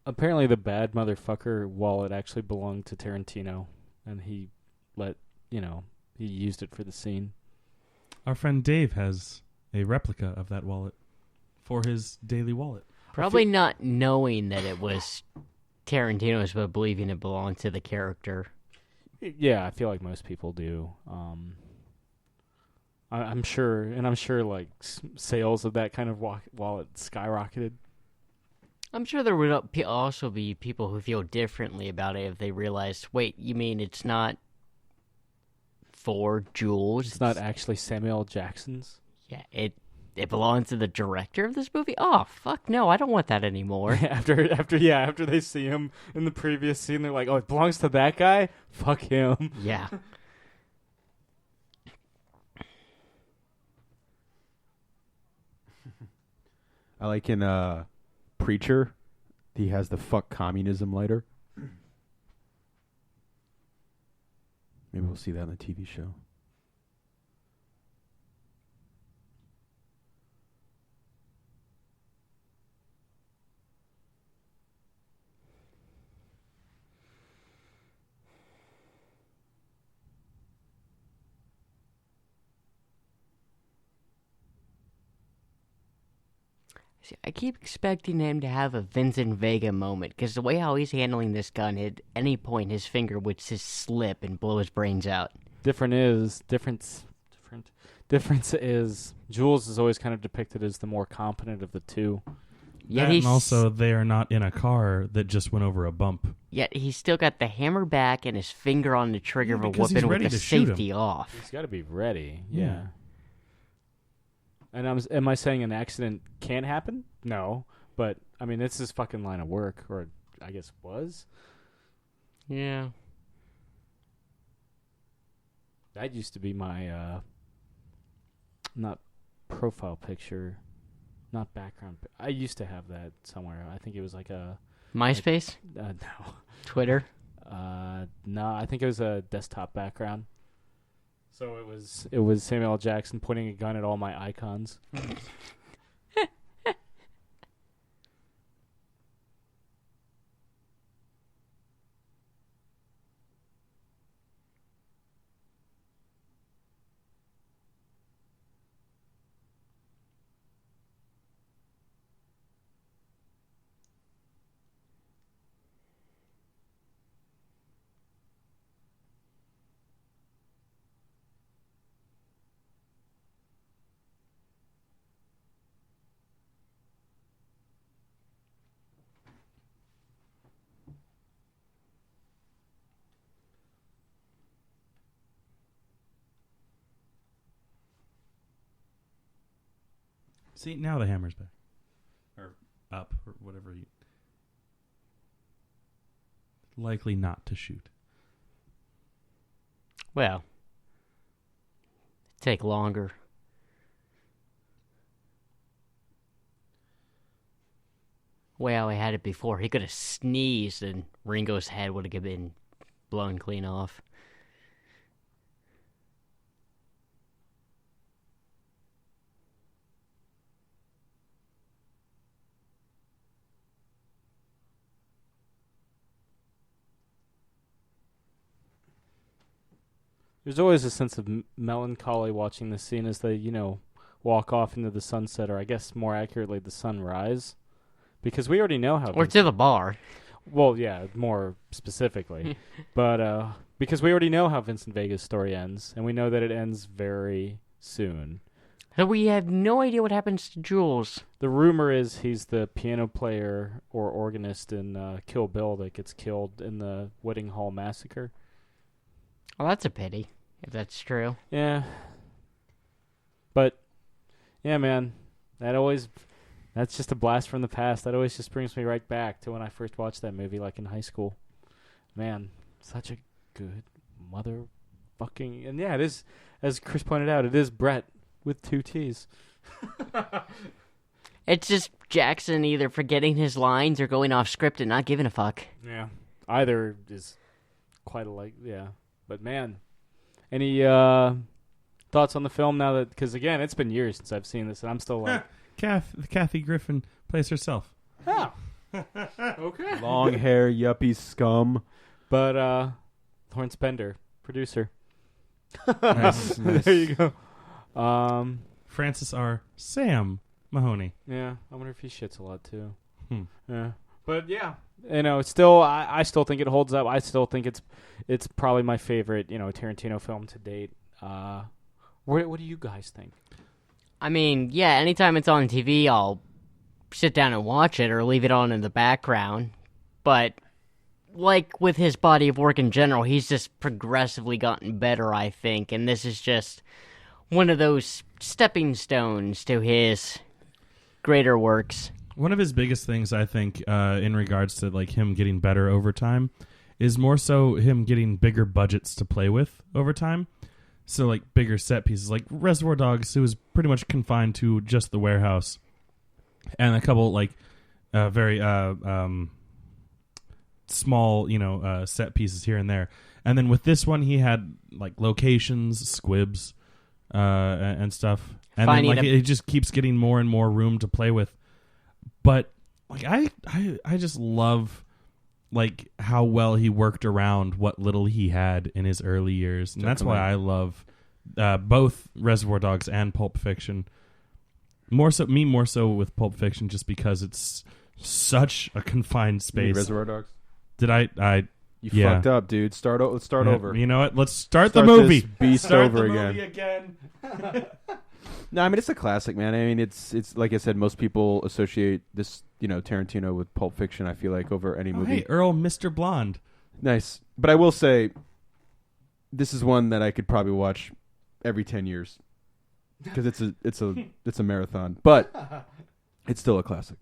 Apparently the bad motherfucker wallet actually belonged to Tarantino, and he he used it for the scene. Our friend Dave has a replica of that wallet for his daily wallet. Probably not knowing that it was Tarantino's, but believing it belonged to the character. Yeah, I feel like most people do. I'm sure like sales of that kind of wallet skyrocketed. I'm sure there would also be people who feel differently about it if they realized, wait, you mean it's not for Jules? It's not actually Samuel L. Jackson's? Yeah, it belongs to the director of this movie? Oh, fuck no, I don't want that anymore. after they see him in the previous scene, they're like, oh, it belongs to that guy? Fuck him. Yeah. I like in Preacher, he has the fuck communism lighter. Maybe we'll see that in the TV show. See, I keep expecting him to have a Vincent Vega moment, because the way how he's handling this gun, at any point his finger would just slip and blow his brains out. Difference is Jules is always kind of depicted as the more competent of the two. Yet and also they are not in a car that just went over a bump. Yet he's still got the hammer back and his finger on the trigger of a weapon with the safety off. He's got to be ready. Yeah. And am I saying an accident can't happen? No. But, I mean, it's his fucking line of work, or I guess was. Yeah. That used to be my, not profile picture, not background. I used to have that somewhere. I think it was like a... MySpace? No. Twitter? No, I think it was a desktop background. So it was Samuel L. Jackson pointing a gun at all my icons. See, now the hammer's back. Or up, or whatever. Likely not to shoot. Well, take longer. Well, he had it before. He could have sneezed and Ringo's head would have been blown clean off. There's always a sense of melancholy watching this scene as they, walk off into the sunset, or I guess more accurately, the sunrise. Because we already know how... Or to the bar. Well, yeah, more specifically. But because we already know how Vincent Vega's story ends, and we know that it ends very soon. So we have no idea what happens to Jules. The rumor is he's the piano player or organist in Kill Bill that gets killed in the Wedding Hall Massacre. Well, that's a pity, if that's true. Yeah. But, yeah, man, that's just a blast from the past. That always just brings me right back to when I first watched that movie, like in high school. Man, such a good motherfucking... And yeah, it is, as Chris pointed out, it is Brett with 2 T's. It's just Jackson either forgetting his lines or going off script and not giving a fuck. Yeah. Either is quite alike, yeah. But man, any thoughts on the film now that... Because again, it's been years since I've seen this, and I'm still like... Kathy Griffin plays herself. Oh. Okay. Long hair, yuppie scum. But Lawrence Bender, producer. Nice. There you go. Francis R. Sam Mahoney. Yeah, I wonder if he shits a lot too. Yeah. But yeah, it's still I still think it holds up. I still think it's probably my favorite, Tarantino film to date. What do you guys think? I mean, yeah, anytime it's on TV, I'll sit down and watch it or leave it on in the background. But like with his body of work in general, he's just progressively gotten better, I think. And this is just one of those stepping stones to his greater works. One of his biggest things, I think, in regards to like him getting better over time, is more so him getting bigger budgets to play with over time. So like bigger set pieces, like Reservoir Dogs, it was pretty much confined to just the warehouse and a couple like very small, set pieces here and there. And then with this one, he had like locations, squibs, and stuff. And then like it just keeps getting more and more room to play with. But like I just love like how well he worked around what little he had in his early years, and that's why I love both Reservoir Dogs and Pulp Fiction. More so with Pulp Fiction, just because it's such a confined space. Reservoir Dogs. Did I? You fucked up, dude. Let's start over. You know what? Let's start the movie. This beast over again. Movie again. No, I mean it's a classic, man. I mean it's like I said, most people associate this, Tarantino with Pulp Fiction. I feel like over any movie. Hey, Earl, Mr. Blonde. Nice, but I will say, this is one that I could probably watch every 10 years because it's a marathon, but it's still a classic.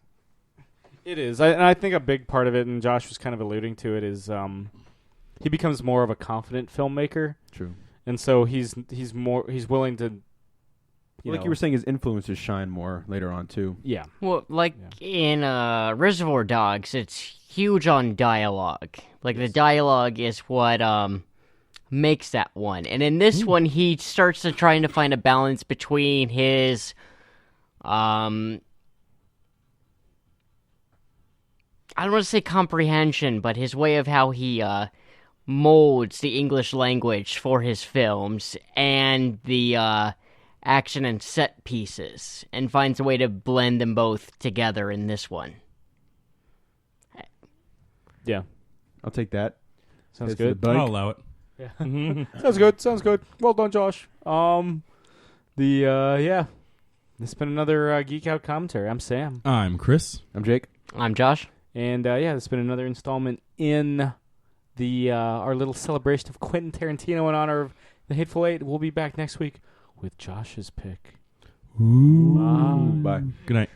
It is. I think a big part of it, and Josh was kind of alluding to it, is he becomes more of a confident filmmaker. True. And so he's willing to, you were saying, his influences shine more later on too. Yeah. Well, in Reservoir Dogs, it's huge on dialogue. Like the dialogue is what makes that one. And in this one, he starts to trying to find a balance between his I don't want to say comprehension, but his way of how he molds the English language for his films and the action and set pieces, and finds a way to blend them both together in this one. Yeah. I'll take that. Sounds good. I'll allow it. Yeah. Sounds good. Well done, Josh. It's been another Geek Out commentary. I'm Sam. I'm Chris. I'm Jake. I'm Josh. And it's been another installment in the our little celebration of Quentin Tarantino in honor of the Hateful Eight. We'll be back next week with Josh's pick. Ooh. Bye. Good night.